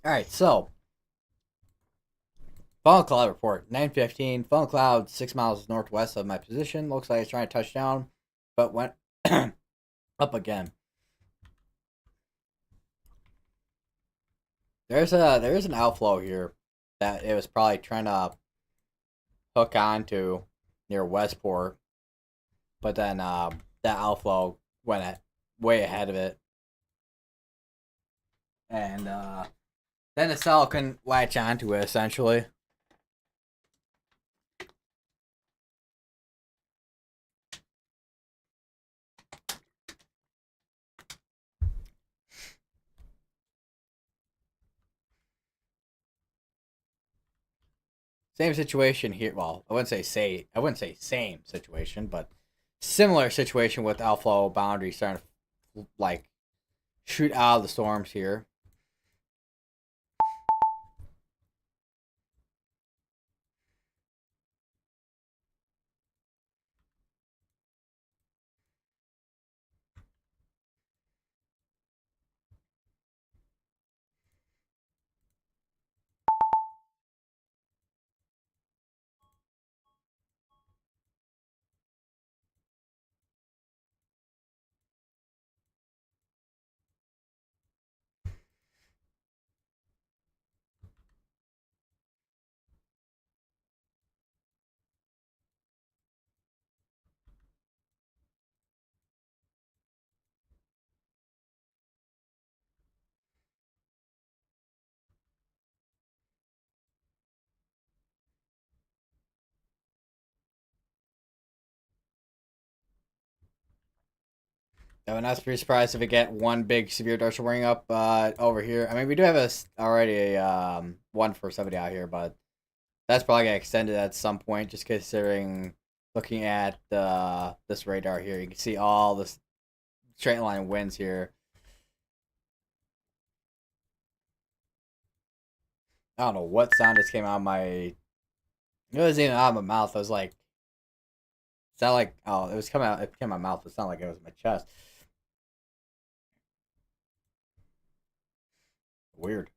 All right, so funnel cloud report 9:15. Funnel cloud 6 miles northwest of my position. Looks like it's trying to touch down, but went up again. There is an outflow here that it was probably trying to hook onto near Westport, but then that outflow went way ahead of it, and then the cell couldn't latch onto it essentially. Same situation here. Well, I wouldn't say same situation, but similar situation with outflow boundary starting to like shoot out of the storms here. I'm not pretty surprised if we get one big severe dorsal ring up over here. I mean, we do have already a one for 70 out here, but that's probably gonna extend it at some point. Just considering looking at this radar here, you can see all this straight line winds here. I don't know what sound just came out of my. It wasn't even out of my mouth. I was like, it's not like oh, it was coming out. It came out of my mouth. It sounded like it was in my chest. Weird.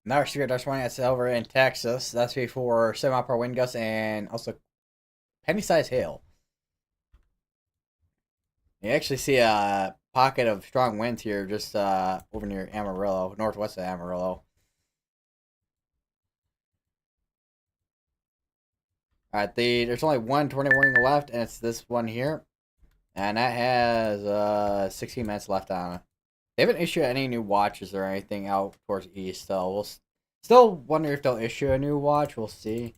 Now we're Dutch one that's over in Texas. That's before 7 mile per wind gusts and also penny sized hail. You actually see a pocket of strong winds here just over near Amarillo, northwest of Amarillo. Alright, there's only one tornado warning left, and it's this one here. And that has 16 minutes left on it. They haven't issued any new watches or anything out towards east, so we'll still wonder if they'll issue a new watch. We'll see.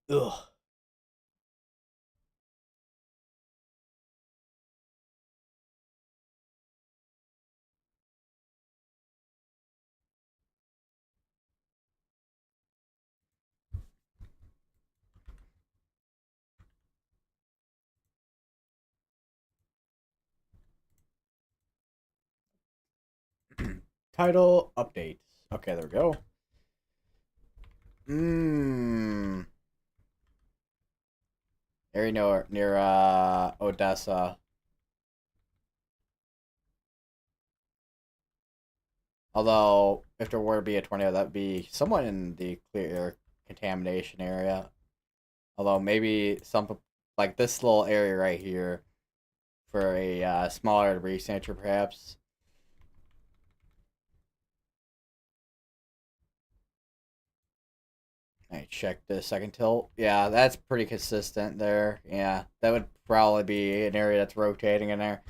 Ugh. Title updates. Okay, there we go. Mmm. Area near Odessa. Although, if there were to be a tornado, that'd be somewhat in the clear contamination area. Although maybe some like this little area right here for a smaller debris signature, perhaps. I check the second tilt. Yeah, that's pretty consistent there. Yeah, that would probably be an area that's rotating in there.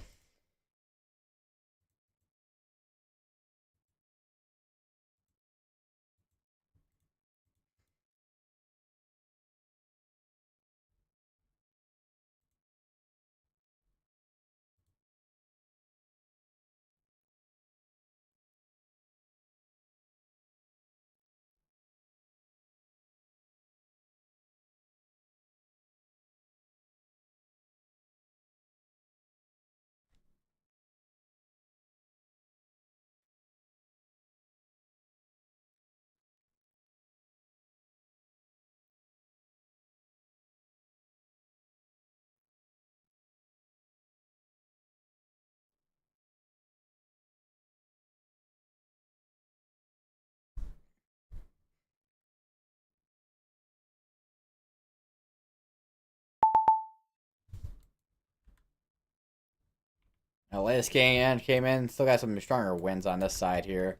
Now, latest came in, still got some stronger winds on this side here.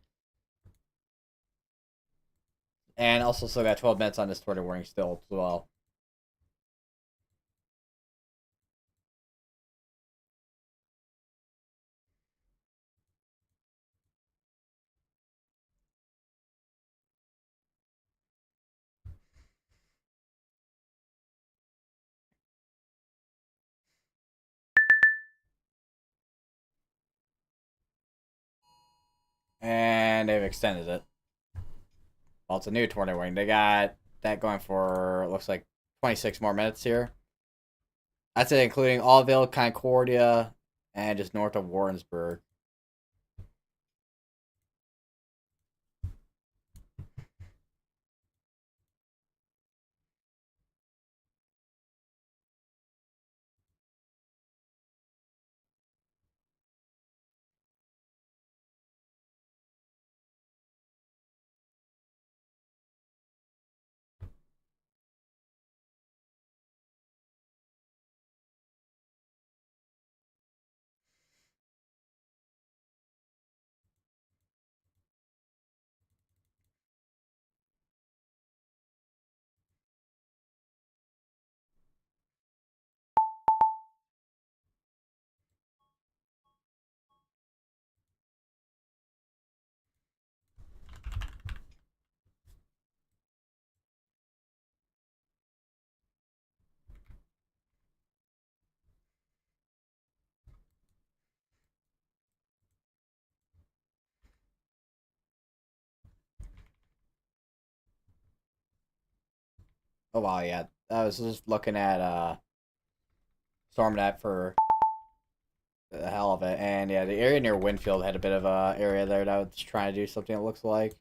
And also still got 12 minutes on this tornado warning still as well. And they've extended it. Well, it's a new tornado warning. They got that going for, looks like, 26 more minutes here. That's it, including Allville, Concordia, and just north of Warrensburg. Oh, wow, yeah. I was just looking at StormNet for the hell of it. And yeah, the area near Winfield had a bit of a area there that was trying to do something it looks like.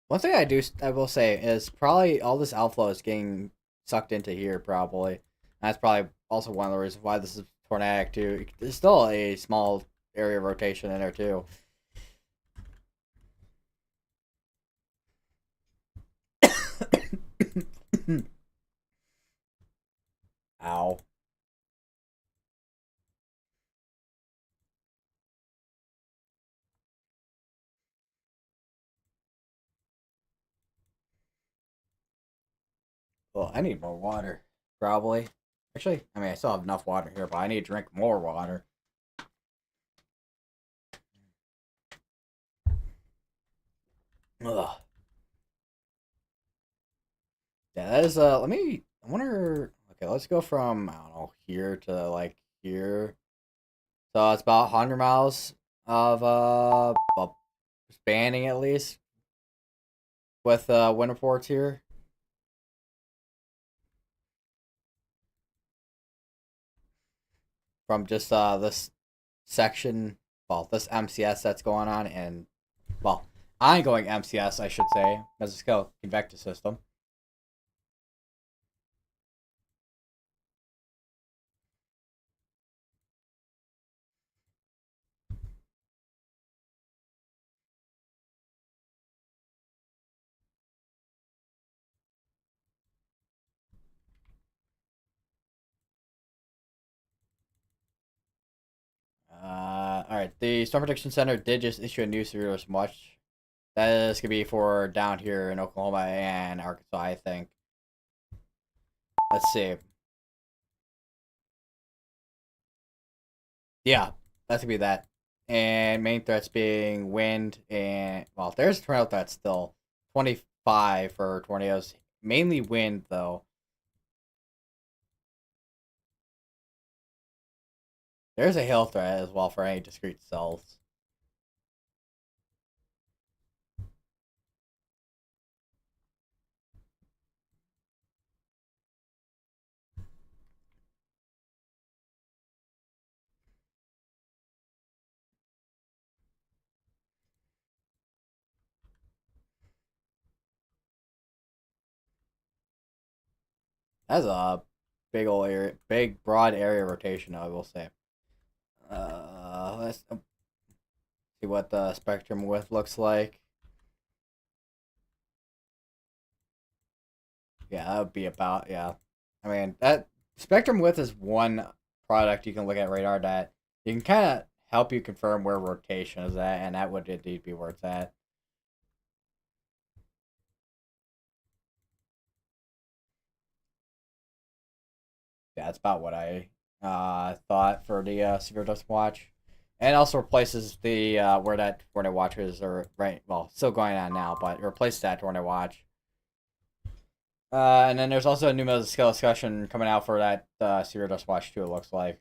One thing I will say is probably all this outflow is getting sucked into here. Probably that's probably also one of the reasons why this is tornadic too. There's still a small area of rotation in there too. Ow. Well, I need more water. Probably. Actually, I mean, I still have enough water here, but I need to drink more water. Ugh. Yeah, that is, let me, I wonder, okay, let's go from, I don't know, here to, like, here. So it's about 100 miles of, well, spanning at least, with, wind reports here. From just, this section, well, this MCS that's going on, and, well, ongoing MCS, I should say, Mesoscale Convective System. Alright, the Storm Prediction Center did just issue a new severe watch. That is gonna be for down here in Oklahoma and Arkansas, I think. Let's see. Yeah, that's gonna be that. And main threats being wind and well, there's a tornado threat still. 25 for tornadoes. Mainly wind though. There's a hail threat as well for any discrete cells. That's a big old area, big broad area rotation, I will say. Let's see what the spectrum width looks like. Yeah, that would be about, yeah. I mean, that spectrum width is one product you can look at radar that you can kind of help you confirm where rotation is at, and that would indeed be where it's at. Yeah, that's about what I thought for the severe dust watch, and also replaces the where that tornado watch is, or right, well, still going on now, but it replaces that tornado watch. And then there's also a new mesoscale discussion coming out for that severe dust watch too. It looks like,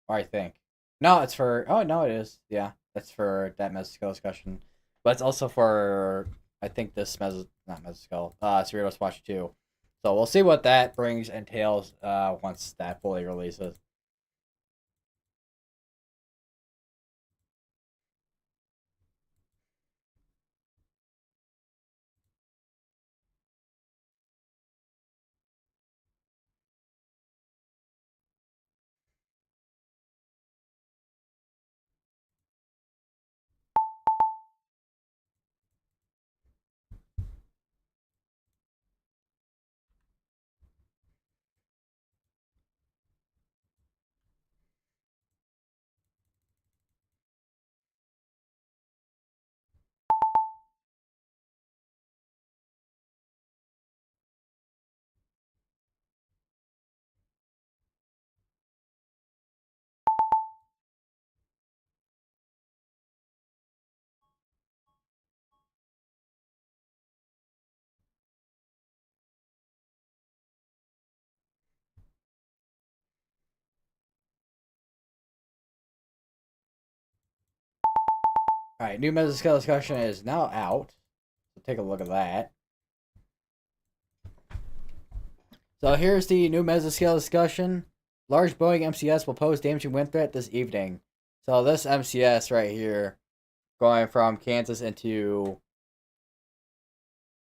or I think. No, it's for. Oh no, it is. Yeah, that's for that mesoscale discussion, but it's also for I think this not mesoscale severe dust watch too. So we'll see what that brings entails once that fully releases. All right, new mesoscale discussion is now out. So take a look at that. So here's the new mesoscale discussion. Large Boeing MCS will pose damaging wind threat this evening. So this MCS right here going from Kansas into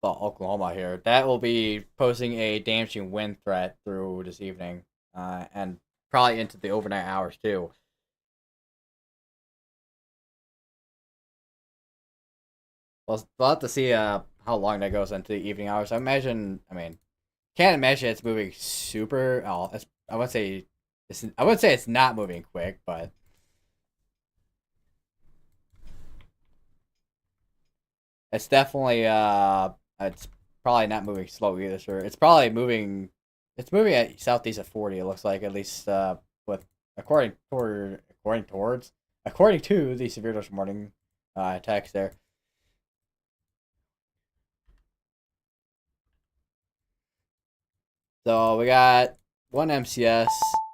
Oklahoma here. That will be posing a damaging wind threat through this evening, and probably into the overnight hours too. We'll have to see how long that goes into the evening hours. I mean, can't imagine it's moving super. Oh, I would say I would say it's not moving quick, but it's definitely it's probably not moving slow either. Sure, it's probably moving. It's moving at southeast of 40. It looks like, at least with according to the severe dose warning text there. So we got one MCS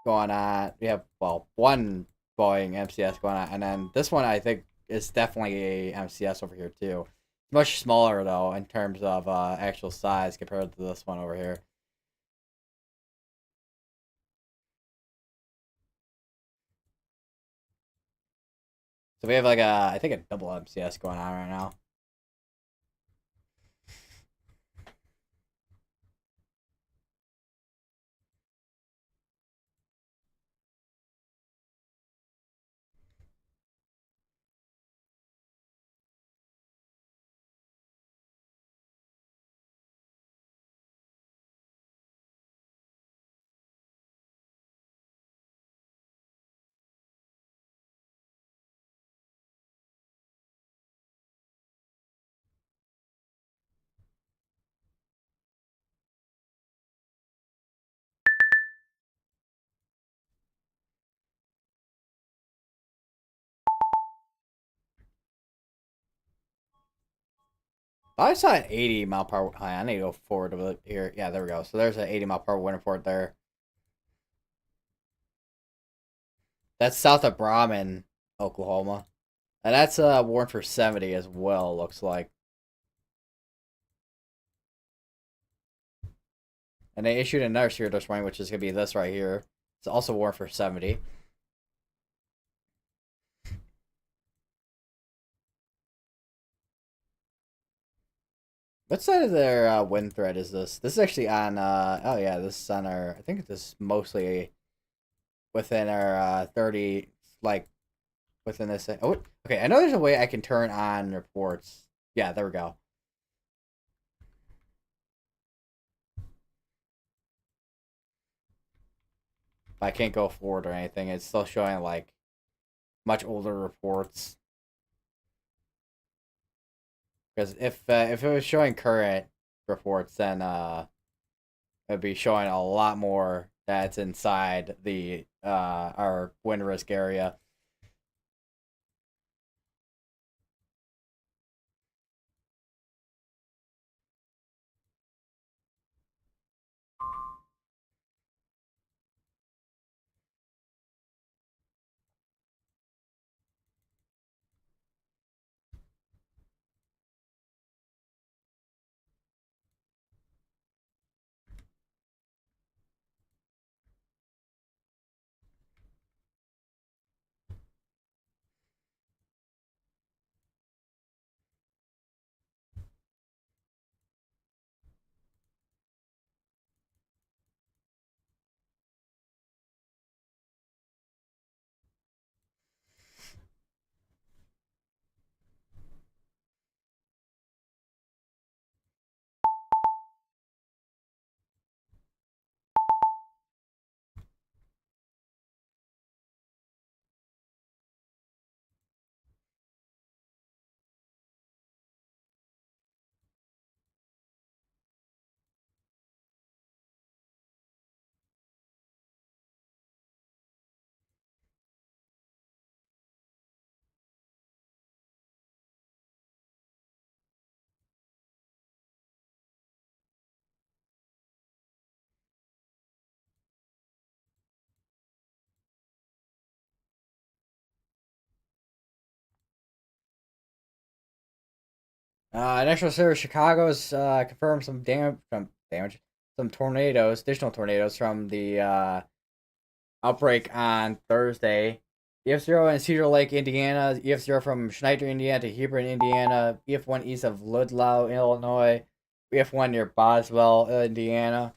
going on. We have, well, one Boeing MCS going on, and then this one I think is definitely a MCS over here too. It's much smaller though in terms of actual size compared to this one over here. So we have like I think a double MCS going on right now. I saw an 80 mile per hour. I need to go forward a bit here. Yeah, there we go. So there's an 80 mile per hour wind report there. That's south of Brahman, Oklahoma. And that's warned for 70 as well, looks like. And they issued another severe dose warning, which is going to be this right here. It's also warned for 70. What side of their wind threat is this? This is actually on, oh yeah, this is on our, I think this is mostly within our 30, like, within this. Oh, okay, I know there's a way I can turn on reports. Yeah, there we go. I can't go forward or anything. It's still showing, like, much older reports. Because if it was showing current reports, then it'd be showing a lot more that's inside the our wind risk area. National Service Chicago's confirmed some tornadoes, additional tornadoes from the outbreak on Thursday. EF0 in Cedar Lake, Indiana. EF0 from Schneider, Indiana to Hebron, Indiana. EF1 east of Ludlow, Illinois. EF1 near Boswell, Indiana.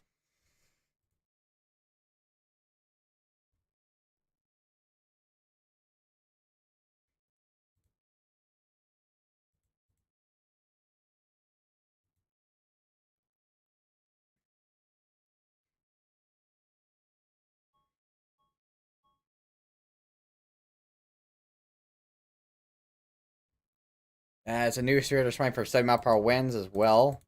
It's a new series trying for 7 mile per hour winds as well.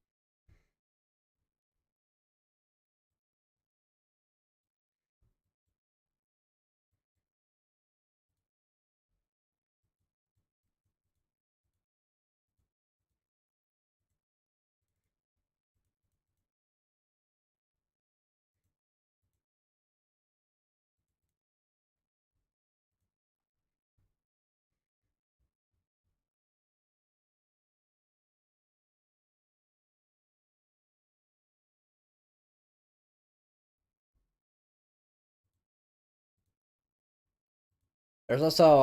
There's also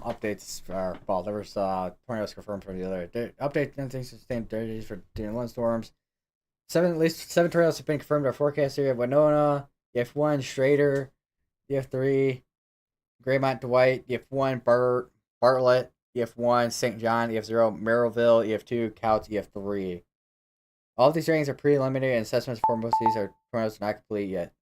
updates for well, there was tornadoes confirmed for the other update things sustained 30 days for one storms. At least 7 tornadoes have been confirmed in our forecast area of Winona. EF1 Schrader, EF3 Graymont Dwight, EF1 Bartlett, EF1 St. John, EF0 Merrillville, EF2 Couch, EF3. All of these ratings are preliminary and assessments for most of these are tornadoes not complete yet.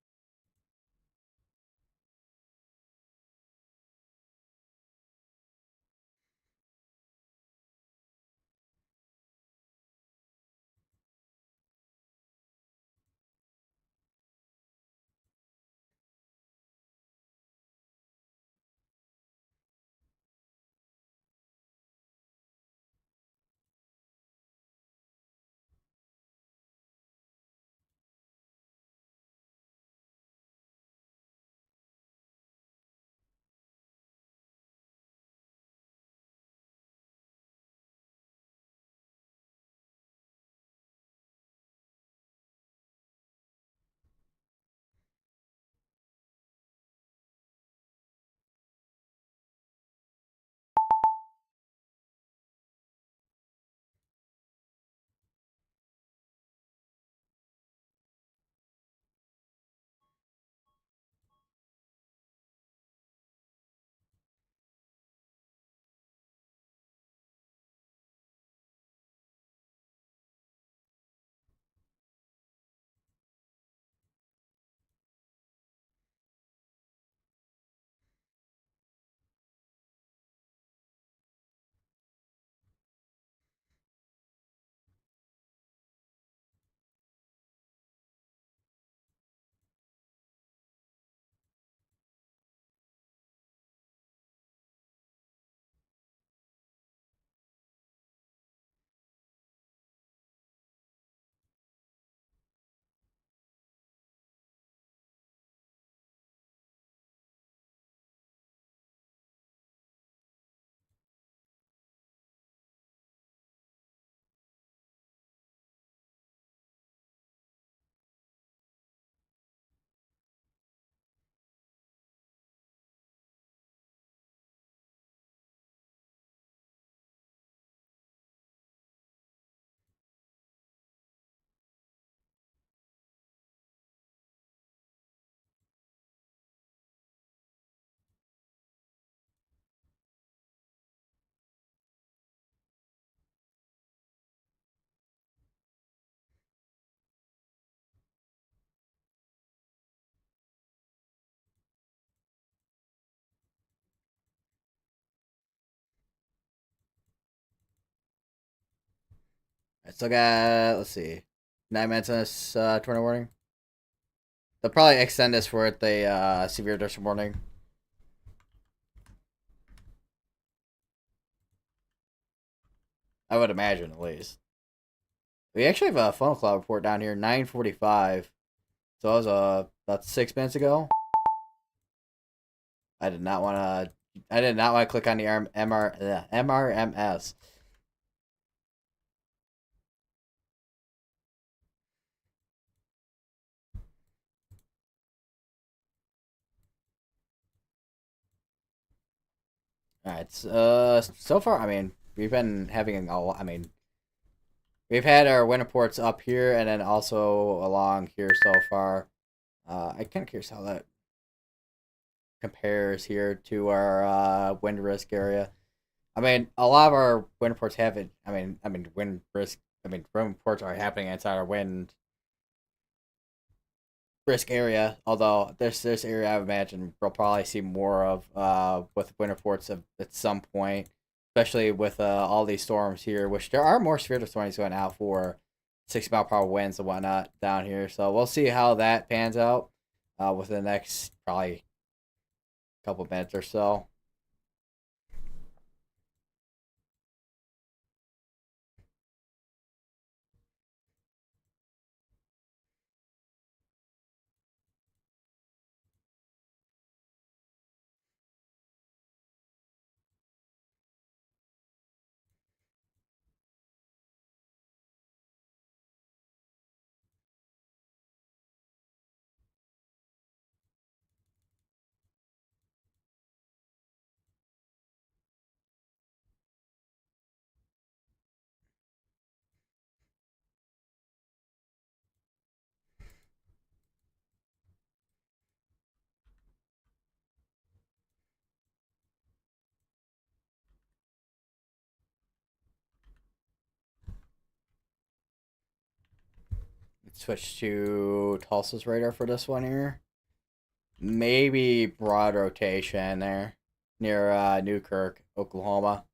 I still got, let's see, 9 minutes on this tornado warning. They'll probably extend this for the severe dust warning. I would imagine, at least. We actually have a funnel cloud report down here, 9:45. So that was about 6 minutes ago. I did not want to. I did not want to click on the MRMS. All right. So far, I mean, we've been having a lot. I mean, we've had our wind reports up here and then also along here so far. I kind of curious how that compares here to our wind risk area. I mean, a lot of our wind reports have it. Wind risk. Wind reports are happening inside our wind risk area. Although this area, I imagine we'll probably see more of with wind reports at some point, especially with all these storms here. Which there are more severe storms going out for 60 mile per hour winds and whatnot down here. So we'll see how that pans out within the next probably couple minutes or so. Let's switch to Tulsa's radar for this one here. Maybe broad rotation there near Newkirk, Oklahoma.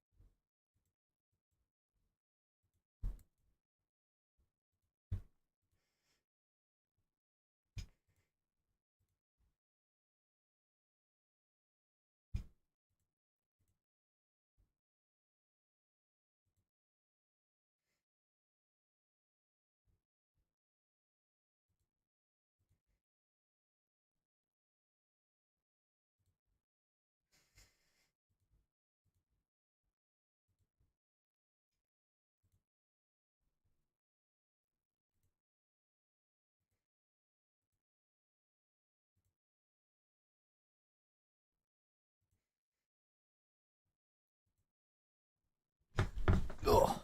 Ugh.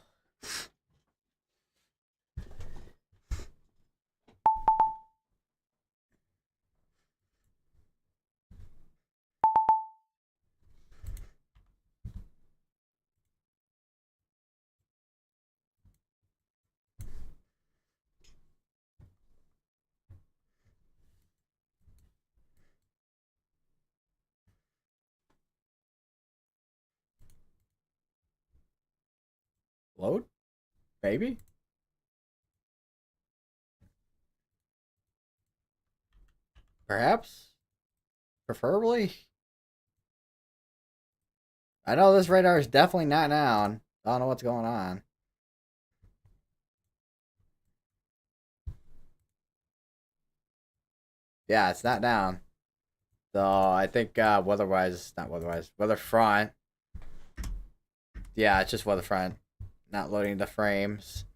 Load? Maybe? Perhaps? Preferably? I know this radar is definitely not down. I don't know what's going on. Yeah, it's not down. So I think weather-wise, not weather-wise, weather front. Yeah, it's just weather front. Not loading the frames.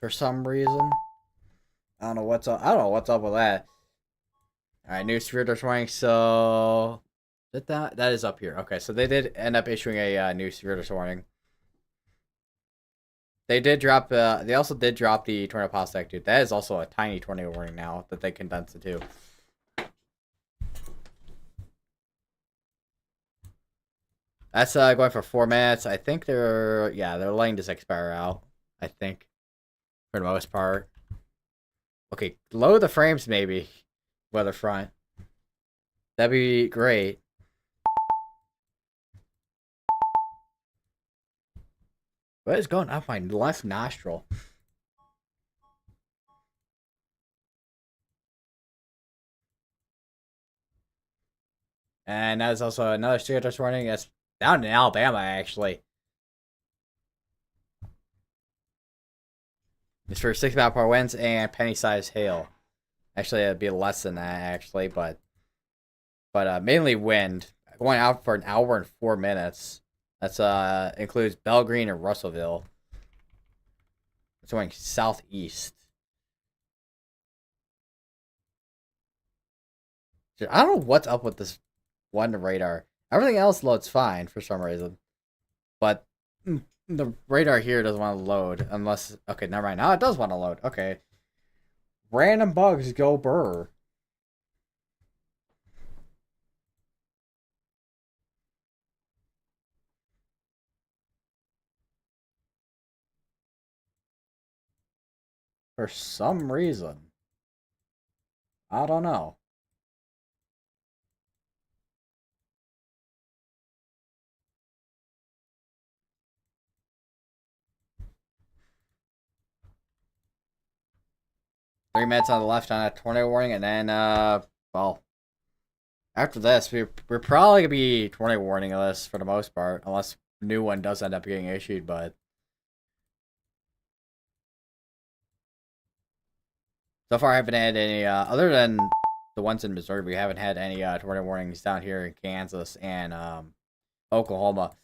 For some reason. I don't know what's up. I don't know what's up with that. Alright, new severe threat warning. So that is up here. Okay, so they did end up issuing a new severe threat warning. They did drop. They also did drop the tornado postek, dude. That is also a tiny tornado warning now that they condensed it to. That's going for 4 minutes. I think they're letting this expire out. I think for the most part. Okay, load the frames maybe. Weather front. That'd be great. What is going up my left nostril? And that is also another serious warning. That's down in Alabama, actually. It's for 6 mile per hour winds and penny-sized hail. Actually, it'd be less than that, actually, but mainly wind. Going out for an hour and 4 minutes. That's includes Belgreen and Russellville. It's going southeast. I don't know what's up with this one radar. Everything else loads fine for some reason, but the radar here doesn't want to load unless. Okay, never mind. Now it does want to load. Okay, random bugs go burr. For some reason. I don't know. 3 minutes on the left on a tornado warning, and then well, after this, we're probably gonna be tornado warning this for the most part, unless new one does end up getting issued. But so far, I haven't had any other than the ones in Missouri. We haven't had any tornado warnings down here in Kansas and Oklahoma.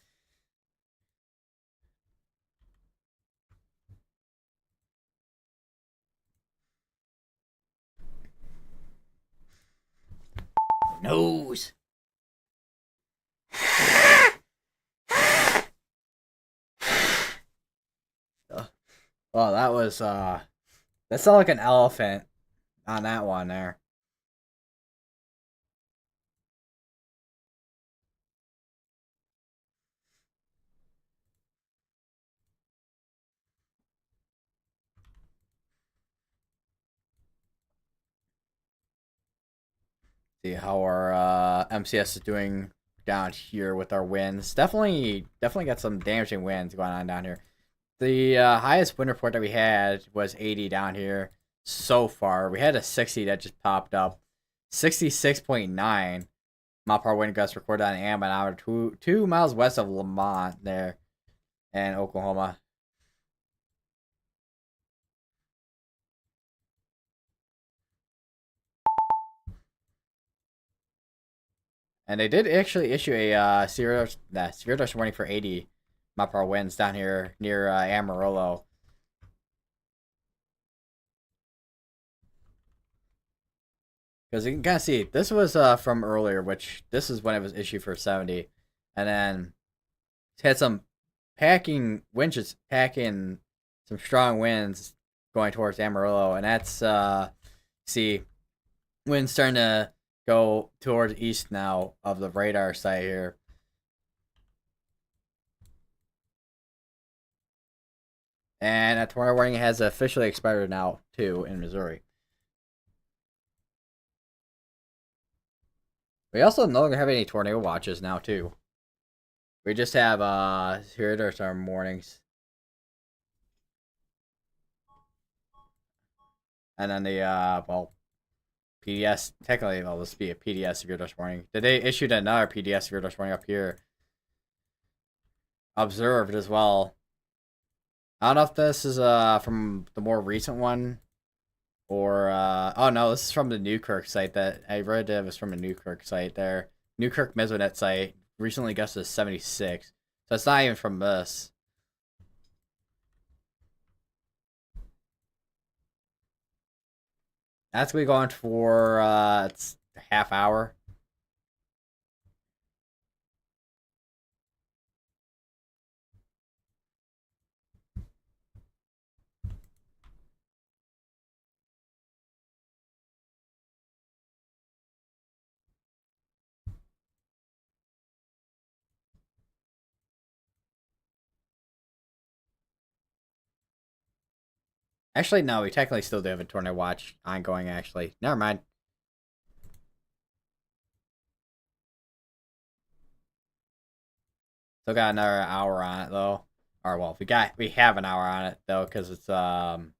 Nose. Well, that was that sounded like an elephant on that one there. See how our MCS is doing down here with our winds. Definitely got some damaging winds going on down here. The highest wind report that we had was 80 down here so far. We had a 60 that just popped up. 66.9 mile per hour wind gusts recorded on ambient hour 2 miles west of Lamont there in Oklahoma. And they did actually issue a severe dust warning for 80 mile per hour winds down here near Amarillo. Because you can kind of see, this was from earlier, which this is when it was issued for 70. And then it had some packing some strong winds going towards Amarillo. And that's, see, winds starting to go towards east now of the radar site here. And a tornado warning has officially expired now, too, in Missouri. We also no longer have any tornado watches now, too. We just have here there's our mornings. And then the well, PDS technically well this be a PDS severe dust warning. They issued another PDS severe dust warning up here. Observed as well. I don't know if this is from the more recent one or oh no, this is from the Newkirk site that I read it was from the Newkirk site there. Newkirk Mesonet site recently gusted 76. So it's not even from this. That's gonna be going for it's a half hour. Actually, no, we technically still do have a tornado watch ongoing. Actually, never mind. Still got another hour on it though. Or well, we have an hour on it though because it's going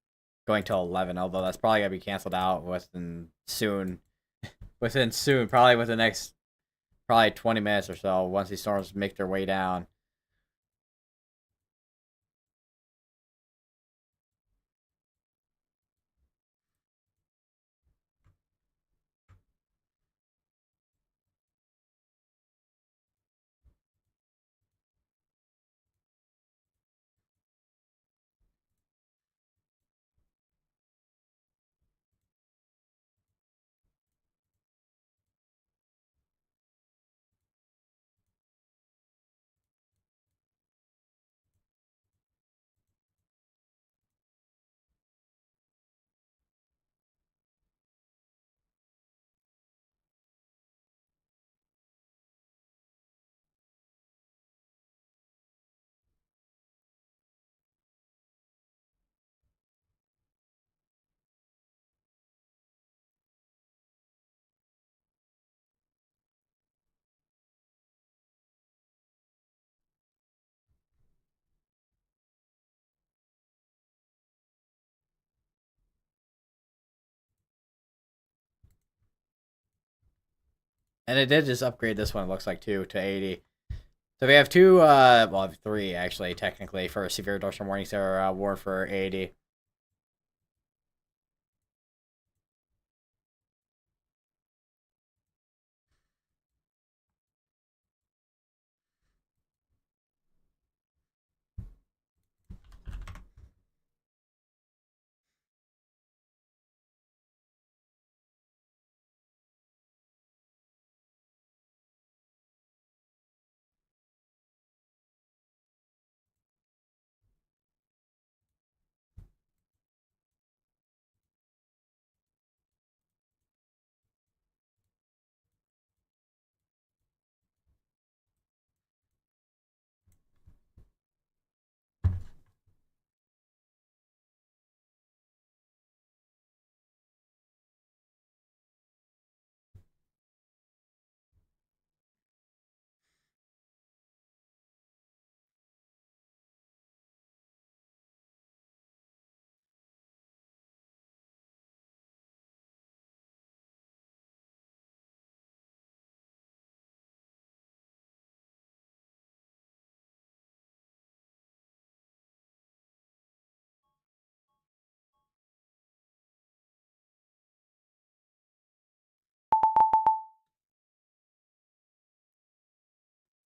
till 11. Although that's probably gonna be canceled out within soon. Within soon, probably within the next probably 20 minutes or so. Once these storms make their way down. And they did just upgrade this one, it looks like, too, to 80. So we have two, well, three, actually, technically, for severe dorsal warnings that are warned for 80.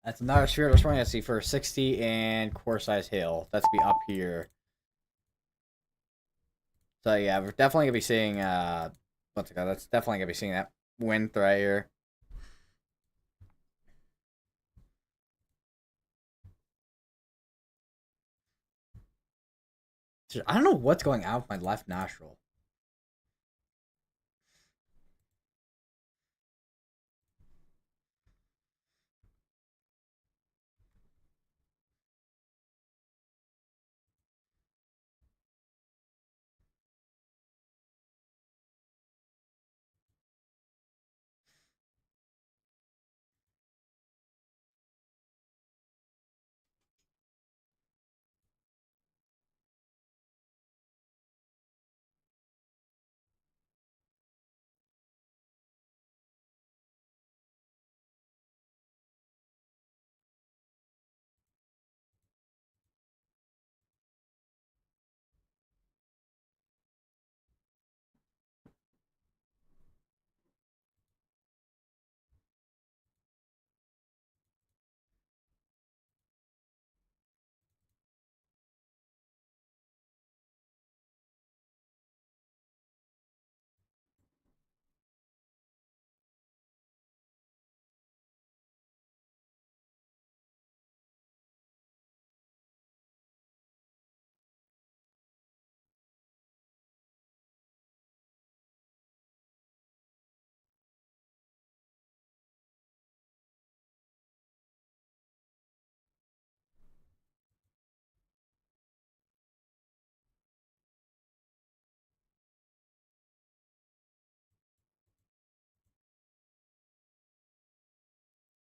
That's another severe dorsal warning I see for 60 and core size hail. That's be up here. So yeah, we're definitely gonna be seeing what's it called? That's definitely gonna be seeing that wind right here. I don't know what's going on with my left nostril.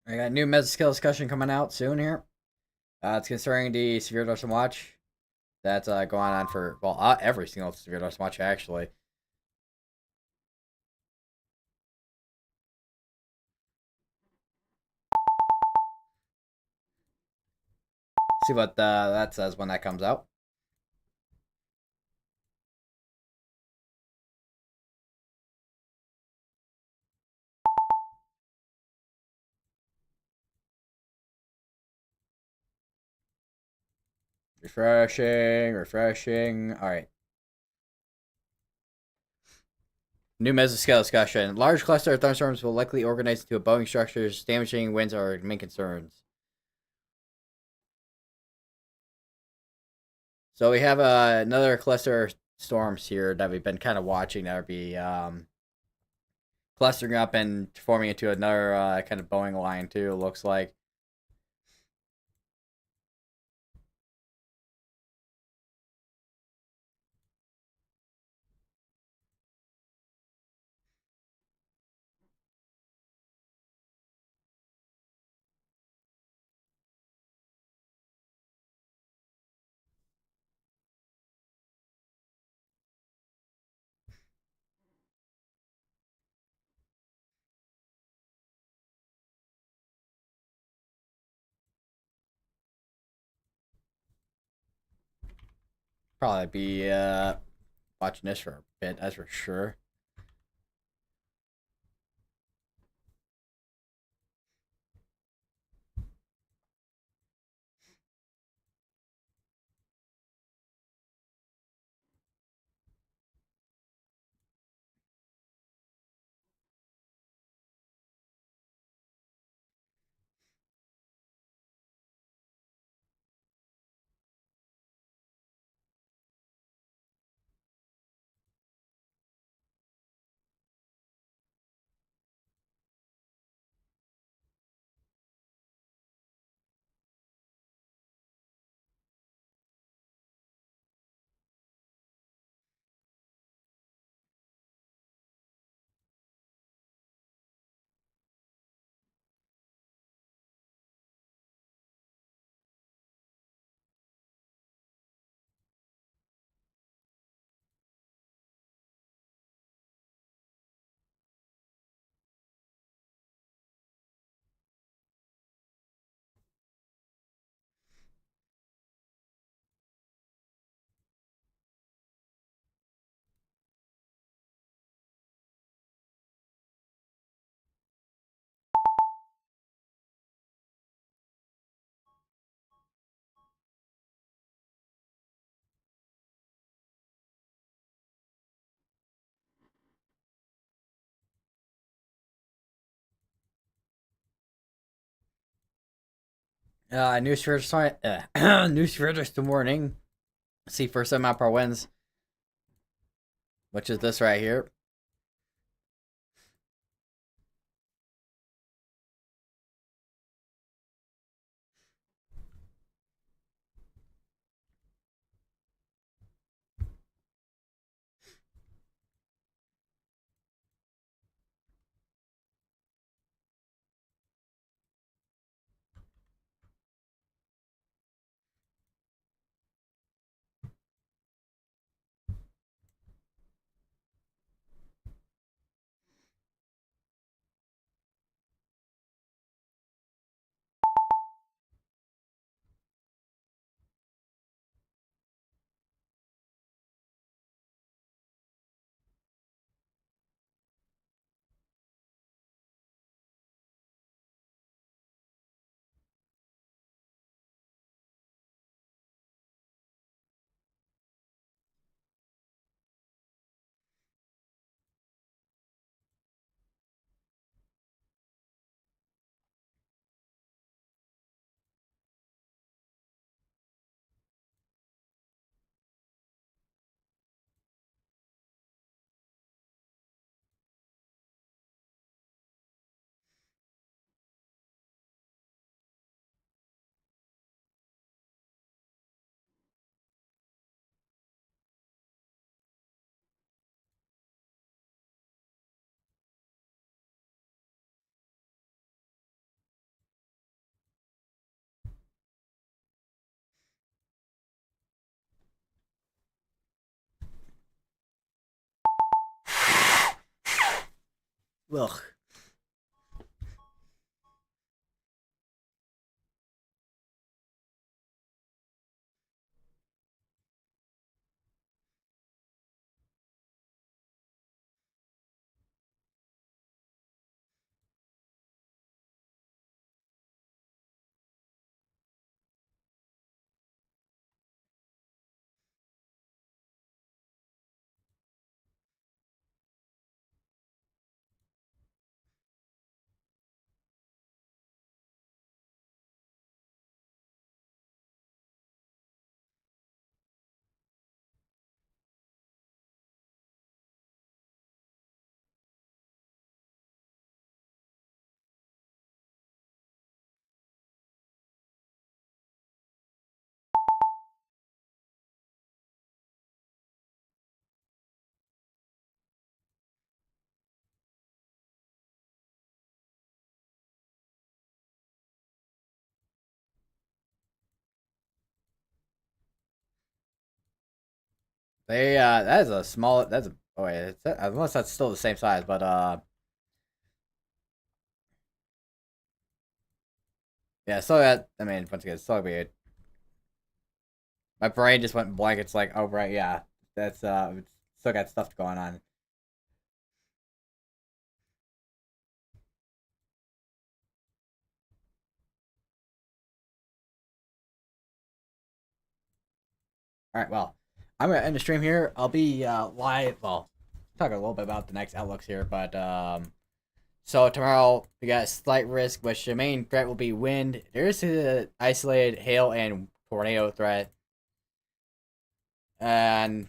I got a new mesoskill discussion coming out soon here. It's concerning the severe dorsal watch that's going on for well every single severe dorsal watch actually. See what that says when that comes out. Refreshing, refreshing. All right. New mesoscale discussion. Large cluster of thunderstorms will likely organize into a bowing structures. Damaging winds are main concerns. So we have another cluster of storms here that we've been kind of watching that would be clustering up and forming into another kind of bowing line too. It looks like. probably be watching this for a bit, that's for sure. News for news for this morning. See first time Pro wins, which is this right here. Ugh. They that is a small. That's a oh wait, unless that's still the same size, but yeah. So that I mean, once again, it's still weird. My brain just went blank. It's like, oh right, yeah, that's still got stuff going on. All right, well, I'm gonna end the stream here. I'll be live. Well, talk a little bit about the next outlooks here, but so tomorrow we got a slight risk, which the main threat will be wind. There is an isolated hail and tornado threat, and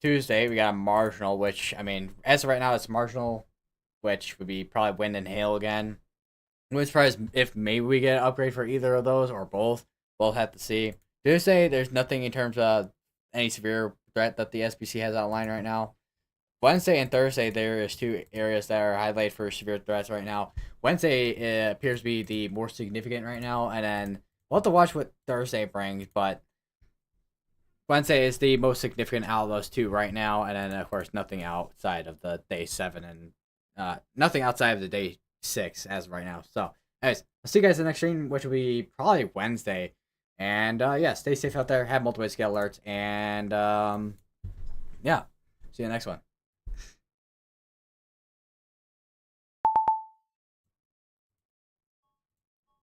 Tuesday we got a marginal, which I mean, as of right now, it's marginal, which would be probably wind and hail again. I'm surprised if maybe we get an upgrade for either of those or both. We'll have to see. Tuesday, there's nothing in terms of any severe threat that the SBC has outlined right now. Wednesday and Thursday, there is two areas that are highlighted for severe threats right now. Wednesday appears to be the more significant right now, and then we'll have to watch what Thursday brings, but Wednesday is the most significant out of those two right now, and then, of course, nothing outside of the day 7 and nothing outside of the day 6 as of right now. So, anyways, I'll see you guys in the next stream, which will be probably Wednesday. And, yeah, stay safe out there, have multiple ways to get alerts, and, yeah, see you in the next one.